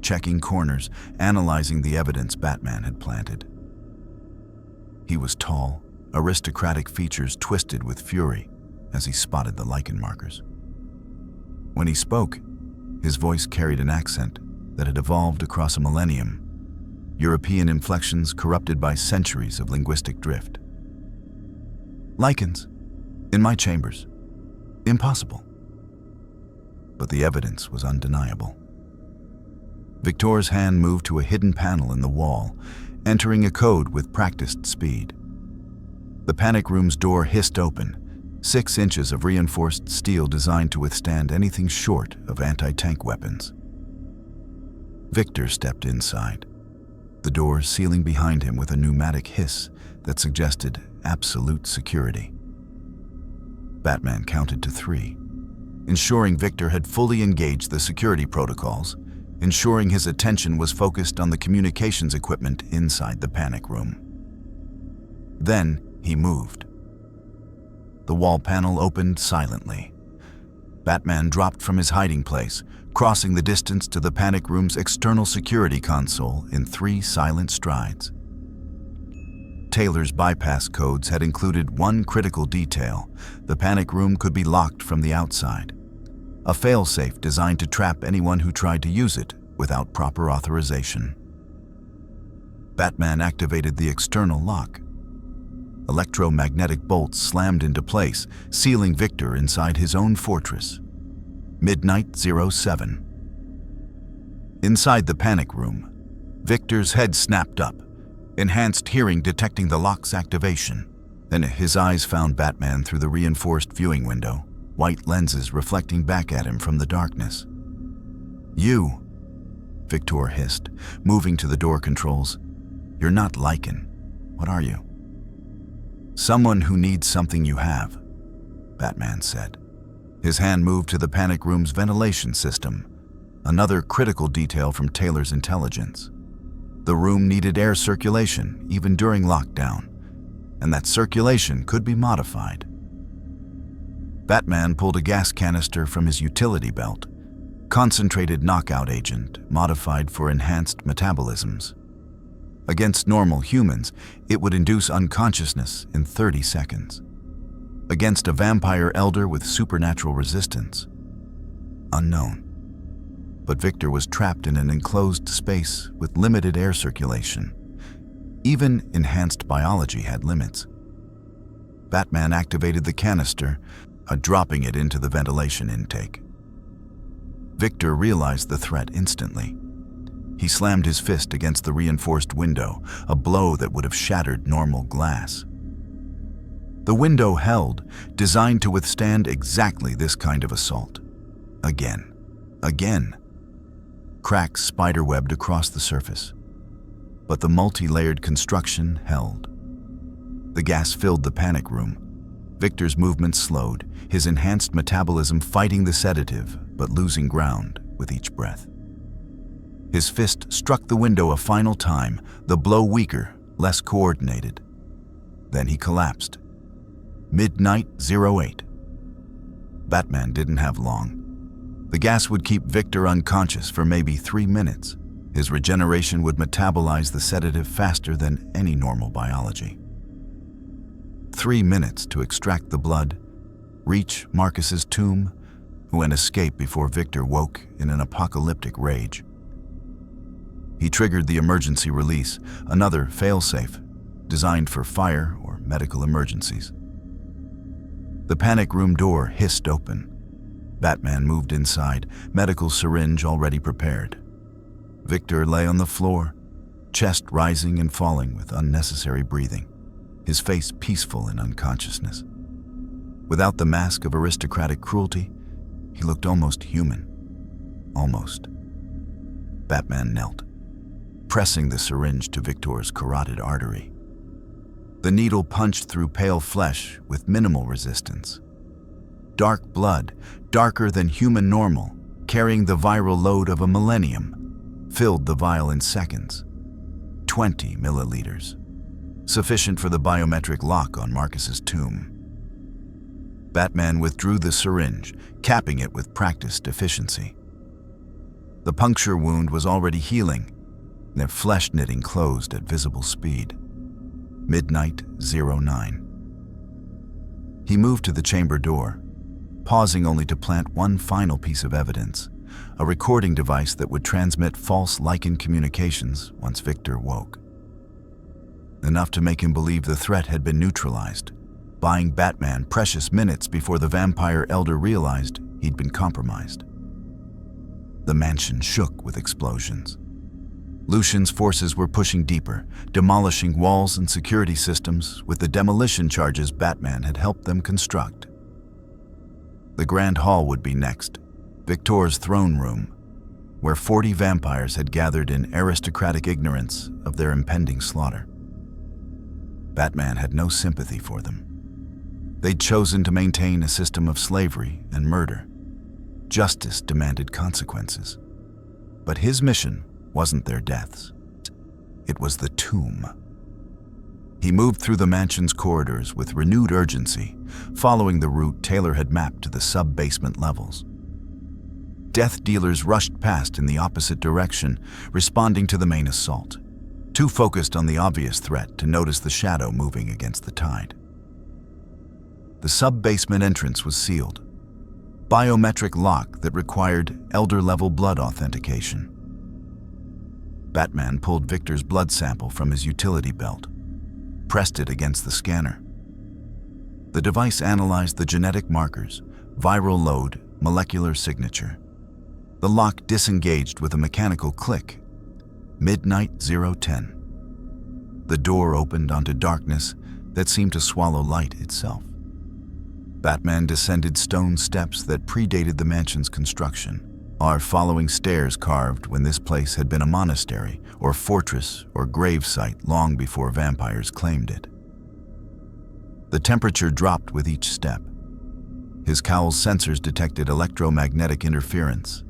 checking corners, analyzing the evidence Batman had planted. He was tall, aristocratic features twisted with fury as he spotted the Lycan markers. When he spoke, his voice carried an accent that had evolved across a millennium, European inflections corrupted by centuries of linguistic drift. Lycans, in my chambers. Impossible. But the evidence was undeniable. Victor's hand moved to a hidden panel in the wall, entering a code with practiced speed. The panic room's door hissed open, 6 inches of reinforced steel designed to withstand anything short of anti-tank weapons. Victor stepped inside, the door sealing behind him with a pneumatic hiss that suggested absolute security. Batman counted to 3, ensuring Victor had fully engaged the security protocols, ensuring his attention was focused on the communications equipment inside the panic room. Then he moved. The wall panel opened silently. Batman dropped from his hiding place, crossing the distance to the panic room's external security console in 3 silent strides. Taylor's bypass codes had included one critical detail: the panic room could be locked from the outside. A failsafe designed to trap anyone who tried to use it without proper authorization. Batman activated the external lock. Electromagnetic bolts slammed into place, sealing Victor inside his own fortress. Midnight 07. Inside the panic room, Victor's head snapped up, enhanced hearing detecting the lock's activation. Then his eyes found Batman through the reinforced viewing window, white lenses reflecting back at him from the darkness. "You," Victor hissed, moving to the door controls. "You're not Lycan. What are you?" "Someone who needs something you have," Batman said. His hand moved to the panic room's ventilation system, another critical detail from Taylor's intelligence. The room needed air circulation even during lockdown, and that circulation could be modified. Batman pulled a gas canister from his utility belt, concentrated knockout agent modified for enhanced metabolisms. Against normal humans, it would induce unconsciousness in 30 seconds. Against a vampire elder with supernatural resistance, unknown. But Victor was trapped in an enclosed space with limited air circulation. Even enhanced biology had limits. Batman activated the canister, dropping it into the ventilation intake. Victor realized the threat instantly. He slammed his fist against the reinforced window, a blow that would have shattered normal glass. The window held, designed to withstand exactly this kind of assault. Again. Cracks spiderwebbed across the surface, but the multi-layered construction held. The gas filled the panic room. Victor's movement slowed, his enhanced metabolism fighting the sedative, but losing ground with each breath. His fist struck the window a final time, the blow weaker, less coordinated. Then he collapsed. Midnight 08. Batman didn't have long. The gas would keep Victor unconscious for maybe 3 minutes. His regeneration would metabolize the sedative faster than any normal biology. 3 minutes to extract the blood, reach Marcus's tomb, and escape before Victor woke in an apocalyptic rage. He triggered the emergency release, another failsafe, designed for fire or medical emergencies. The panic room door hissed open. Batman moved inside, medical syringe already prepared. Victor lay on the floor, chest rising and falling with unnecessary breathing, his face peaceful in unconsciousness. Without the mask of aristocratic cruelty, he looked almost human. Almost. Batman knelt, pressing the syringe to Victor's carotid artery. The needle punched through pale flesh with minimal resistance. Dark blood, darker than human normal, carrying the viral load of a millennium, filled the vial in seconds. 20 milliliters, sufficient for the biometric lock on Marcus's tomb. Batman withdrew the syringe, capping it with practiced efficiency. The puncture wound was already healing, their flesh knitting closed at visible speed. midnight 09. He moved to the chamber door, pausing only to plant one final piece of evidence, a recording device that would transmit false Lycan communications once Victor woke. Enough to make him believe the threat had been neutralized, buying Batman precious minutes before the vampire elder realized he'd been compromised. The mansion shook with explosions. Lucian's forces were pushing deeper, demolishing walls and security systems with the demolition charges Batman had helped them construct. The Grand Hall would be next, Victor's throne room, where 40 vampires had gathered in aristocratic ignorance of their impending slaughter. Batman had no sympathy for them. They'd chosen to maintain a system of slavery and murder. Justice demanded consequences. But his mission wasn't their deaths. It was the tomb. He moved through the mansion's corridors with renewed urgency, following the route Taylor had mapped to the sub-basement levels. Death dealers rushed past in the opposite direction, responding to the main assault, too focused on the obvious threat to notice the shadow moving against the tide. The sub-basement entrance was sealed, biometric lock that required elder-level blood authentication. Batman pulled Victor's blood sample from his utility belt, pressed it against the scanner. The device analyzed the genetic markers, viral load, molecular signature. The lock disengaged with a mechanical click. Midnight 010. The door opened onto darkness that seemed to swallow light itself. Batman descended stone steps that predated the mansion's construction, following stairs carved when this place had been a monastery or fortress or grave site long before vampires claimed it. The temperature dropped with each step. His cowl's sensors detected electromagnetic interference.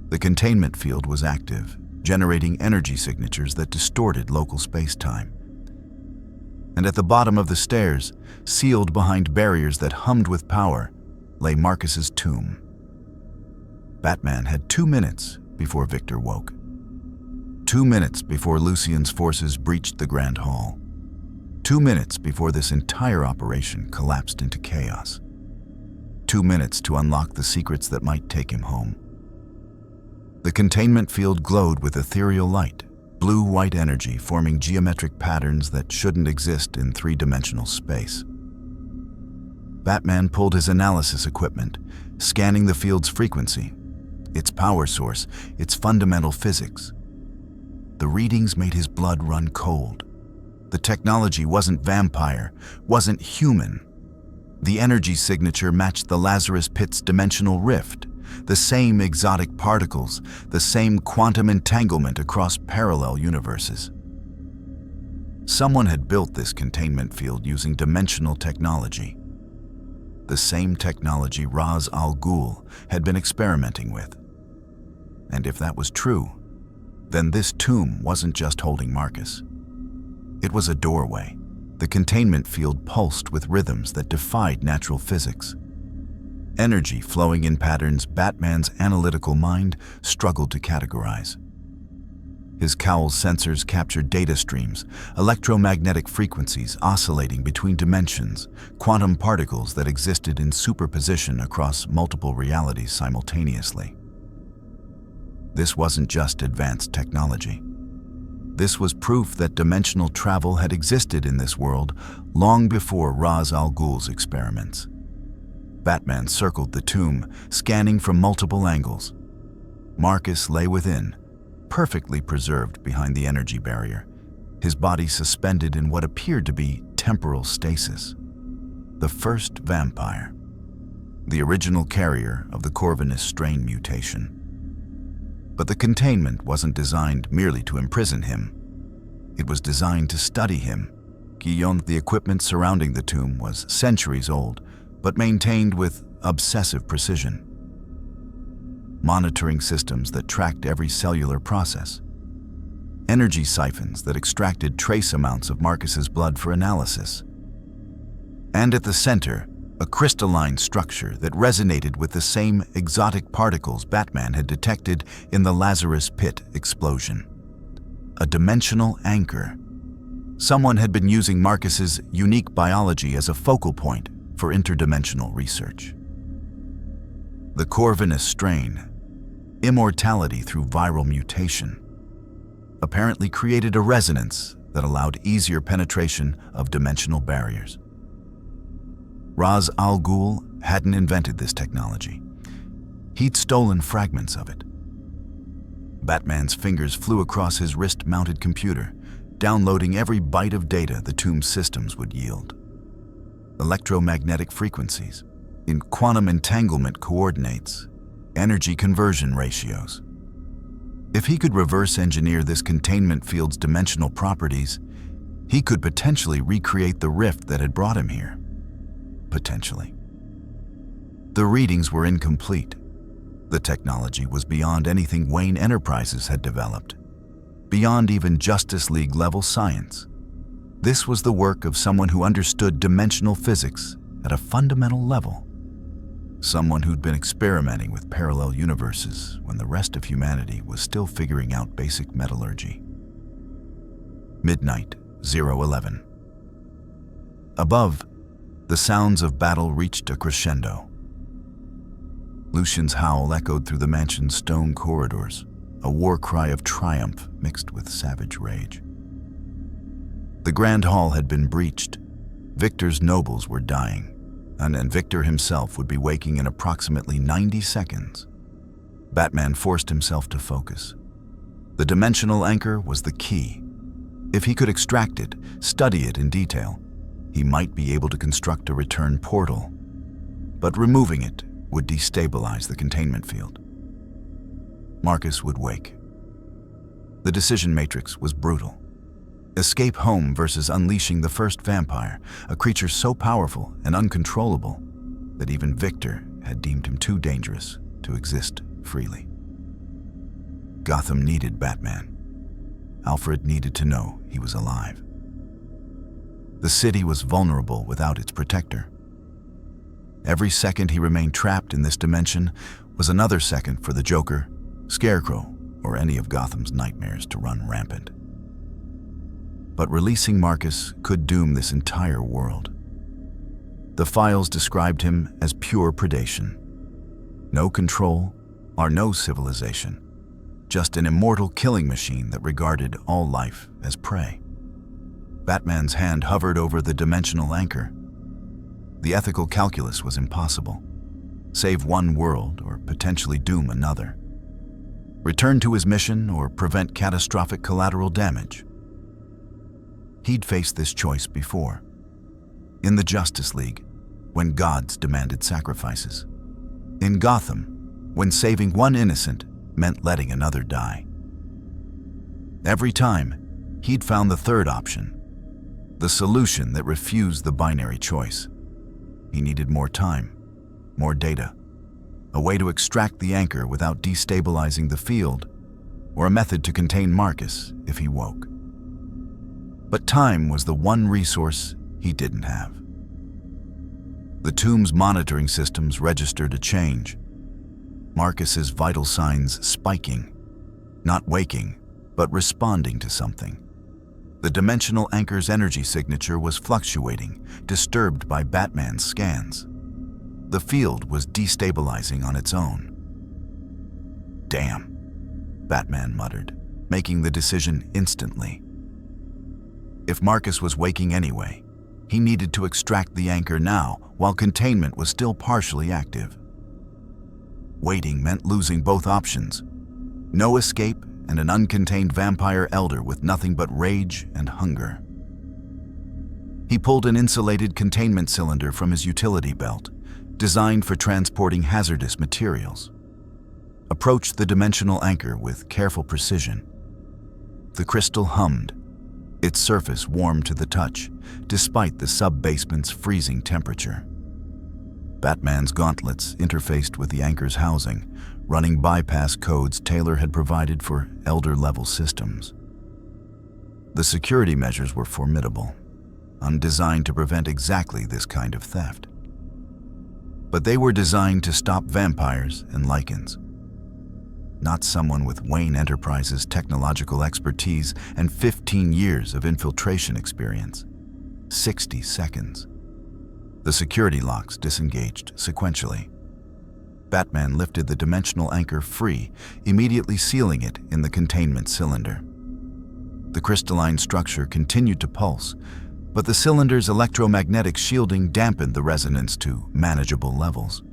The containment field was active, generating energy signatures that distorted local space-time. And at the bottom of the stairs, sealed behind barriers that hummed with power, lay Marcus's tomb. Batman had 2 minutes before Victor woke. 2 minutes before Lucian's forces breached the Grand Hall. 2 minutes before this entire operation collapsed into chaos. 2 minutes to unlock the secrets that might take him home. The containment field glowed with ethereal light, blue-white energy forming geometric patterns that shouldn't exist in three-dimensional space. Batman pulled his analysis equipment, scanning the field's frequency, its power source, its fundamental physics. The readings made his blood run cold. The technology wasn't vampire, wasn't human. The energy signature matched the Lazarus Pit's dimensional rift, the same exotic particles, the same quantum entanglement across parallel universes. Someone had built this containment field using dimensional technology. The same technology Ra's al Ghul had been experimenting with. And if that was true, then this tomb wasn't just holding Marcus. It was a doorway. The containment field pulsed with rhythms that defied natural physics. Energy flowing in patterns Batman's analytical mind struggled to categorize. His cowl's sensors captured data streams, electromagnetic frequencies oscillating between dimensions, quantum particles that existed in superposition across multiple realities simultaneously. This wasn't just advanced technology. This was proof that dimensional travel had existed in this world long before Ra's al Ghul's experiments. Batman circled the tomb, scanning from multiple angles. Marcus lay within, perfectly preserved behind the energy barrier, his body suspended in what appeared to be temporal stasis. The first vampire, the original carrier of the Corvinus strain mutation. But the containment wasn't designed merely to imprison him. It was designed to study him. The equipment surrounding the tomb was centuries old, but maintained with obsessive precision. Monitoring systems that tracked every cellular process. Energy siphons that extracted trace amounts of Marcus's blood for analysis. And at the center, a crystalline structure that resonated with the same exotic particles Batman had detected in the Lazarus Pit explosion. A dimensional anchor, Someone had been using Marcus's unique biology as a focal point for interdimensional research. The Corvinus strain, immortality through viral mutation, apparently created a resonance that allowed easier penetration of dimensional barriers. Ra's al Ghul hadn't invented this technology. He'd stolen fragments of it. Batman's fingers flew across his wrist-mounted computer, downloading every byte of data the tomb's systems would yield. Electromagnetic frequencies, in quantum entanglement coordinates, energy conversion ratios. If he could reverse engineer this containment field's dimensional properties, he could potentially recreate the rift that had brought him here. Potentially. The readings were incomplete. The technology was beyond anything Wayne Enterprises had developed, beyond even Justice League-level science. This was the work of someone who understood dimensional physics at a fundamental level. Someone who'd been experimenting with parallel universes when the rest of humanity was still figuring out basic metallurgy. Midnight, 011. Above, the sounds of battle reached a crescendo. Lucian's howl echoed through the mansion's stone corridors, a war cry of triumph mixed with savage rage. The Grand Hall had been breached. Victor's nobles were dying, and Victor himself would be waking in approximately 90 seconds. Batman forced himself to focus. The dimensional anchor was the key. If he could extract it, study it in detail, he might be able to construct a return portal. But removing it would destabilize the containment field. Marcus would wake. The decision matrix was brutal. Escape home versus unleashing the first vampire, a creature so powerful and uncontrollable that even Victor had deemed him too dangerous to exist freely. Gotham needed Batman. Alfred needed to know he was alive. The city was vulnerable without its protector. Every second he remained trapped in this dimension was another second for the Joker, Scarecrow, or any of Gotham's nightmares to run rampant. But releasing Marcus could doom this entire world. The files described him as pure predation. No control or no civilization, just an immortal killing machine that regarded all life as prey. Batman's hand hovered over the dimensional anchor. The ethical calculus was impossible. Save one world or potentially doom another. Return to his mission or prevent catastrophic collateral damage. He'd faced this choice before. In the Justice League, when gods demanded sacrifices. In Gotham, when saving one innocent meant letting another die. Every time, he'd found the third option, the solution that refused the binary choice. He needed more time, more data, a way to extract the anchor without destabilizing the field, or a method to contain Marcus if he woke. But time was the one resource he didn't have. The tomb's monitoring systems registered a change. Marcus's vital signs spiking, not waking, but responding to something. The dimensional anchor's energy signature was fluctuating, disturbed by Batman's scans. The field was destabilizing on its own. Damn, Batman muttered, making the decision instantly. If Marcus was waking anyway, he needed to extract the anchor now while containment was still partially active. Waiting meant losing both options. No escape and an uncontained vampire elder with nothing but rage and hunger. He pulled an insulated containment cylinder from his utility belt, designed for transporting hazardous materials. Approached the dimensional anchor with careful precision. The crystal hummed, its surface warm to the touch, despite the sub-basement's freezing temperature. Batman's gauntlets interfaced with the anchor's housing, running bypass codes Taylor had provided for Elder-level systems. The security measures were formidable, undesigned to prevent exactly this kind of theft. But they were designed to stop vampires and Lycans. not someone with Wayne Enterprises' technological expertise and 15 years of infiltration experience. 60 seconds. The security locks disengaged sequentially. Batman lifted the dimensional anchor free, immediately sealing it in the containment cylinder. The crystalline structure continued to pulse, but the cylinder's electromagnetic shielding dampened the resonance to manageable levels.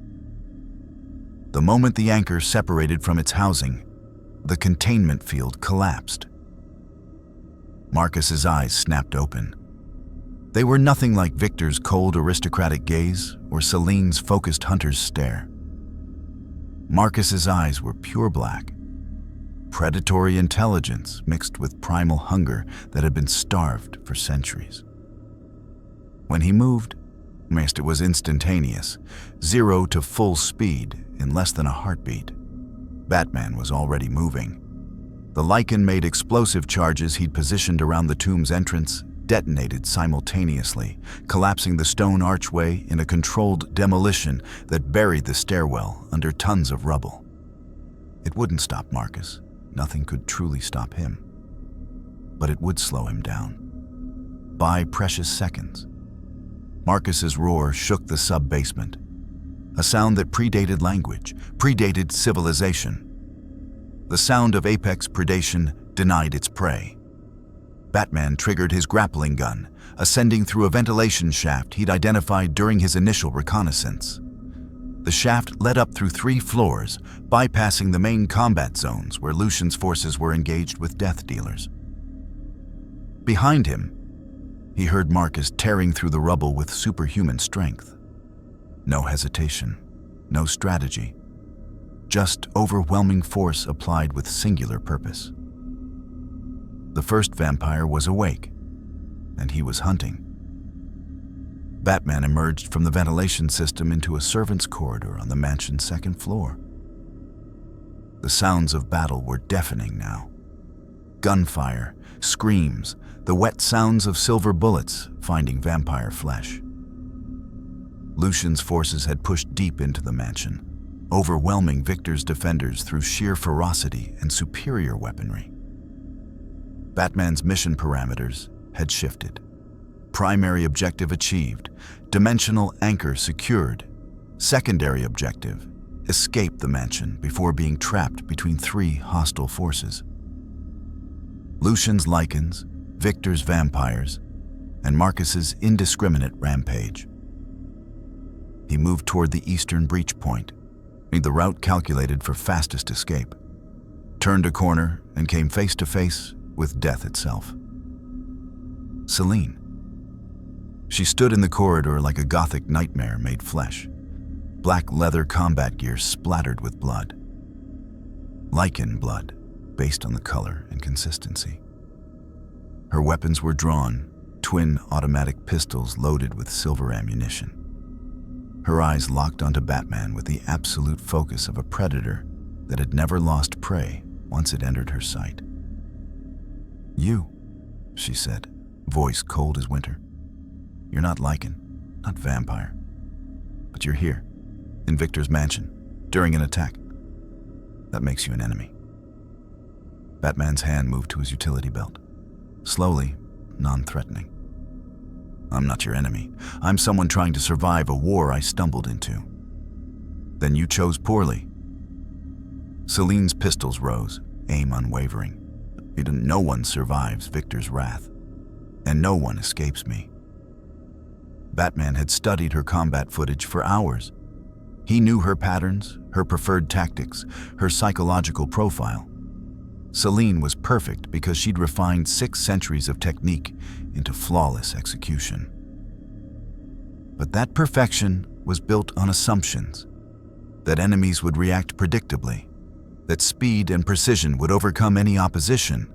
The moment the anchor separated from its housing, the containment field collapsed. Marcus's eyes snapped open. They were nothing like Victor's cold aristocratic gaze or Selene's focused hunter's stare. Marcus's eyes were pure black, predatory intelligence mixed with primal hunger that had been starved for centuries. When he moved, it was instantaneous, 0 to full speed in less than a heartbeat. Batman was already moving. The Lycan-made explosive charges he'd positioned around the tomb's entrance detonated simultaneously, collapsing the stone archway in a controlled demolition that buried the stairwell under tons of rubble. It wouldn't stop Marcus. Nothing could truly stop him. But it would slow him down. By precious seconds. Marcus's roar shook the sub-basement, a sound that predated language, predated civilization. The sound of apex predation denied its prey. Batman triggered his grappling gun, ascending through a ventilation shaft he'd identified during his initial reconnaissance. The shaft led up through 3 floors, bypassing the main combat zones where Lucian's forces were engaged with death dealers. Behind him, he heard Marcus tearing through the rubble with superhuman strength. No hesitation, no strategy, just overwhelming force applied with singular purpose. The first vampire was awake, and he was hunting. Batman emerged from the ventilation system into a servant's corridor on the mansion's 2nd floor. The sounds of battle were deafening now. Gunfire, screams, the wet sounds of silver bullets finding vampire flesh. Lucian's forces had pushed deep into the mansion, overwhelming Victor's defenders through sheer ferocity and superior weaponry. Batman's mission parameters had shifted. Primary objective achieved, dimensional anchor secured. Secondary objective, escape the mansion before being trapped between 3 hostile forces. Lucian's Lycans, Victor's vampires, and Marcus's indiscriminate rampage. He moved toward the eastern breach point, the route calculated for fastest escape, turned a corner and came face to face with death itself. Selene. She stood in the corridor like a gothic nightmare made flesh, black leather combat gear splattered with blood. Lycan blood, based on the color and consistency. Her weapons were drawn, twin automatic pistols loaded with silver ammunition. Her eyes locked onto Batman with the absolute focus of a predator that had never lost prey once it entered her sight. "You," she said, voice cold as winter. "You're not Lycan, not vampire. But you're here, in Victor's mansion, during an attack. That makes you an enemy." Batman's hand moved to his utility belt. Slowly, non-threatening. "I'm not your enemy. I'm someone trying to survive a war I stumbled into." "Then you chose poorly." Selene's pistols rose, aim unwavering. "No one survives Victor's wrath, and no one escapes me." Batman had studied her combat footage for hours. He knew her patterns, her preferred tactics, her psychological profile. Selene was perfect because she'd refined 6 centuries of technique into flawless execution. But that perfection was built on assumptions, that enemies would react predictably, that speed and precision would overcome any opposition,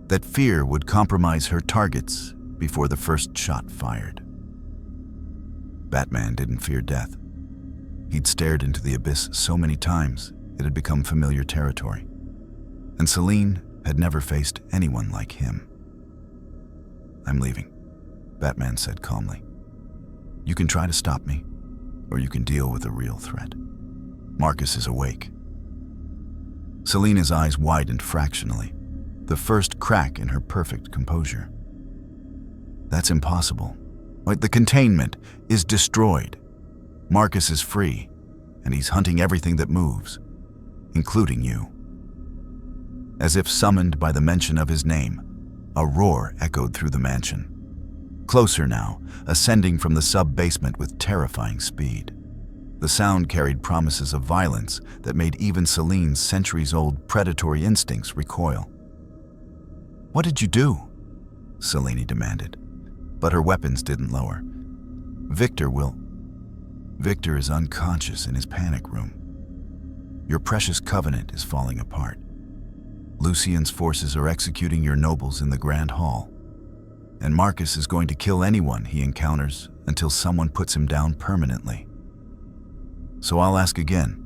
that fear would compromise her targets before the first shot fired. Batman didn't fear death. He'd stared into the abyss so many times it had become familiar territory. And Selene had never faced anyone like him. "I'm leaving," Batman said calmly. "You can try to stop me, or you can deal with a real threat. Marcus is awake." Selene's eyes widened fractionally, the first crack in her perfect composure. That's impossible. The containment is destroyed. Marcus is free, and he's hunting everything that moves, including you. As if summoned by the mention of his name, a roar echoed through the mansion. Closer now, ascending from the sub-basement with terrifying speed. The sound carried promises of violence that made even Selene's centuries-old predatory instincts recoil. "What did you do?" Selene demanded, but her weapons didn't lower. Victor is unconscious in his panic room. Your precious covenant is falling apart. Lucian's forces are executing your nobles in the Grand Hall, and Marcus is going to kill anyone he encounters until someone puts him down permanently. So I'll ask again,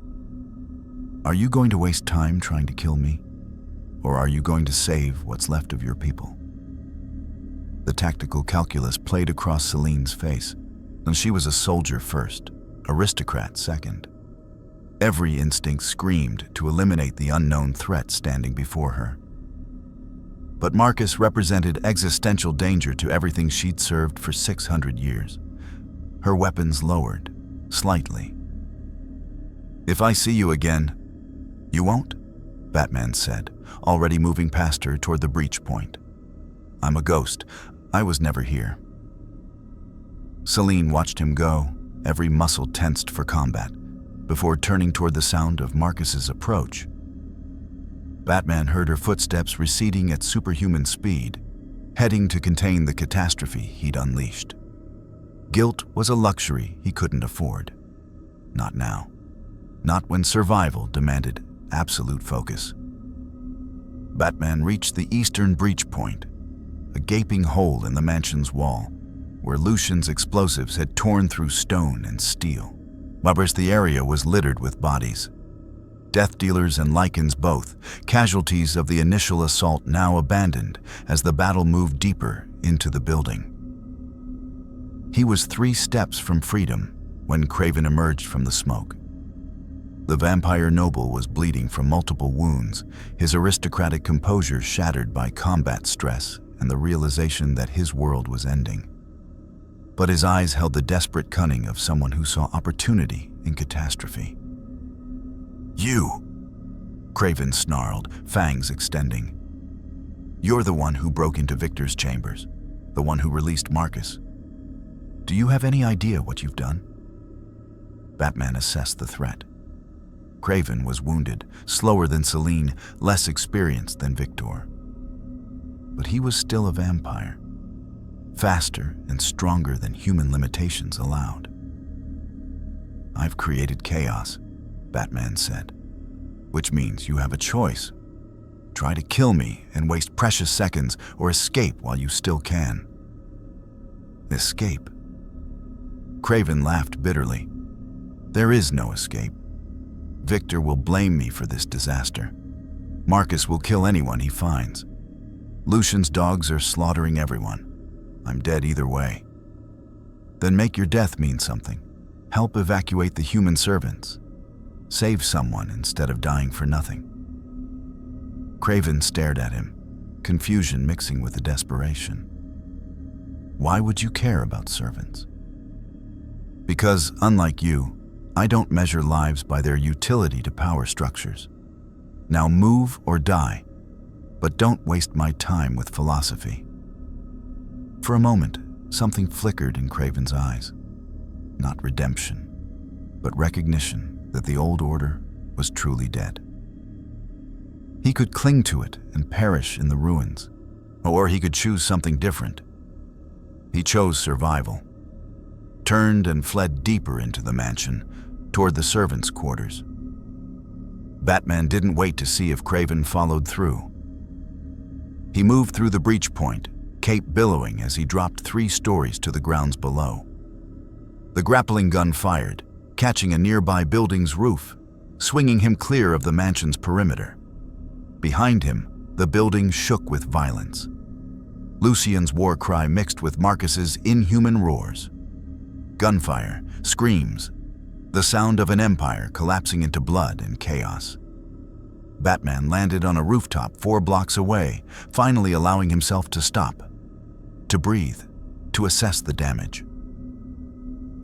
are you going to waste time trying to kill me, or are you going to save what's left of your people? The tactical calculus played across Selene's face, and she was a soldier first, aristocrat second. Every instinct screamed to eliminate the unknown threat standing before her. But Marcus represented existential danger to everything she'd served for 600 years. Her weapons lowered, slightly. "If I see you again, you won't?" Batman said, already moving past her toward the breach point. "I'm a ghost. I was never here." Selene watched him go, every muscle tensed for combat, before turning toward the sound of Marcus's approach. Batman heard her footsteps receding at superhuman speed, heading to contain the catastrophe he'd unleashed. Guilt was a luxury he couldn't afford. Not now. Not when survival demanded absolute focus. Batman reached the eastern breach point, a gaping hole in the mansion's wall, where Lucian's explosives had torn through stone and steel. Multiverse, the area was littered with bodies. Death dealers and Lycans both, casualties of the initial assault now abandoned as the battle moved deeper into the building. He was 3 steps from freedom when Kraven emerged from the smoke. The vampire noble was bleeding from multiple wounds, his aristocratic composure shattered by combat stress and the realization that his world was ending. But his eyes held the desperate cunning of someone who saw opportunity in catastrophe. "You!" Kraven snarled, fangs extending. "You're the one who broke into Victor's chambers, the one who released Marcus. Do you have any idea what you've done?" Batman assessed the threat. Kraven was wounded, slower than Selene, less experienced than Victor. But he was still a vampire, faster and stronger than human limitations allowed. "I've created chaos," Batman said, "which means you have a choice. Try to kill me and waste precious seconds, or escape while you still can." "Escape?" Kraven laughed bitterly. "There is no escape. Victor will blame me for this disaster. Marcus will kill anyone he finds. Lucian's dogs are slaughtering everyone. I'm dead either way. Then make your death mean something. Help evacuate the human servants. Save someone instead of dying for nothing." Kraven stared at him, confusion mixing with the desperation. "Why would you care about servants?" "Because, unlike you, I don't measure lives by their utility to power structures. Now move or die, but don't waste my time with philosophy." For a moment, something flickered in Kraven's eyes. Not redemption, but recognition that the old order was truly dead. He could cling to it and perish in the ruins, or he could choose something different. He chose survival, turned and fled deeper into the mansion, toward the servants' quarters. Batman didn't wait to see if Kraven followed through. He moved through the breach point, cape billowing as he dropped 3 stories to the grounds below. The grappling gun fired, catching a nearby building's roof, swinging him clear of the mansion's perimeter. Behind him, the building shook with violence. Lucian's war cry mixed with Marcus's inhuman roars. Gunfire, screams, the sound of an empire collapsing into blood and chaos. Batman landed on a rooftop 4 blocks away, finally allowing himself to stop, to breathe, to assess the damage.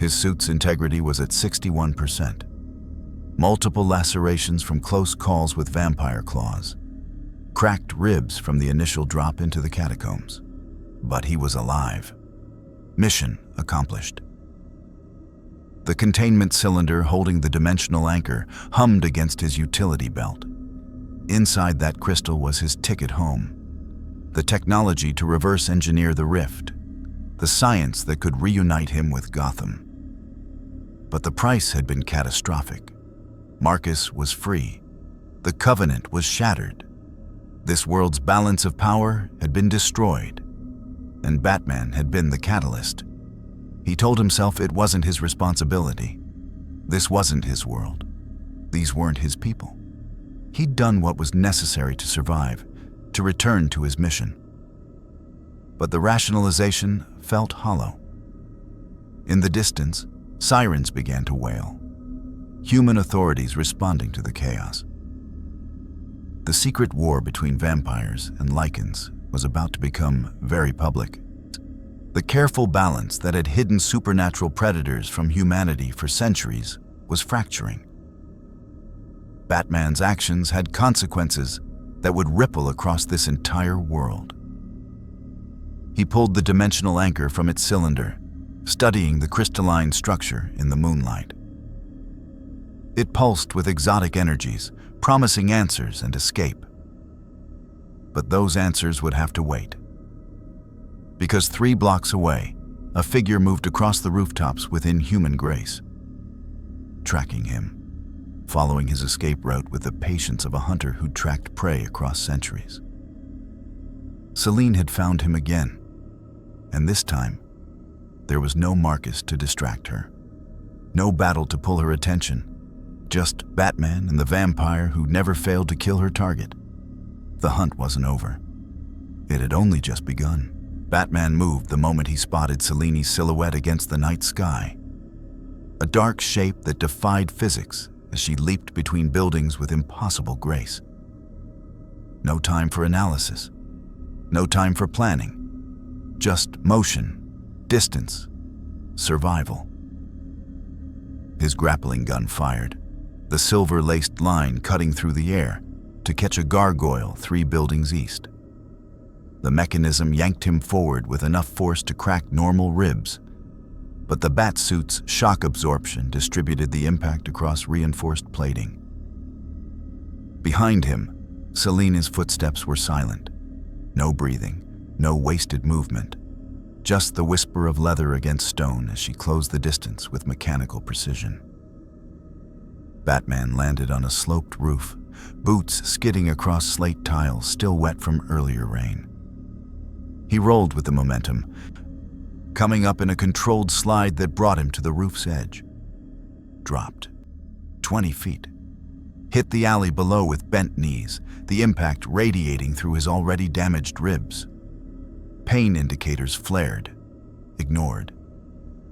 His suit's integrity was at 61%. Multiple lacerations from close calls with vampire claws. Cracked ribs from the initial drop into the catacombs. But he was alive. Mission accomplished. The containment cylinder holding the dimensional anchor hummed against his utility belt. Inside that crystal was his ticket home. The technology to reverse engineer the rift. The science that could reunite him with Gotham. But the price had been catastrophic. Marcus was free. The Covenant was shattered. This world's balance of power had been destroyed. And Batman had been the catalyst. He told himself it wasn't his responsibility. This wasn't his world. These weren't his people. He'd done what was necessary to survive, to return to his mission. But the rationalization felt hollow. In the distance, sirens began to wail. Human authorities responding to the chaos. The secret war between vampires and Lycans was about to become very public. The careful balance that had hidden supernatural predators from humanity for centuries was fracturing. Batman's actions had consequences that would ripple across this entire world. He pulled the dimensional anchor from its cylinder, studying the crystalline structure in the moonlight. It pulsed with exotic energies, promising answers and escape. But those answers would have to wait. Because 3 blocks away, a figure moved across the rooftops with inhuman grace. Tracking him, following his escape route with the patience of a hunter who tracked prey across centuries. Selene had found him again, and this time, there was no Marcus to distract her. No battle to pull her attention. Just Batman and the vampire who never failed to kill her target. The hunt wasn't over. It had only just begun. Batman moved the moment he spotted Selene's silhouette against the night sky. A dark shape that defied physics as she leaped between buildings with impossible grace. No time for analysis. No time for planning. Just motion, distance, survival. His grappling gun fired, the silver-laced line cutting through the air to catch a gargoyle 3 buildings east. The mechanism yanked him forward with enough force to crack normal ribs, but the Batsuit's shock absorption distributed the impact across reinforced plating. Behind him, Selene's footsteps were silent. No breathing, no wasted movement. Just the whisper of leather against stone as she closed the distance with mechanical precision. Batman landed on a sloped roof, boots skidding across slate tiles still wet from earlier rain. He rolled with the momentum, coming up in a controlled slide that brought him to the roof's edge. Dropped. 20 feet. Hit the alley below with bent knees, the impact radiating through his already damaged ribs. Pain indicators flared, ignored.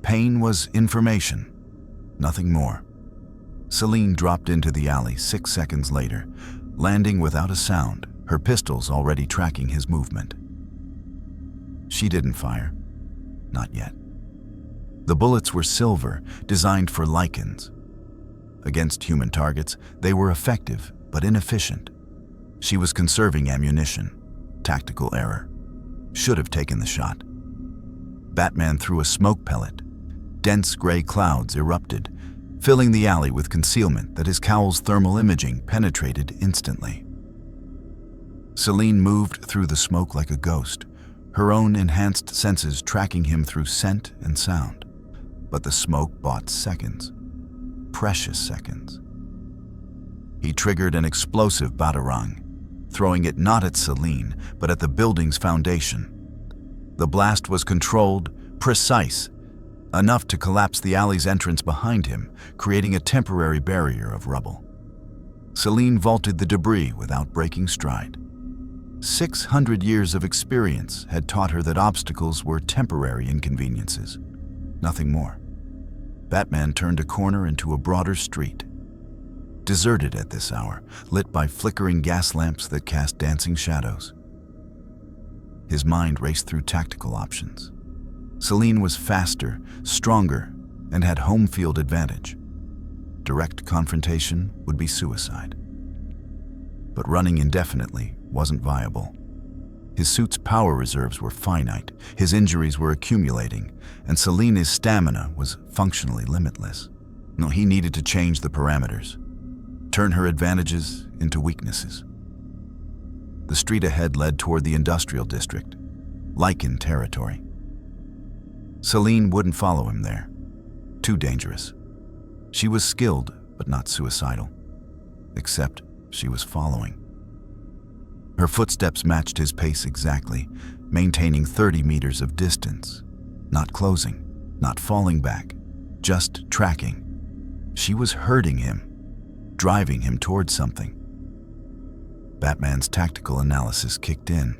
Pain was information, nothing more. Selene dropped into the alley 6 seconds later, landing without a sound, her pistols already tracking his movement. She didn't fire. Not yet. The bullets were silver, designed for Lycans. Against human targets, they were effective, but inefficient. She was conserving ammunition. Tactical error. Should have taken the shot. Batman threw a smoke pellet. Dense gray clouds erupted, filling the alley with concealment that his cowl's thermal imaging penetrated instantly. Selene moved through the smoke like a ghost, her own enhanced senses tracking him through scent and sound. But the smoke bought seconds. Precious seconds. He triggered an explosive batarang, throwing it not at Selene, but at the building's foundation. The blast was controlled, precise, enough to collapse the alley's entrance behind him, creating a temporary barrier of rubble. Selene vaulted the debris without breaking stride. 600 years of experience had taught her that obstacles were temporary inconveniences, nothing more. Batman turned a corner into a broader street. deserted at this hour, lit by flickering gas lamps that cast dancing shadows. His mind raced through tactical options. Selene was faster, stronger, and had home field advantage. Direct confrontation would be suicide. But running indefinitely wasn't viable. His suit's power reserves were finite, his injuries were accumulating, and Selene's stamina was functionally limitless. No, he needed to change the parameters, turn her advantages into weaknesses. The street ahead led toward the industrial district, Lycan territory. Selene wouldn't follow him there. Too dangerous. She was skilled, but not suicidal. Except she was following. Her footsteps matched his pace exactly, maintaining 30 meters of distance. Not closing, not falling back, just tracking. She was herding him, driving him towards something. Batman's tactical analysis kicked in.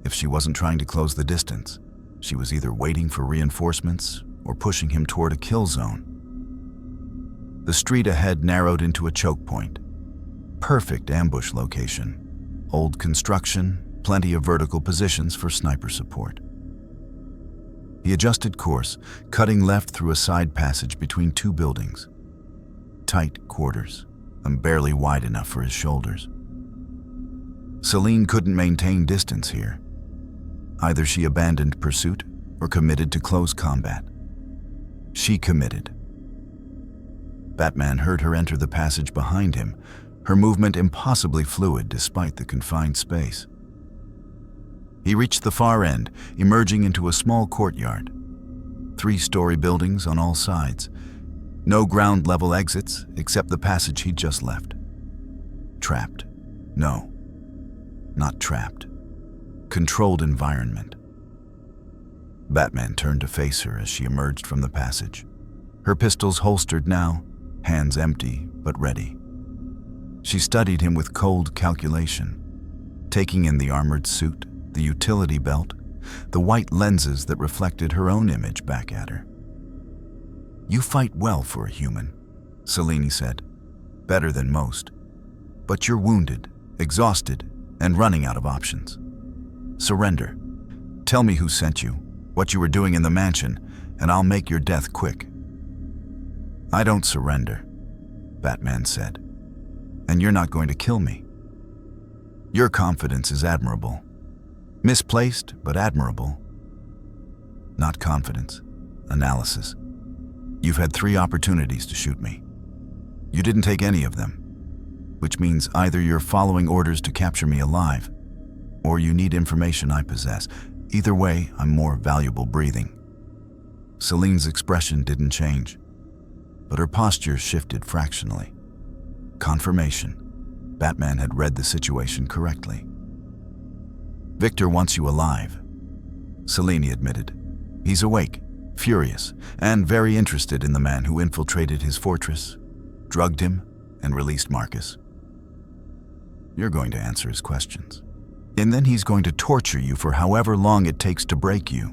If she wasn't trying to close the distance, she was either waiting for reinforcements or pushing him toward a kill zone. The street ahead narrowed into a choke point. Perfect ambush location. Old construction, plenty of vertical positions for sniper support. He adjusted course, cutting left through a side passage between two buildings. Tight quarters, and barely wide enough for his shoulders. Selene couldn't maintain distance here. Either she abandoned pursuit or committed to close combat. She committed. Batman heard her enter the passage behind him, her movement impossibly fluid despite the confined space. He reached the far end, emerging into a small courtyard. 3-story buildings on all sides. No ground-level exits except the passage he'd just left. Trapped. No, not trapped. Controlled environment. Batman turned to face her as she emerged from the passage. Her pistols holstered now, hands empty but ready. She studied him with cold calculation, taking in the armored suit, the utility belt, the white lenses that reflected her own image back at her. "You fight well for a human," Selene said. "Better than most. But you're wounded, exhausted, and running out of options. Surrender. Tell me who sent you, what you were doing in the mansion, and I'll make your death quick." "I don't surrender," Batman said. "And you're not going to kill me. Your confidence is admirable. Misplaced, but admirable." "Not confidence. Analysis. You've had 3 opportunities to shoot me. You didn't take any of them, which means either you're following orders to capture me alive, or you need information I possess. Either way, I'm more valuable breathing." Selene's expression didn't change, but her posture shifted fractionally. Confirmation. Batman had read the situation correctly. "Victor wants you alive," Selene admitted. "He's awake, furious, and very interested in the man who infiltrated his fortress, drugged him, and released Marcus. You're going to answer his questions. And then he's going to torture you for however long it takes to break you.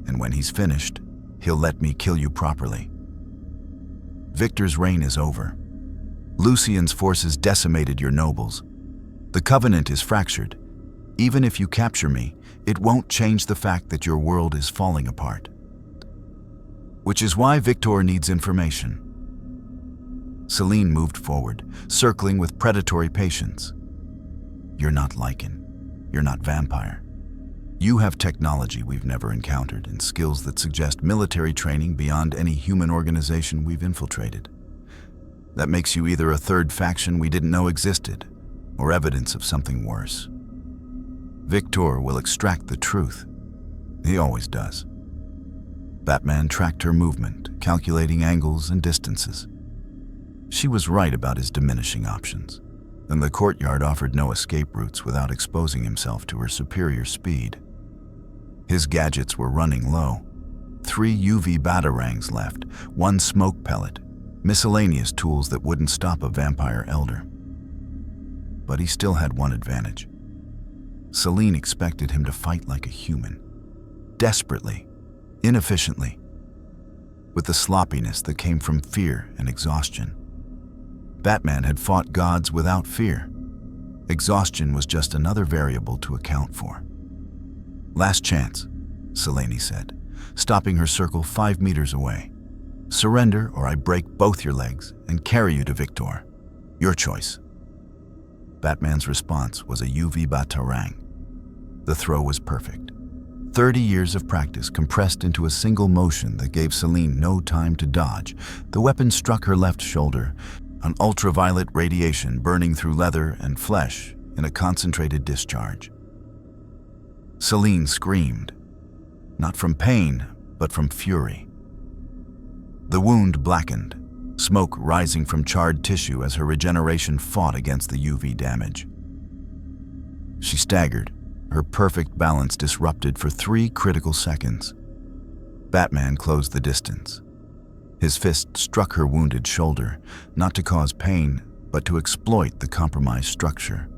And when he's finished, he'll let me kill you properly. Victor's reign is over. Lucian's forces decimated your nobles. The Covenant is fractured. Even if you capture me, it won't change the fact that your world is falling apart. Which is why Victor needs information." Selene moved forward, circling with predatory patience. "You're not Lycan. You're not vampire. You have technology we've never encountered and skills that suggest military training beyond any human organization we've infiltrated. That makes you either a third faction we didn't know existed, or evidence of something worse. Victor will extract the truth. He always does." Batman tracked her movement, calculating angles and distances. She was right about his diminishing options, and the courtyard offered no escape routes without exposing himself to her superior speed. His gadgets were running low. 3 UV batarangs left, 1 smoke pellet, miscellaneous tools that wouldn't stop a vampire elder. But he still had one advantage. Selene expected him to fight like a human, desperately, inefficiently, with the sloppiness that came from fear and exhaustion. Batman had fought gods without fear. Exhaustion was just another variable to account for. "Last chance," Selene said, stopping her circle 5 meters away. "Surrender or I break both your legs and carry you to Victor. Your choice." Batman's response was a UV batarang. The throw was perfect. 30 years of practice compressed into a single motion that gave Selene no time to dodge. The weapon struck her left shoulder, an ultraviolet radiation burning through leather and flesh in a concentrated discharge. Selene screamed, not from pain, but from fury. The wound blackened, smoke rising from charred tissue as her regeneration fought against the UV damage. She staggered, her perfect balance disrupted for 3 critical seconds. Batman closed the distance. His fist struck her wounded shoulder, not to cause pain, but to exploit the compromised structure.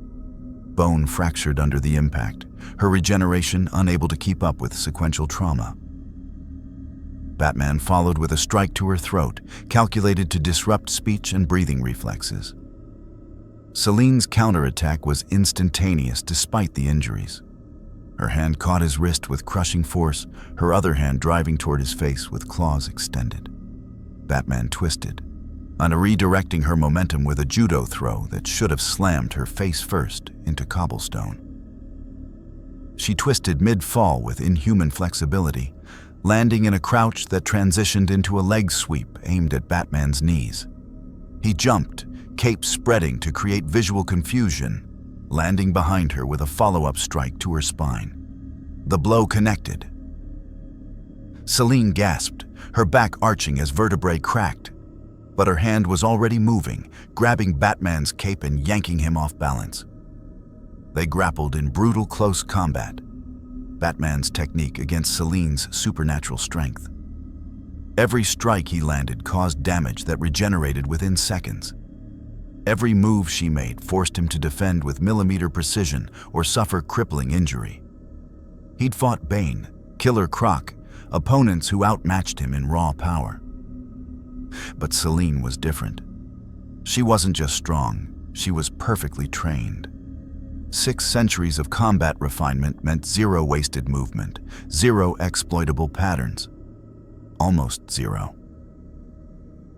Bone fractured under the impact, her regeneration unable to keep up with sequential trauma. Batman followed with a strike to her throat, calculated to disrupt speech and breathing reflexes. Selene's counterattack was instantaneous despite the injuries. Her hand caught his wrist with crushing force, her other hand driving toward his face with claws extended. Batman twisted, redirecting her momentum with a judo throw that should have slammed her face first into cobblestone. She twisted mid-fall with inhuman flexibility, landing in a crouch that transitioned into a leg sweep aimed at Batman's knees. He jumped, cape spreading to create visual confusion, landing behind her with a follow-up strike to her spine. The blow connected. Selene gasped, her back arching as vertebrae cracked, but her hand was already moving, grabbing Batman's cape and yanking him off balance. They grappled in brutal close combat, Batman's technique against Selene's supernatural strength. Every strike he landed caused damage that regenerated within seconds. Every move she made forced him to defend with millimeter precision or suffer crippling injury. He'd fought Bane, Killer Croc, opponents who outmatched him in raw power. But Selene was different. She wasn't just strong, she was perfectly trained. 6 centuries of combat refinement meant 0 wasted movement, 0 exploitable patterns. Almost 0.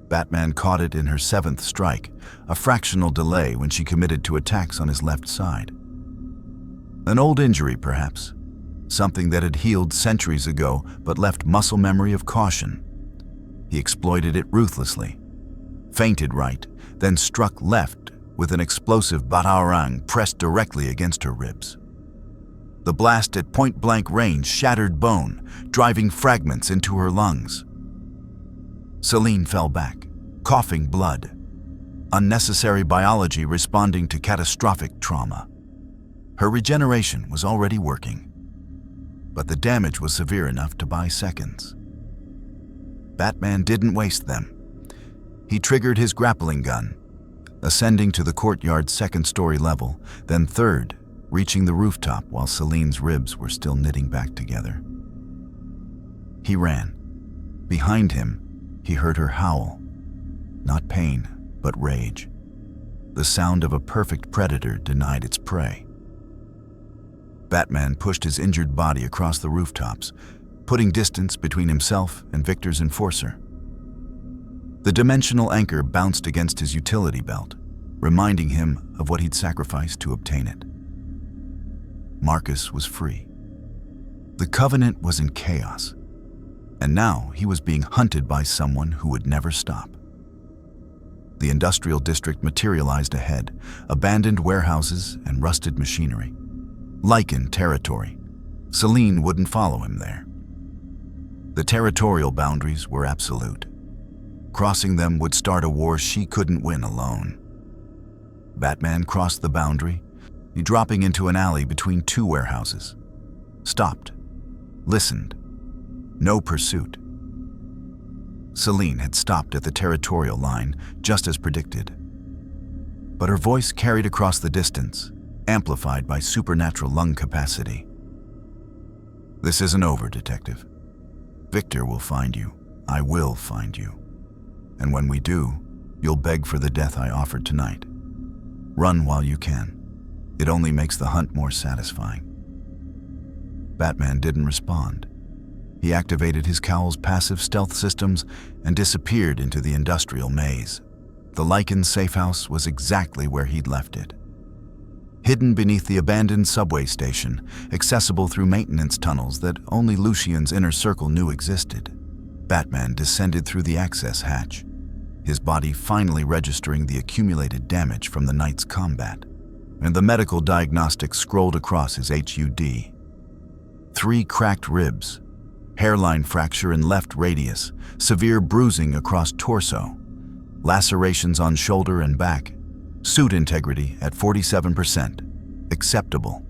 Batman caught it in her 7th strike, a fractional delay when she committed to attacks on his left side. An old injury, perhaps. Something that had healed centuries ago but left muscle memory of caution. He exploited it ruthlessly. Feinted right, then struck left with an explosive batarang pressed directly against her ribs. The blast at point-blank range shattered bone, driving fragments into her lungs. Selene fell back, coughing blood. Unnecessary biology responding to catastrophic trauma. Her regeneration was already working, but the damage was severe enough to buy seconds. Batman didn't waste them. He triggered his grappling gun, ascending to the courtyard's 2nd-story level, then 3rd, reaching the rooftop while Selene's ribs were still knitting back together. He ran. Behind him, he heard her howl. Not pain, but rage. The sound of a perfect predator denied its prey. Batman pushed his injured body across the rooftops, putting distance between himself and Victor's enforcer. The dimensional anchor bounced against his utility belt, reminding him of what he'd sacrificed to obtain it. Marcus was free. The Covenant was in chaos, and now he was being hunted by someone who would never stop. The industrial district materialized ahead, abandoned warehouses and rusted machinery. Lycan territory. Selene wouldn't follow him there. The territorial boundaries were absolute. Crossing them would start a war she couldn't win alone. Batman crossed the boundary, dropping into an alley between 2 warehouses. Stopped. Listened. No pursuit. Selene had stopped at the territorial line, just as predicted. But her voice carried across the distance, amplified by supernatural lung capacity. "This isn't over, Detective. Victor will find you. I will find you. And when we do, you'll beg for the death I offered tonight. Run while you can. It only makes the hunt more satisfying." Batman didn't respond. He activated his cowl's passive stealth systems and disappeared into the industrial maze. The Lycan safe house was exactly where he'd left it. Hidden beneath the abandoned subway station, accessible through maintenance tunnels that only Lucian's inner circle knew existed, Batman descended through the access hatch, his body finally registering the accumulated damage from the night's combat, and the medical diagnostics scrolled across his HUD. 3 cracked ribs, hairline fracture in left radius, severe bruising across torso, lacerations on shoulder and back, suit integrity at 47%, acceptable.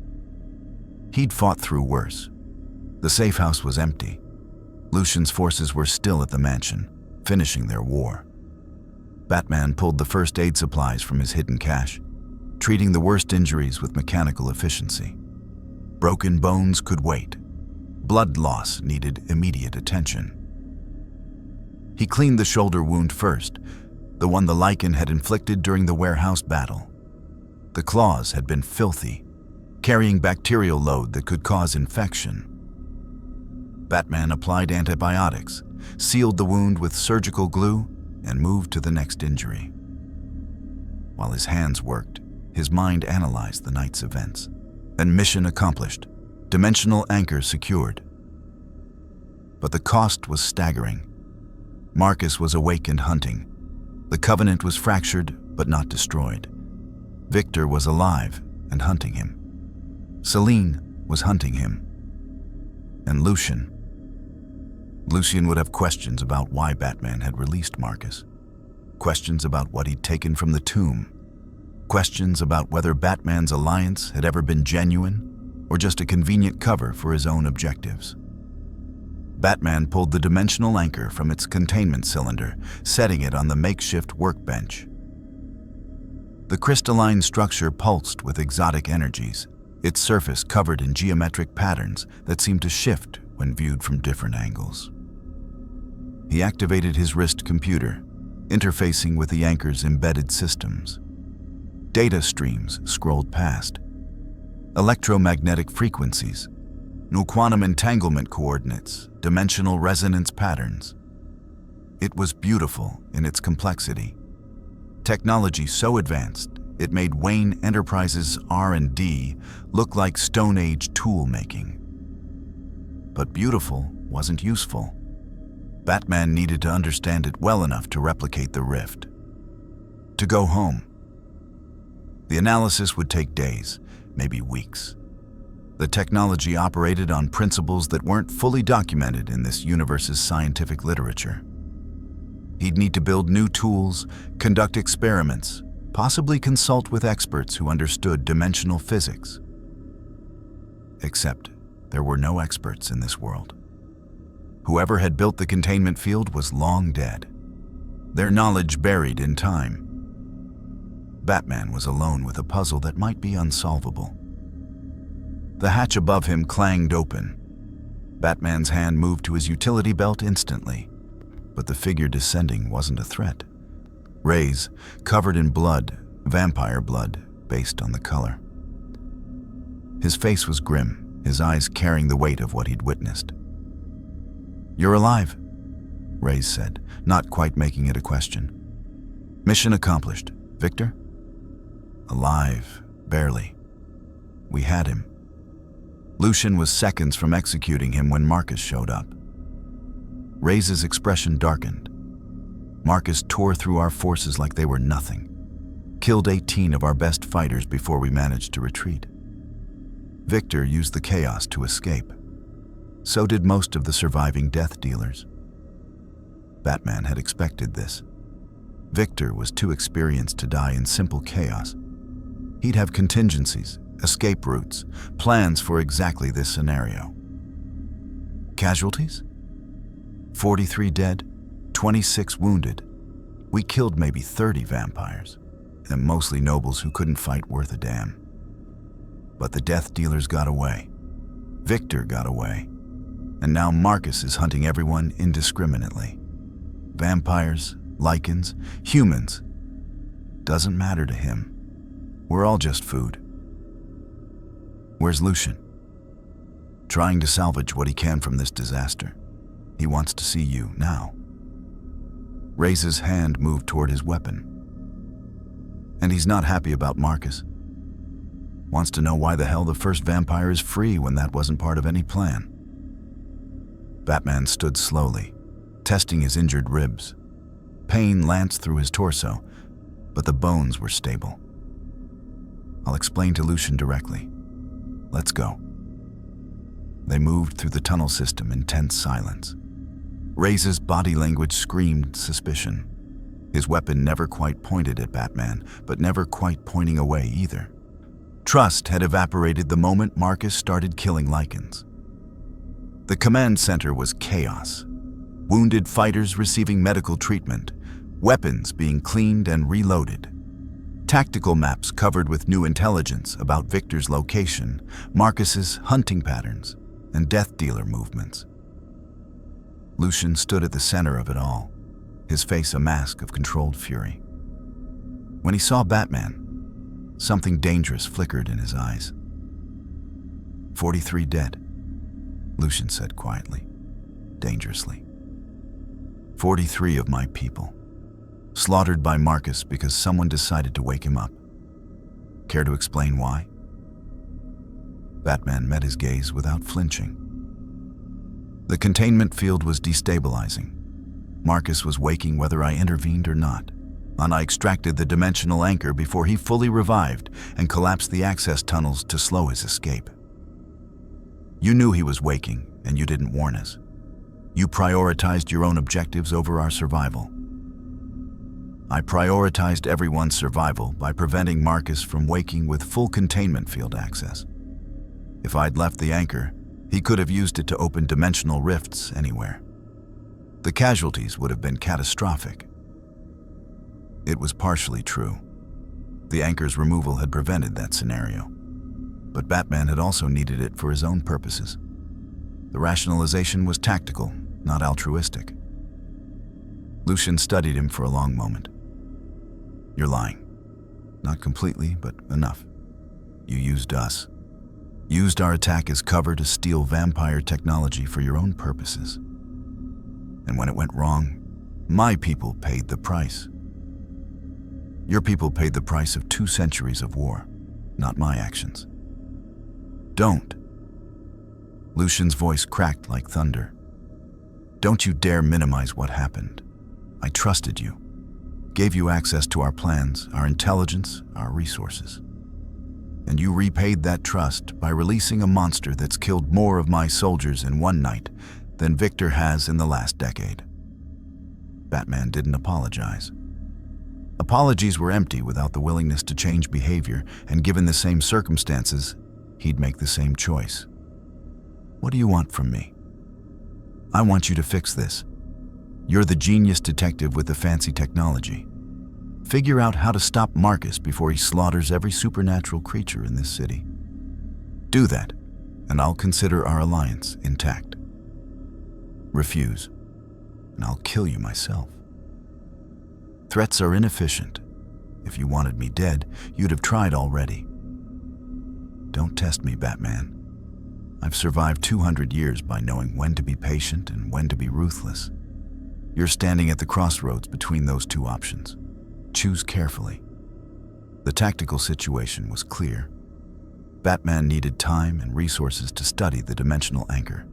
He'd fought through worse. The safe house was empty. Lucian's forces were still at the mansion, finishing their war. Batman pulled the first aid supplies from his hidden cache, treating the worst injuries with mechanical efficiency. Broken bones could wait. Blood loss needed immediate attention. He cleaned the shoulder wound first, the one the Lycan had inflicted during the warehouse battle. The claws had been filthy, carrying bacterial load that could cause infection. Batman applied antibiotics, sealed the wound with surgical glue, and moved to the next injury. While his hands worked, his mind analyzed the night's events. And mission accomplished, dimensional anchor secured. But the cost was staggering. Marcus was awake and hunting. The Covenant was fractured but not destroyed. Victor was alive and hunting him. Selene was hunting him. And Lucian. Lucian would have questions about why Batman had released Marcus. Questions about what he'd taken from the tomb. Questions about whether Batman's alliance had ever been genuine or just a convenient cover for his own objectives. Batman pulled the dimensional anchor from its containment cylinder, setting it on the makeshift workbench. The crystalline structure pulsed with exotic energies, its surface covered in geometric patterns that seemed to shift when viewed from different angles. He activated his wrist computer, interfacing with the anchor's embedded systems. Data streams scrolled past. Electromagnetic frequencies, new quantum entanglement coordinates, dimensional resonance patterns. It was beautiful in its complexity. Technology so advanced, it made Wayne Enterprises' R&D look like Stone Age tool-making. But beautiful wasn't useful. Batman needed to understand it well enough to replicate the rift. To go home. The analysis would take days, maybe weeks. The technology operated on principles that weren't fully documented in this universe's scientific literature. He'd need to build new tools, conduct experiments, possibly consult with experts who understood dimensional physics. Except there were no experts in this world. Whoever had built the containment field was long dead, their knowledge buried in time. Batman was alone with a puzzle that might be unsolvable. The hatch above him clanged open. Batman's hand moved to his utility belt instantly, but the figure descending wasn't a threat. Rays, covered in blood, vampire blood, based on the color. His face was grim, his eyes carrying the weight of what he'd witnessed. "You're alive," Rays said, not quite making it a question. "Mission accomplished. Victor?" "Alive, barely. We had him." Lucian was seconds from executing him when Marcus showed up. Rays' expression darkened. "Marcus tore through our forces like they were nothing. Killed 18 of our best fighters before we managed to retreat. Victor used the chaos to escape. So did most of the surviving death dealers." Batman had expected this. Victor was too experienced to die in simple chaos. He'd have contingencies, escape routes, plans for exactly this scenario. Casualties? 43 dead, 26 wounded. We killed maybe 30 vampires, and mostly nobles who couldn't fight worth a damn. But the death dealers got away. Victor got away. And now Marcus is hunting everyone indiscriminately. Vampires, Lycans, humans, doesn't matter to him. We're all just food. Where's Lucian? Trying to salvage what he can from this disaster. He wants to see you now. Ray's hand moved toward his weapon. And he's not happy about Marcus. Wants to know why the hell the first vampire is free when that wasn't part of any plan. Batman stood slowly, testing his injured ribs. Pain lanced through his torso, but the bones were stable. I'll explain to Lucian directly. Let's go. They moved through the tunnel system in tense silence. Ray's body language screamed suspicion. His weapon never quite pointed at Batman, but never quite pointing away either. Trust had evaporated the moment Marcus started killing Lycans. The command center was chaos. Wounded fighters receiving medical treatment, weapons being cleaned and reloaded. Tactical maps covered with new intelligence about Victor's location, Marcus's hunting patterns, and death dealer movements. Lucian stood at the center of it all, his face a mask of controlled fury. When he saw Batman, something dangerous flickered in his eyes. 43 dead, Lucian said quietly, dangerously. 43 of my people, slaughtered by Marcus because someone decided to wake him up. Care to explain why? Batman met his gaze without flinching. The containment field was destabilizing. Marcus was waking whether I intervened or not, and I extracted the dimensional anchor before he fully revived and collapsed the access tunnels to slow his escape. You knew he was waking, and you didn't warn us. You prioritized your own objectives over our survival. I prioritized everyone's survival by preventing Marcus from waking with full containment field access. If I'd left the anchor, he could have used it to open dimensional rifts anywhere. The casualties would have been catastrophic. It was partially true. The anchor's removal had prevented that scenario. But Batman had also needed it for his own purposes. The rationalization was tactical, not altruistic. Lucian studied him for a long moment. You're lying. Not completely, but enough. You used us. Used our attack as cover to steal vampire technology for your own purposes. And when it went wrong, my people paid the price. Your people paid the price of 2 centuries of war, not my actions. Don't. Lucian's voice cracked like thunder. Don't you dare minimize what happened. I trusted you. Gave you access to our plans, our intelligence, our resources. And you repaid that trust by releasing a monster that's killed more of my soldiers in one night than Victor has in the last decade. Batman didn't apologize. Apologies were empty without the willingness to change behavior, and given the same circumstances, he'd make the same choice. What do you want from me? I want you to fix this. You're the genius detective with the fancy technology. Figure out how to stop Marcus before he slaughters every supernatural creature in this city. Do that, and I'll consider our alliance intact. Refuse, and I'll kill you myself. Threats are inefficient. If you wanted me dead, you'd have tried already. Don't test me, Batman. I've survived 200 years by knowing when to be patient and when to be ruthless. You're standing at the crossroads between those two options. Choose carefully. The tactical situation was clear. Batman needed time and resources to study the dimensional anchor.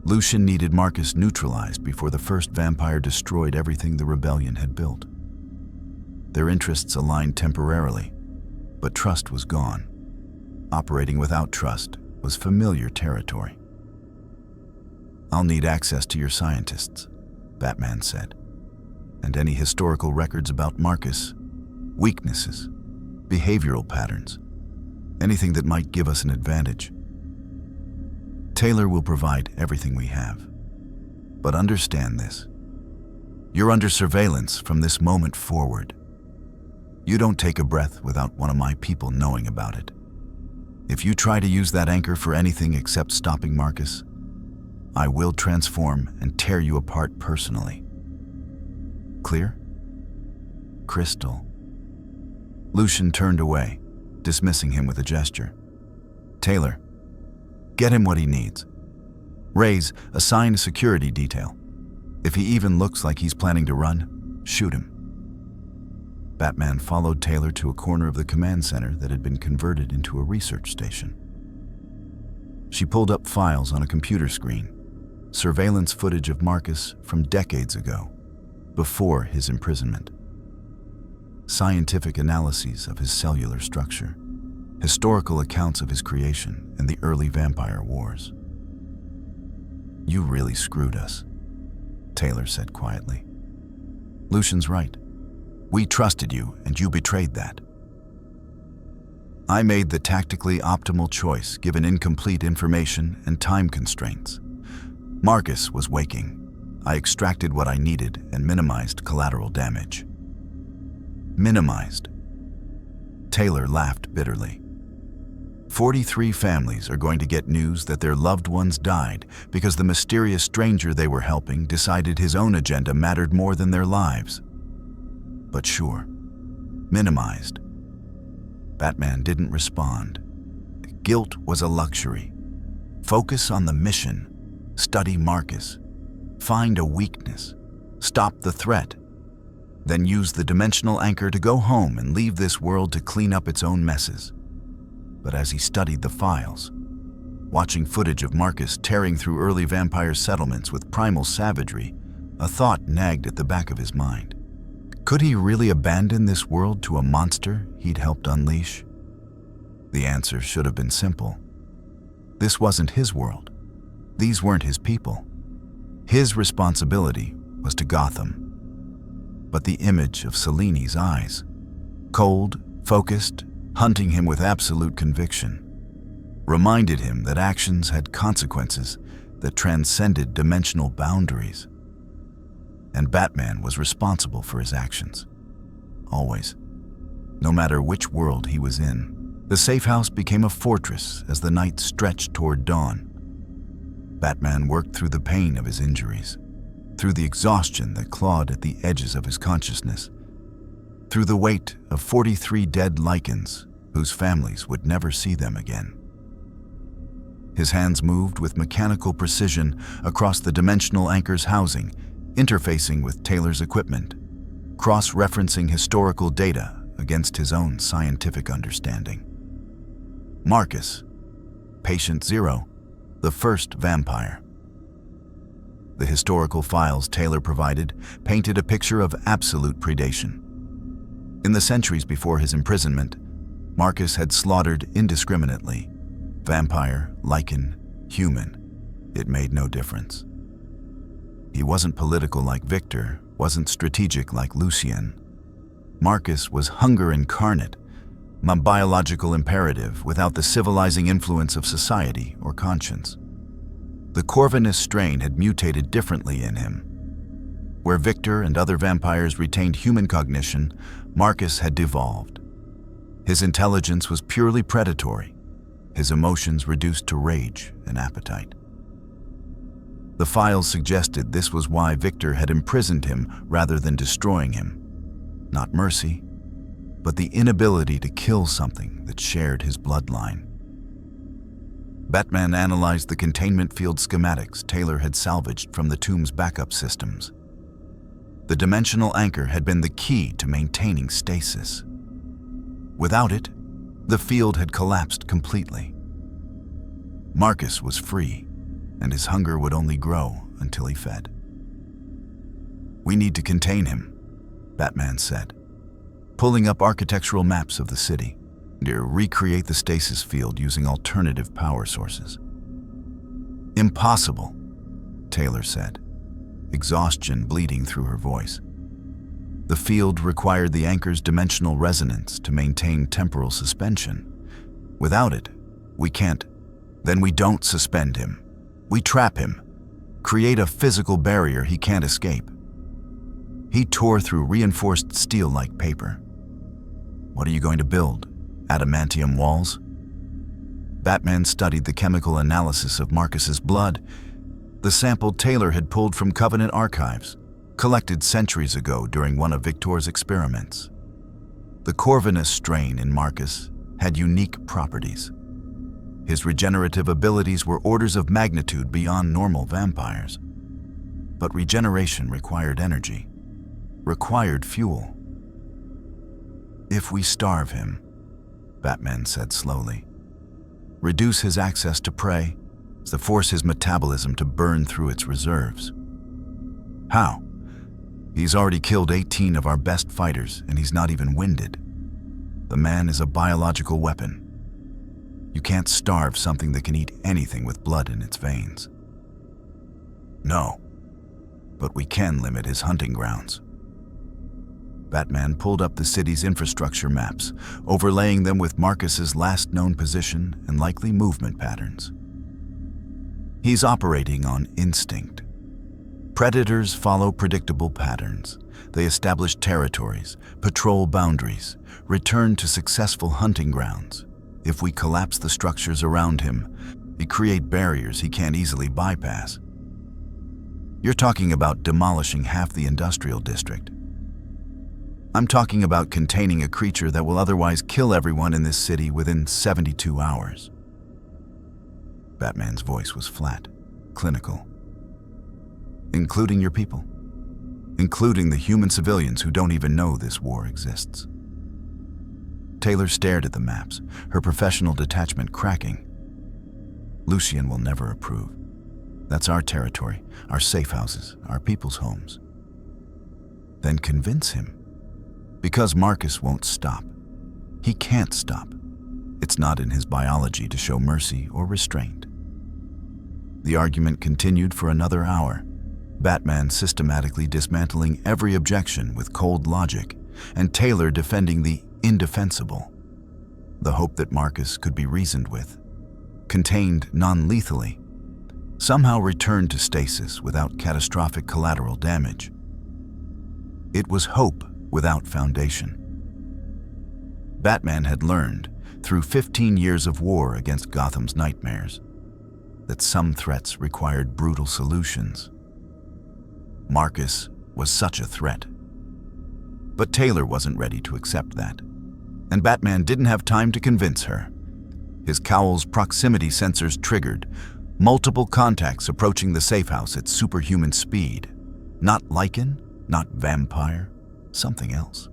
Lucian needed Marcus neutralized before the first vampire destroyed everything the rebellion had built. Their interests aligned temporarily, but trust was gone. Operating without trust was familiar territory. I'll need access to your scientists, Batman said, and any historical records about Marcus, weaknesses, behavioral patterns, anything that might give us an advantage. Taylor will provide everything we have. But understand this. You're under surveillance from this moment forward. You don't take a breath without one of my people knowing about it. If you try to use that anchor for anything except stopping Marcus, I will transform and tear you apart personally. Clear? Crystal Lucian turned away, dismissing him with a gesture. Taylor, get him what he needs. Raise, assign a security detail. If he even looks like he's planning to run, shoot him. Batman followed Taylor to a corner of the command center that had been converted into a research station. She pulled up files on a computer screen, surveillance footage of Marcus from decades ago, before his imprisonment. Scientific analyses of his cellular structure, historical accounts of his creation and the early vampire wars. You really screwed us, Taylor said quietly. Lucian's right. We trusted you, and you betrayed that. I made the tactically optimal choice given incomplete information and time constraints. Marcus was waking. I extracted what I needed and minimized collateral damage. Minimized. Taylor laughed bitterly. 43 families are going to get news that their loved ones died because the mysterious stranger they were helping decided his own agenda mattered more than their lives. But sure, minimized. Batman didn't respond. Guilt was a luxury. Focus on the mission. Study Marcus. Find a weakness. Stop the threat. Then use the dimensional anchor to go home and leave this world to clean up its own messes. But as he studied the files, watching footage of Marcus tearing through early vampire settlements with primal savagery, a thought nagged at the back of his mind. Could he really abandon this world to a monster he'd helped unleash? The answer should have been simple. This wasn't his world. These weren't his people. His responsibility was to Gotham. But the image of Selene's eyes, cold, focused, hunting him with absolute conviction, reminded him that actions had consequences that transcended dimensional boundaries. And Batman was responsible for his actions. Always. No matter which world he was in, the safe house became a fortress as the night stretched toward dawn. Batman worked through the pain of his injuries, through the exhaustion that clawed at the edges of his consciousness, through the weight of 43 dead Lycans whose families would never see them again. His hands moved with mechanical precision across the dimensional anchor's housing, interfacing with Taylor's equipment, cross-referencing historical data against his own scientific understanding. Marcus, Patient Zero, the first vampire. The historical files Taylor provided painted a picture of absolute predation. In the centuries before his imprisonment, Marcus had slaughtered indiscriminately. Vampire, Lycan, human. It made no difference. He wasn't political like Victor, wasn't strategic like Lucian. Marcus was hunger incarnate, a biological imperative without the civilizing influence of society or conscience. The Corvinus strain had mutated differently in him. Where Victor and other vampires retained human cognition, Marcus had devolved. His intelligence was purely predatory, his emotions reduced to rage and appetite. The files suggested this was why Victor had imprisoned him rather than destroying him. Not mercy, but the inability to kill something that shared his bloodline. Batman analyzed the containment field schematics Taylor had salvaged from the tomb's backup systems. The dimensional anchor had been the key to maintaining stasis. Without it, the field had collapsed completely. Marcus was free, and his hunger would only grow until he fed. "We need to contain him," Batman said, pulling up architectural maps of the city to recreate the stasis field using alternative power sources. "Impossible," Taylor said, exhaustion bleeding through her voice. The field required the anchor's dimensional resonance to maintain temporal suspension. Without it, we can't. Then we don't suspend him. We trap him, create a physical barrier he can't escape. He tore through reinforced steel like paper. What are you going to build? Adamantium walls? Batman studied the chemical analysis of Marcus's blood, the sample Taylor had pulled from Covenant archives, collected centuries ago during one of Victor's experiments. The Corvinus strain in Marcus had unique properties. His regenerative abilities were orders of magnitude beyond normal vampires. But regeneration required energy, required fuel. "If we starve him," Batman said slowly, "reduce his access to prey, to force his metabolism to burn through its reserves." "How?" "He's already killed 18 of our best fighters, and he's not even winded. The man is a biological weapon. You can't starve something that can eat anything with blood in its veins." "No, but we can limit his hunting grounds." Batman pulled up the city's infrastructure maps, overlaying them with Marcus's last known position and likely movement patterns. He's operating on instinct. Predators follow predictable patterns. They establish territories, patrol boundaries, return to successful hunting grounds. If we collapse the structures around him, we create barriers he can't easily bypass. You're talking about demolishing half the industrial district. I'm talking about containing a creature that will otherwise kill everyone in this city within 72 hours. Batman's voice was flat, clinical. "Including your people. Including the human civilians who don't even know this war exists." Taylor stared at the maps, her professional detachment cracking. "Lucian will never approve. That's our territory, our safe houses, our people's homes." "Then convince him. Because Marcus won't stop. He can't stop. It's not in his biology to show mercy or restraint." The argument continued for another hour, Batman systematically dismantling every objection with cold logic, and Taylor defending the indefensible, the hope that Marcus could be reasoned with, contained non-lethally, somehow returned to stasis without catastrophic collateral damage. It was hope without foundation. Batman had learned, through 15 years of war against Gotham's nightmares, that some threats required brutal solutions. Marcus was such a threat. But Taylor wasn't ready to accept that, and Batman didn't have time to convince her. His cowl's proximity sensors triggered, multiple contacts approaching the safe house at superhuman speed. Not Lycan, not vampire, something else.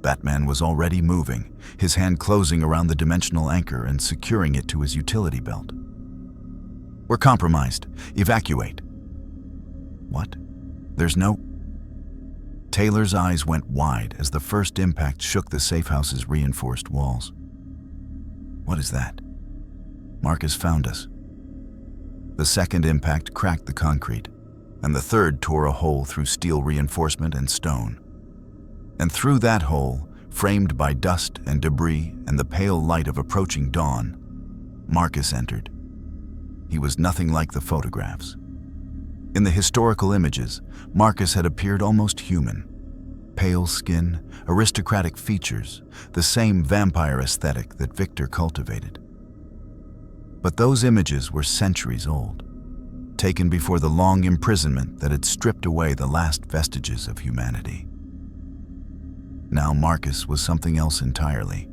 Batman was already moving, his hand closing around the dimensional anchor and securing it to his utility belt. "We're compromised. Evacuate." "What? There's no—" Taylor's eyes went wide as the first impact shook the safe house's reinforced walls. "What is that?" "Marcus found us." The second impact cracked the concrete, and the third tore a hole through steel reinforcement and stone. And through that hole, framed by dust and debris and the pale light of approaching dawn, Marcus entered. He was nothing like the photographs. In the historical images, Marcus had appeared almost human. Pale skin, aristocratic features, the same vampire aesthetic that Victor cultivated. But those images were centuries old, taken before the long imprisonment that had stripped away the last vestiges of humanity. Now Marcus was something else entirely.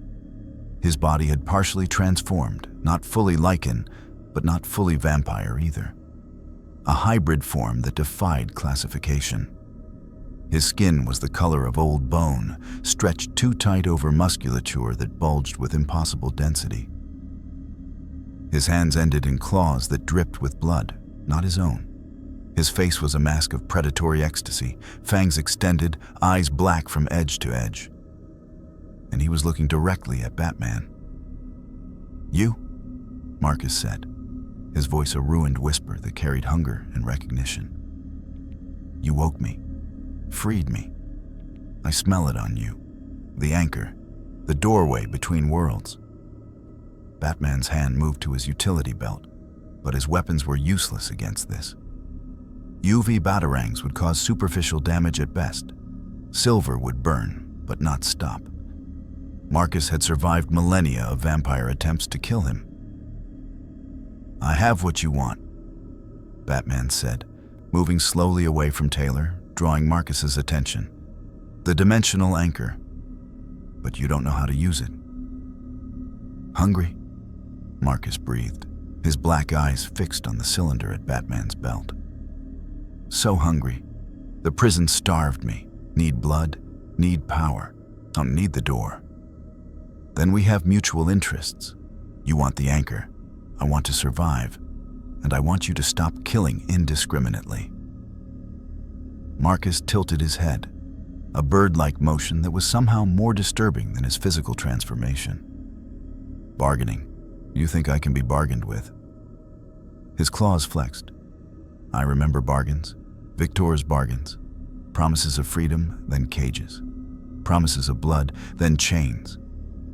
His body had partially transformed, not fully Lycan, but not fully vampire either. A hybrid form that defied classification. His skin was the color of old bone, stretched too tight over musculature that bulged with impossible density. His hands ended in claws that dripped with blood, not his own. His face was a mask of predatory ecstasy, fangs extended, eyes black from edge to edge. And he was looking directly at Batman. "You?" Marcus said, his voice a ruined whisper that carried hunger and recognition. "You woke me, freed me. I smell it on you. The anchor, the doorway between worlds." Batman's hand moved to his utility belt, but his weapons were useless against this. UV batarangs would cause superficial damage at best. Silver would burn, but not stop. Marcus had survived millennia of vampire attempts to kill him. "I have what you want," Batman said, moving slowly away from Taylor, drawing Marcus's attention. "The dimensional anchor. but you don't know how to use it. Hungry? Marcus breathed, his black eyes fixed on the cylinder at Batman's belt. So hungry. The prison starved me. Need blood, need power, don't need the door. Then we have mutual interests. You want the anchor, I want to survive, and I want you to stop killing indiscriminately. Marcus tilted his head, a bird-like motion that was somehow more disturbing than his physical transformation. Bargaining. You think I can be bargained with? His claws flexed. I remember bargains, Victor's bargains. Promises of freedom, then cages. Promises of blood, then chains.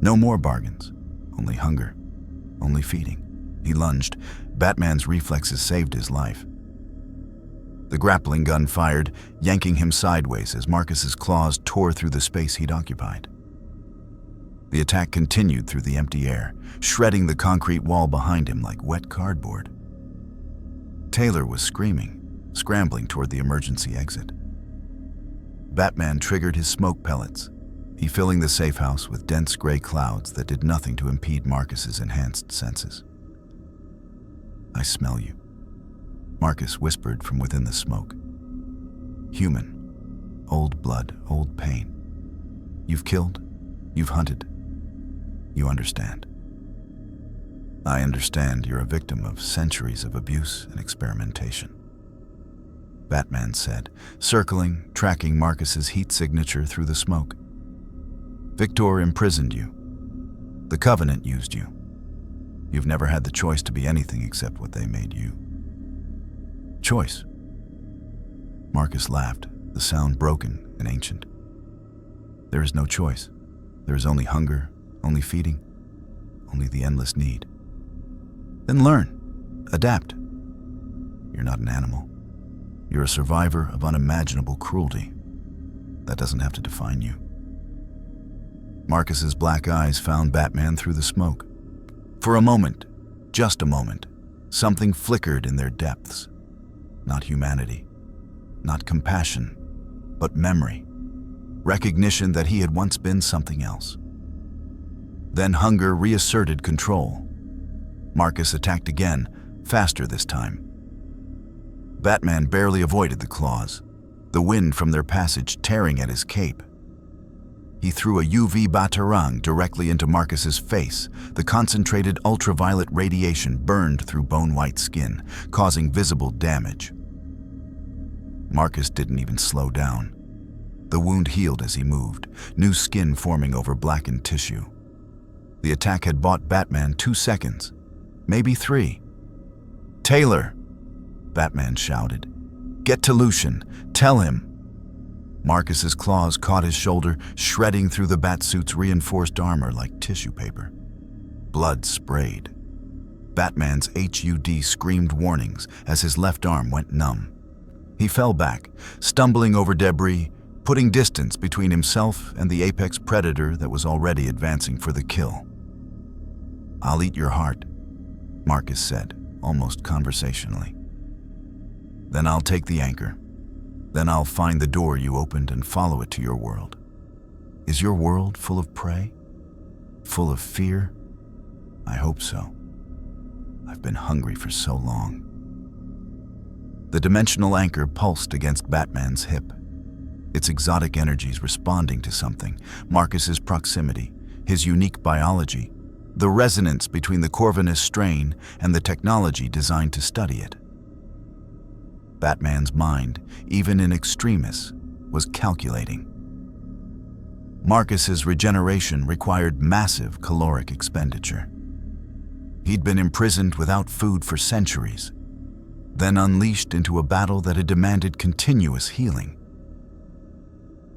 No more bargains, only hunger, only feeding. He lunged. Batman's reflexes saved his life. The grappling gun fired, yanking him sideways as Marcus's claws tore through the space he'd occupied. The attack continued through the empty air, shredding the concrete wall behind him like wet cardboard. Taylor was screaming, scrambling toward the emergency exit. Batman triggered his smoke pellets, he filling the safe house with dense gray clouds that did nothing to impede Marcus's enhanced senses. I smell you, Marcus whispered from within the smoke. Human, old blood, old pain. You've killed, you've hunted. You understand. I understand you're a victim of centuries of abuse and experimentation. Batman said, circling, tracking Marcus's heat signature through the smoke. Victor imprisoned you. The Covenant used you. You've never had the choice to be anything except what they made you. Choice. Marcus laughed, the sound broken and ancient. There is no choice. There is only hunger, only feeding, only the endless need. Then learn, adapt. You're not an animal. You're a survivor of unimaginable cruelty. That doesn't have to define you. Marcus's black eyes found Batman through the smoke. For a moment, just a moment, something flickered in their depths. Not humanity, not compassion, but memory. Recognition that he had once been something else. Then hunger reasserted control. Marcus attacked again, faster this time. Batman barely avoided the claws, the wind from their passage tearing at his cape. He threw a UV batarang directly into Marcus's face. The concentrated ultraviolet radiation burned through bone-white skin, causing visible damage. Marcus didn't even slow down. The wound healed as he moved, new skin forming over blackened tissue. The attack had bought Batman 2 seconds, maybe 3. Taylor! Batman shouted. Get to Lucian. Tell him. Marcus's claws caught his shoulder, shredding through the Batsuit's reinforced armor like tissue paper. Blood sprayed. Batman's HUD screamed warnings as his left arm went numb. He fell back, stumbling over debris, putting distance between himself and the apex predator that was already advancing for the kill. I'll eat your heart, Marcus said, almost conversationally. Then I'll take the anchor. Then I'll find the door you opened and follow it to your world. Is your world full of prey? Full of fear? I hope so. I've been hungry for so long. The dimensional anchor pulsed against Batman's hip, its exotic energies responding to something, Marcus's proximity, his unique biology, the resonance between the Corvinus strain and the technology designed to study it. Batman's mind, even in extremis, was calculating. Marcus's regeneration required massive caloric expenditure. He'd been imprisoned without food for centuries, then unleashed into a battle that had demanded continuous healing.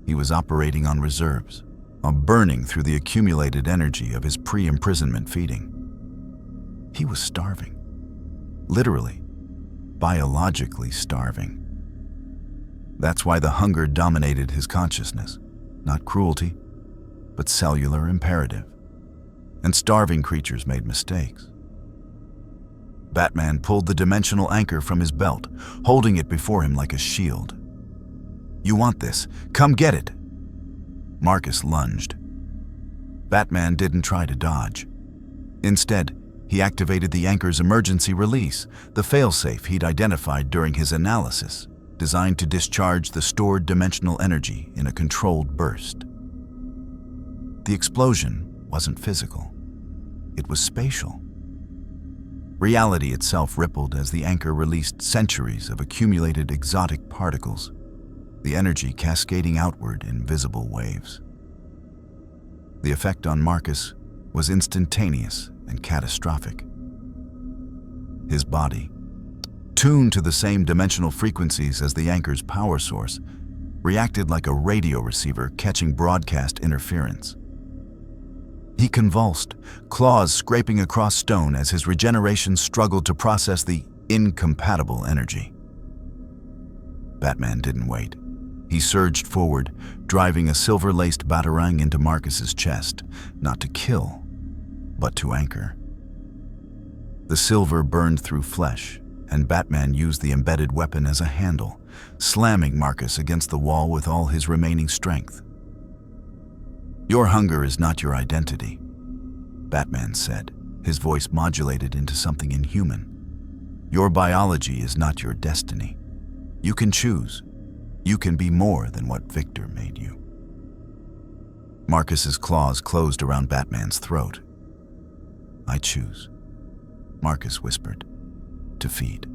He was operating on reserves, burning through the accumulated energy of his pre-imprisonment feeding. He was starving, literally, biologically starving. That's why the hunger dominated his consciousness, not cruelty, but cellular imperative. And starving creatures made mistakes. Batman pulled the dimensional anchor from his belt, holding it before him like a shield. You want this? Come get it! Marcus lunged. Batman didn't try to dodge. Instead, he activated the anchor's emergency release, the failsafe he'd identified during his analysis, designed to discharge the stored dimensional energy in a controlled burst. The explosion wasn't physical. It was spatial. Reality itself rippled as the anchor released centuries of accumulated exotic particles, the energy cascading outward in visible waves. The effect on Marcus was instantaneous and catastrophic. His body, tuned to the same dimensional frequencies as the anchor's power source, reacted like a radio receiver catching broadcast interference. He convulsed, claws scraping across stone as his regeneration struggled to process the incompatible energy. Batman didn't wait. He surged forward, driving a silver-laced batarang into Marcus's chest, not to kill, but to anchor. The silver burned through flesh, and Batman used the embedded weapon as a handle, slamming Marcus against the wall with all his remaining strength. "Your hunger is not your identity," Batman said, his voice modulated into something inhuman. "Your biology is not your destiny. You can choose. You can be more than what Victor made you." Marcus's claws closed around Batman's throat. "I choose," Marcus whispered, "to feed."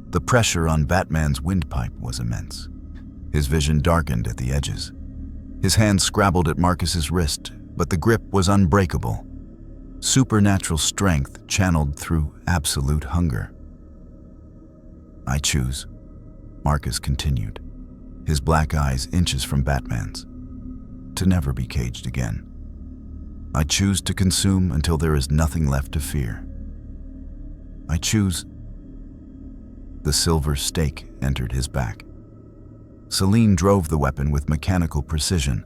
The pressure on Batman's windpipe was immense. His vision darkened at the edges. His hand scrabbled at Marcus's wrist, but the grip was unbreakable. Supernatural strength channeled through absolute hunger. "I choose," Marcus continued, his black eyes inches from Batman's, "to never be caged again. I choose to consume until there is nothing left to fear. I choose." The silver stake entered his back. Selene drove the weapon with mechanical precision,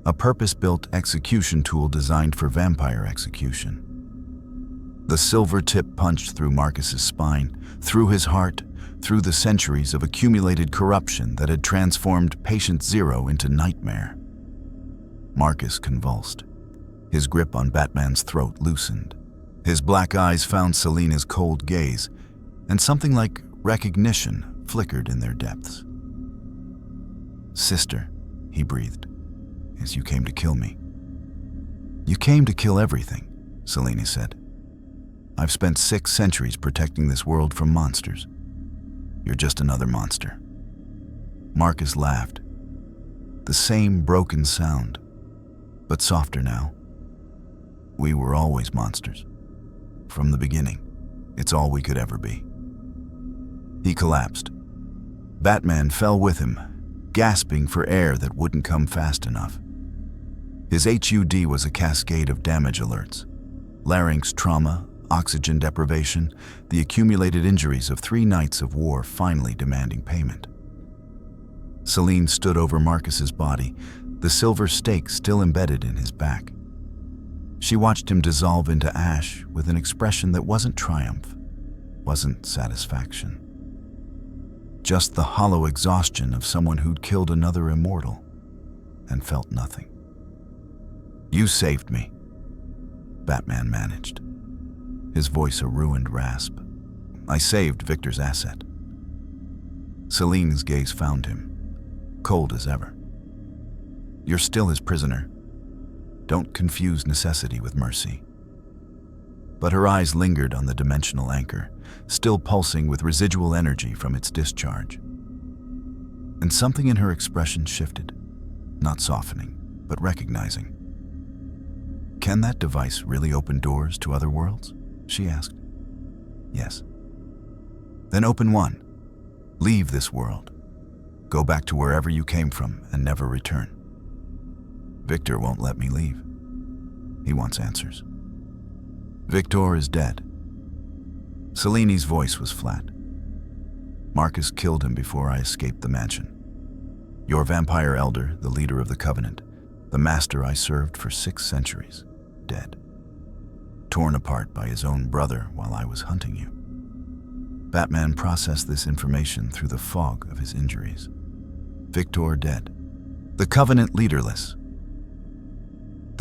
a purpose-built execution tool designed for vampire execution. The silver tip punched through Marcus's spine, through his heart, through the centuries of accumulated corruption that had transformed Patient Zero into nightmare. Marcus convulsed. His grip on Batman's throat loosened. His black eyes found Selene's cold gaze, and something like recognition flickered in their depths. "Sister," he breathed, "as you came to kill me." "You came to kill everything," Selene said. "I've spent 6 centuries protecting this world from monsters. You're just another monster." Marcus laughed. The same broken sound, but softer now. "We were always monsters. From the beginning, it's all we could ever be." He collapsed. Batman fell with him, gasping for air that wouldn't come fast enough. His HUD was a cascade of damage alerts. Larynx trauma, oxygen deprivation, the accumulated injuries of 3 nights of war finally demanding payment. Selene stood over Marcus's body, the silver stake still embedded in his back. She watched him dissolve into ash with an expression that wasn't triumph, wasn't satisfaction. Just the hollow exhaustion of someone who'd killed another immortal and felt nothing. "You saved me," Batman managed, his voice a ruined rasp. "I saved Victor's asset." Selene's gaze found him, cold as ever. "You're still his prisoner. Don't confuse necessity with mercy." But her eyes lingered on the dimensional anchor, still pulsing with residual energy from its discharge. And something in her expression shifted, not softening, but recognizing. "Can that device really open doors to other worlds?" she asked. "Yes." "Then open one. Leave this world. Go back to wherever you came from and never return." "Victor won't let me leave. He wants answers." "Victor is dead." Selene's voice was flat. "Marcus killed him before I escaped the mansion. Your vampire elder, the leader of the Covenant, the master I served for 6 centuries, dead. Torn apart by his own brother while I was hunting you." Batman processed this information through the fog of his injuries. Victor dead. The Covenant leaderless.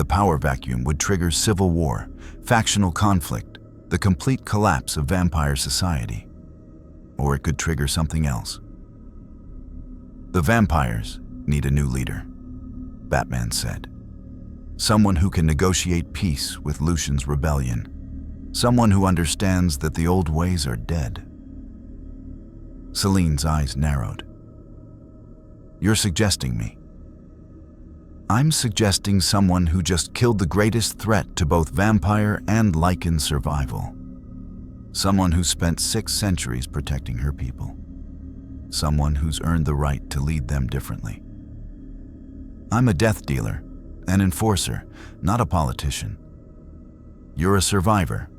The power vacuum would trigger civil war, factional conflict, the complete collapse of vampire society. Or it could trigger something else. The vampires need a new leader, Batman said. Someone who can negotiate peace with Lucian's rebellion. Someone who understands that the old ways are dead. Selene's eyes narrowed. You're suggesting me? I'm suggesting someone who just killed the greatest threat to both vampire and Lycan survival. Someone who spent 6 centuries protecting her people. Someone who's earned the right to lead them differently. I'm a death dealer, an enforcer, not a politician. You're a survivor,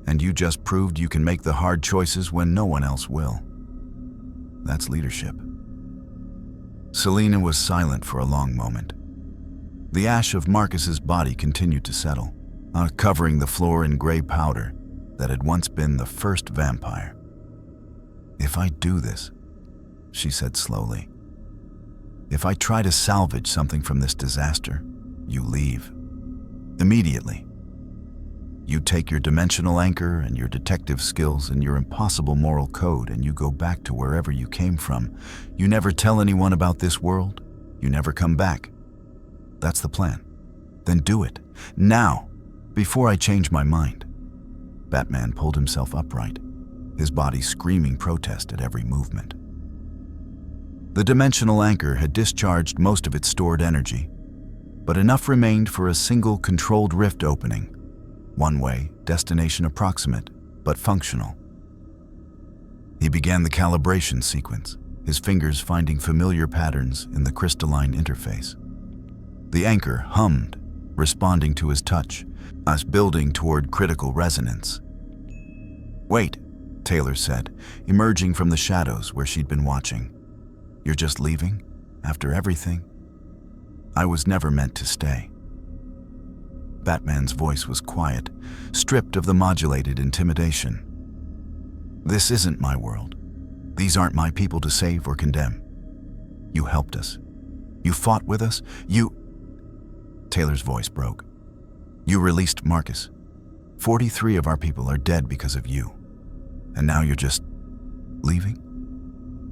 and you just proved you can make the hard choices when no one else will. That's leadership. Selene was silent for a long moment. The ash of Marcus's body continued to settle, covering the floor in gray powder that had once been the first vampire. If I do this, she said slowly, if I try to salvage something from this disaster, you leave. Immediately. You take your dimensional anchor and your detective skills and your impossible moral code and you go back to wherever you came from. You never tell anyone about this world. You never come back. That's the plan. Then do it. Now, before I change my mind. Batman pulled himself upright, his body screaming protest at every movement. The dimensional anchor had discharged most of its stored energy, but enough remained for a single controlled rift opening. One way, destination approximate, but functional. He began the calibration sequence, his fingers finding familiar patterns in the crystalline interface. The anchor hummed, responding to his touch, us building toward critical resonance. Wait, Taylor said, emerging from the shadows where she'd been watching. You're just leaving? After everything? I was never meant to stay. Batman's voice was quiet, stripped of the modulated intimidation. This isn't my world. These aren't my people to save or condemn. You helped us. You fought with us. Taylor's voice broke. You released Marcus. 43 of our people are dead because of you. And now you're just leaving?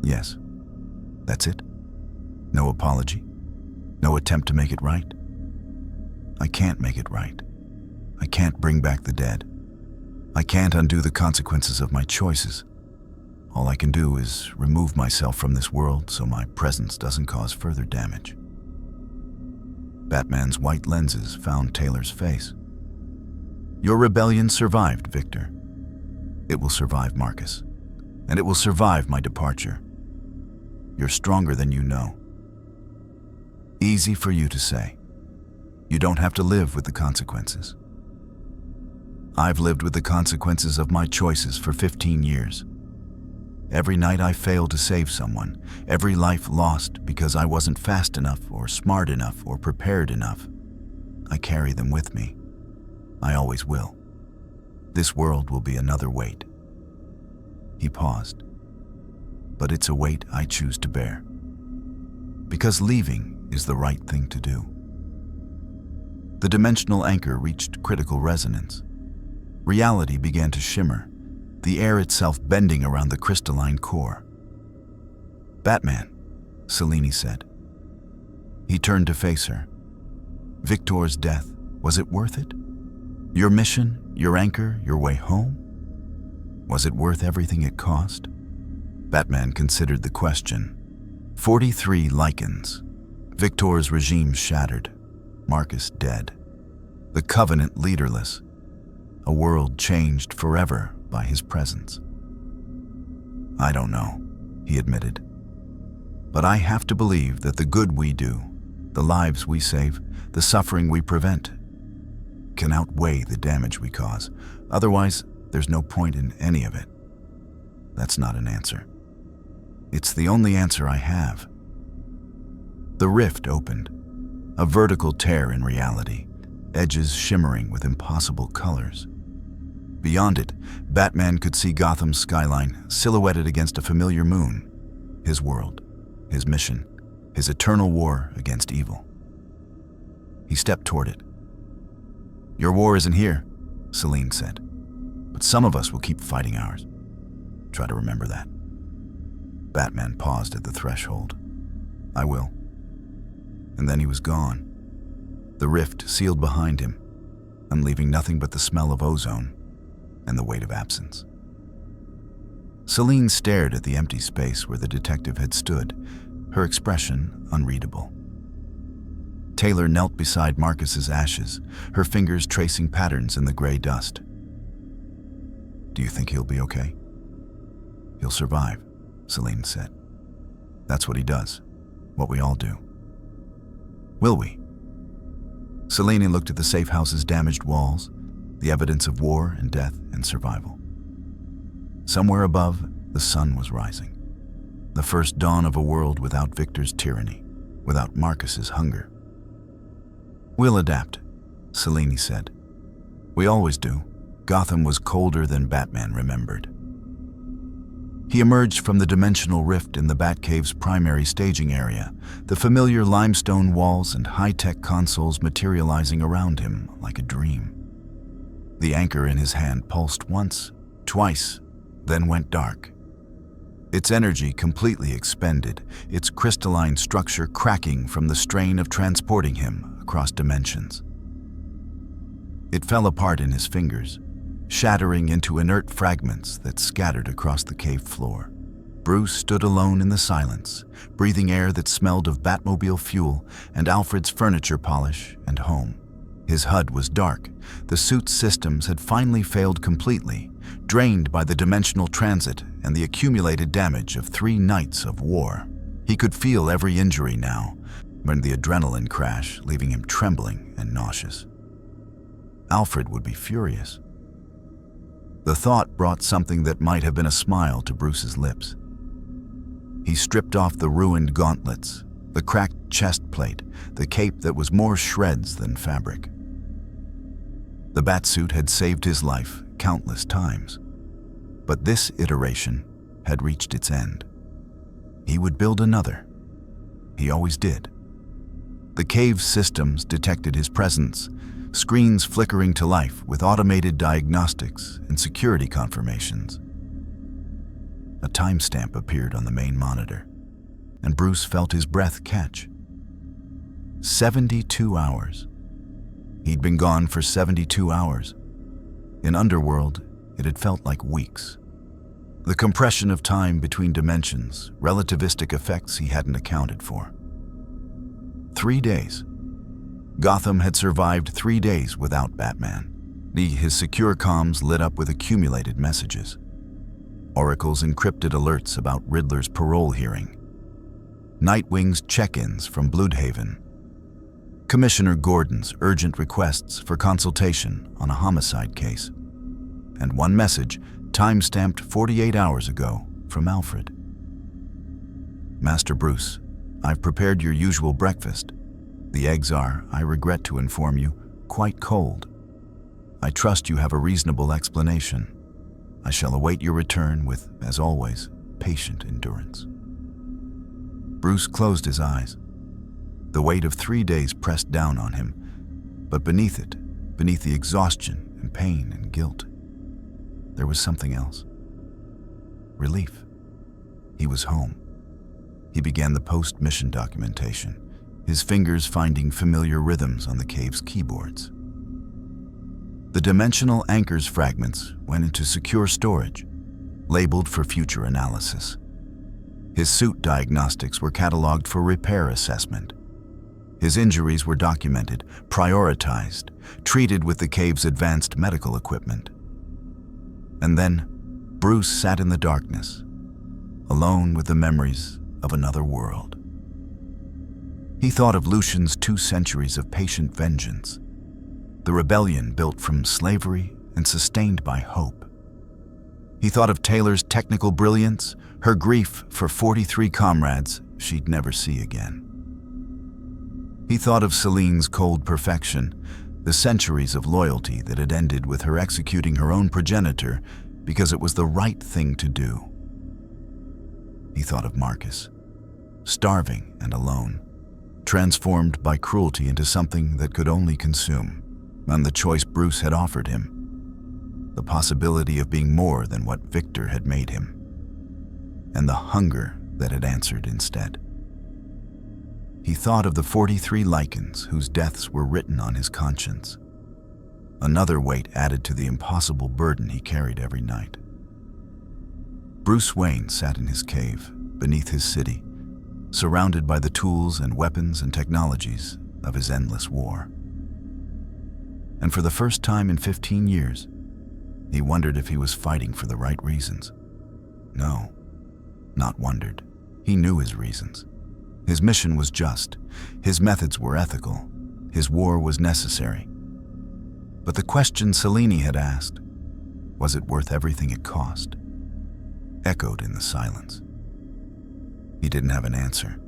Yes. That's it? No apology? No attempt to make it right? I can't make it right. I can't bring back the dead. I can't undo the consequences of my choices. All I can do is remove myself from this world so my presence doesn't cause further damage. Batman's white lenses found Taylor's face. Your rebellion survived, Victor. It will survive Marcus, and it will survive my departure. You're stronger than you know. Easy for you to say. You don't have to live with the consequences. I've lived with the consequences of my choices for 15 years. Every night I failed to save someone, every life lost because I wasn't fast enough or smart enough or prepared enough. I carry them with me. I always will. This world will be another weight. He paused. But it's a weight I choose to bear. Because leaving is the right thing to do. The dimensional anchor reached critical resonance. Reality began to shimmer, the air itself bending around the crystalline core. Batman, Selene said. He turned to face her. Victor's death, was it worth it? Your mission, your anchor, your way home? Was it worth everything it cost? Batman considered the question. 43 Lycans. Victor's regime shattered. Marcus dead. The Covenant leaderless. A world changed forever by his presence. I don't know, he admitted. But I have to believe that the good we do, the lives we save, the suffering we prevent, can outweigh the damage we cause. Otherwise, there's no point in any of it. That's not an answer. It's the only answer I have. The rift opened, a vertical tear in reality, edges shimmering with impossible colors. Beyond it, Batman could see Gotham's skyline silhouetted against a familiar moon. His world, his mission, his eternal war against evil. He stepped toward it, Your war isn't here, Selene said. But some of us will keep fighting ours. Try to remember that. Batman paused at the threshold. I will. And then he was gone. The rift sealed behind him, and leaving nothing but the smell of ozone and the weight of absence. Selene stared at the empty space where the detective had stood, her expression unreadable. Taylor knelt beside Marcus's ashes, her fingers tracing patterns in the gray dust. Do you think he'll be okay? He'll survive, Selene said. That's what he does, what we all do. Will we? Selene looked at the safe house's damaged walls, the evidence of war and death and survival. Somewhere above, the sun was rising. The first dawn of a world without Victor's tyranny, without Marcus's hunger. We'll adapt, Selene said. We always do. Gotham was colder than Batman remembered. He emerged from the dimensional rift in the Batcave's primary staging area, the familiar limestone walls and high-tech consoles materializing around him like a dream. The anchor in his hand pulsed once, twice, then went dark. Its energy completely expended, its crystalline structure cracking from the strain of transporting him across dimensions. It fell apart in his fingers, shattering into inert fragments that scattered across the cave floor. Bruce stood alone in the silence, breathing air that smelled of Batmobile fuel and Alfred's furniture polish and home. His HUD was dark. The suit's systems had finally failed completely, drained by the dimensional transit and the accumulated damage of 3 nights of war. He could feel every injury now, when the adrenaline crash, leaving him trembling and nauseous. Alfred would be furious. The thought brought something that might have been a smile to Bruce's lips. He stripped off the ruined gauntlets, the cracked chest plate, the cape that was more shreds than fabric. The Batsuit had saved his life countless times, but this iteration had reached its end. He would build another. He always did. The cave's systems detected his presence, screens flickering to life with automated diagnostics and security confirmations. A timestamp appeared on the main monitor, and Bruce felt his breath catch. 72 hours. He'd been gone for 72 hours. In Underworld, it had felt like weeks. The compression of time between dimensions, relativistic effects he hadn't accounted for. 3 days. Gotham had survived 3 days without Batman. His secure comms lit up with accumulated messages. Oracle's encrypted alerts about Riddler's parole hearing. Nightwing's check-ins from Bloodhaven. Commissioner Gordon's urgent requests for consultation on a homicide case. And one message, time-stamped 48 hours ago, from Alfred. Master Bruce, I've prepared your usual breakfast. The eggs are, I regret to inform you, quite cold. I trust you have a reasonable explanation. I shall await your return with, as always, patient endurance. Bruce closed his eyes. The weight of 3 days pressed down on him, but beneath it, beneath the exhaustion and pain and guilt, there was something else. Relief. He was home. He began the post-mission documentation, his fingers finding familiar rhythms on the cave's keyboards. The dimensional anchor's fragments went into secure storage, labeled for future analysis. His suit diagnostics were cataloged for repair assessment. His injuries were documented, prioritized, treated with the cave's advanced medical equipment. And then, Bruce sat in the darkness, alone with the memories of another world. He thought of Lucian's 2 centuries of patient vengeance, the rebellion built from slavery and sustained by hope. He thought of Taylor's technical brilliance, her grief for 43 comrades she'd never see again. He thought of Selene's cold perfection, the centuries of loyalty that had ended with her executing her own progenitor because it was the right thing to do. He thought of Marcus, starving and alone, transformed by cruelty into something that could only consume. and the choice Bruce had offered him, the possibility of being more than what Victor had made him, and the hunger that had answered instead. He thought of the 43 Lycans whose deaths were written on his conscience, another weight added to the impossible burden he carried every night. Bruce Wayne sat in his cave beneath his city, surrounded by the tools and weapons and technologies of his endless war. And for the first time in 15 years, he wondered if he was fighting for the right reasons. No, not wondered. He knew his reasons. His mission was just, his methods were ethical, his war was necessary. But the question Selene had asked, was it worth everything it cost, echoed in the silence. He didn't have an answer.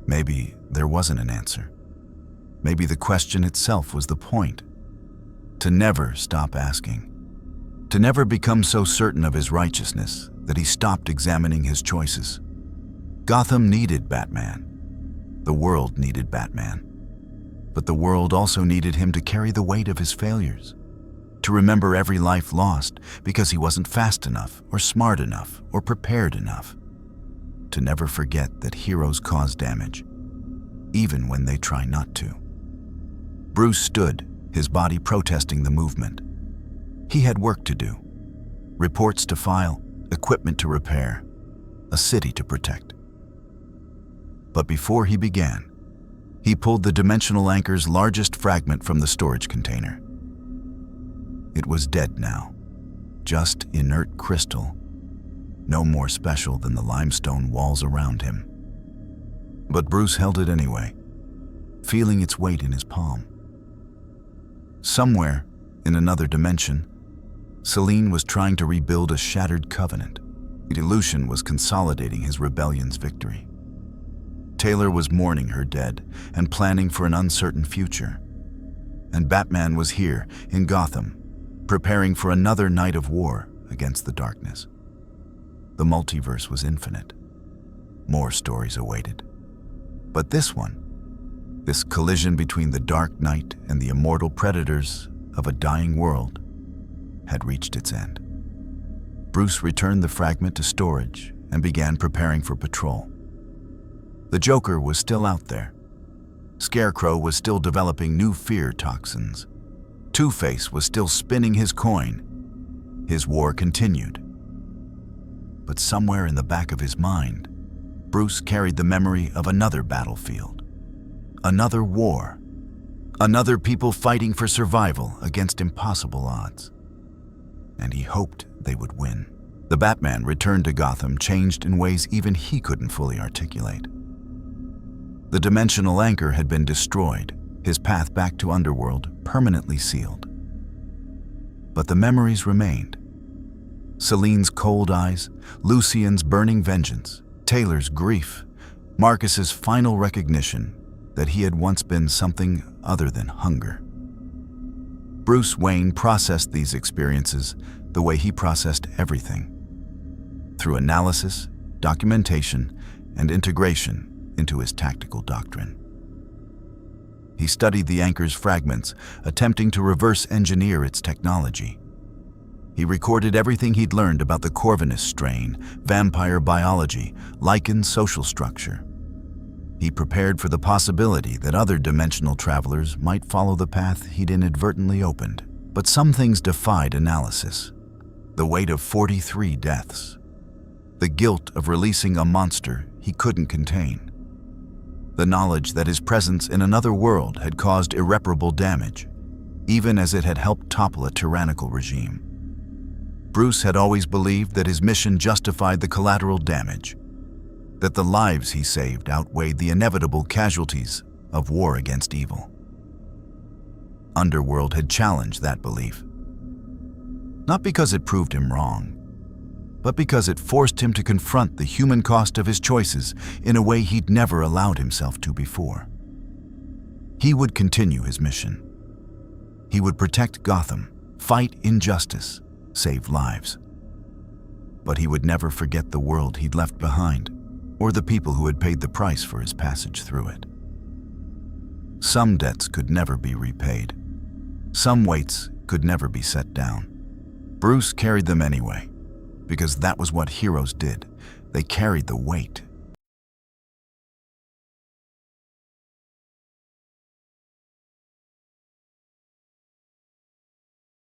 Maybe there wasn't an answer. Maybe the question itself was the point. To never stop asking. To never become so certain of his righteousness that he stopped examining his choices. Gotham needed Batman. The world needed Batman. But the world also needed him to carry the weight of his failures. To remember every life lost because he wasn't fast enough, or smart enough, or prepared enough. To never forget that heroes cause damage, even when they try not to. Bruce stood, his body protesting the movement. He had work to do. Reports to file, equipment to repair, a city to protect. But before he began, he pulled the dimensional anchor's largest fragment from the storage container. It was dead now, just inert crystal, no more special than the limestone walls around him. But Bruce held it anyway, feeling its weight in his palm. Somewhere, in another dimension, Selene was trying to rebuild a shattered covenant. Lucian was consolidating his rebellion's victory. Taylor was mourning her dead and planning for an uncertain future. And Batman was here, in Gotham, preparing for another night of war against the darkness. The multiverse was infinite. More stories awaited. But this one, this collision between the Dark Knight and the immortal predators of a dying world, had reached its end. Bruce returned the fragment to storage and began preparing for patrol. The Joker was still out there. Scarecrow was still developing new fear toxins. Two-Face was still spinning his coin. His war continued. But somewhere in the back of his mind, Bruce carried the memory of another battlefield, another war, another people fighting for survival against impossible odds. And he hoped they would win. The Batman returned to Gotham changed in ways even he couldn't fully articulate. The dimensional anchor had been destroyed, his path back to Underworld permanently sealed. But the memories remained. Selene's cold eyes, Lucian's burning vengeance, Taylor's grief, Marcus's final recognition that he had once been something other than hunger. Bruce Wayne processed these experiences the way he processed everything, through analysis, documentation, and integration into his tactical doctrine. He studied the anchor's fragments, attempting to reverse engineer its technology. He recorded everything he'd learned about the Corvinus strain, vampire biology, Lycan social structure. He prepared for the possibility that other dimensional travelers might follow the path he'd inadvertently opened. But some things defied analysis. The weight of 43 deaths. The guilt of releasing a monster he couldn't contain. The knowledge that his presence in another world had caused irreparable damage, even as it had helped topple a tyrannical regime. Bruce had always believed that his mission justified the collateral damage, that the lives he saved outweighed the inevitable casualties of war against evil. Underworld had challenged that belief. Not because it proved him wrong, but because it forced him to confront the human cost of his choices in a way he'd never allowed himself to before. He would continue his mission. He would protect Gotham, fight injustice, save lives. But he would never forget the world he'd left behind, or the people who had paid the price for his passage through it. Some debts could never be repaid, Some weights could never be set down. Bruce carried them anyway, because that was what heroes did. They carried the weight.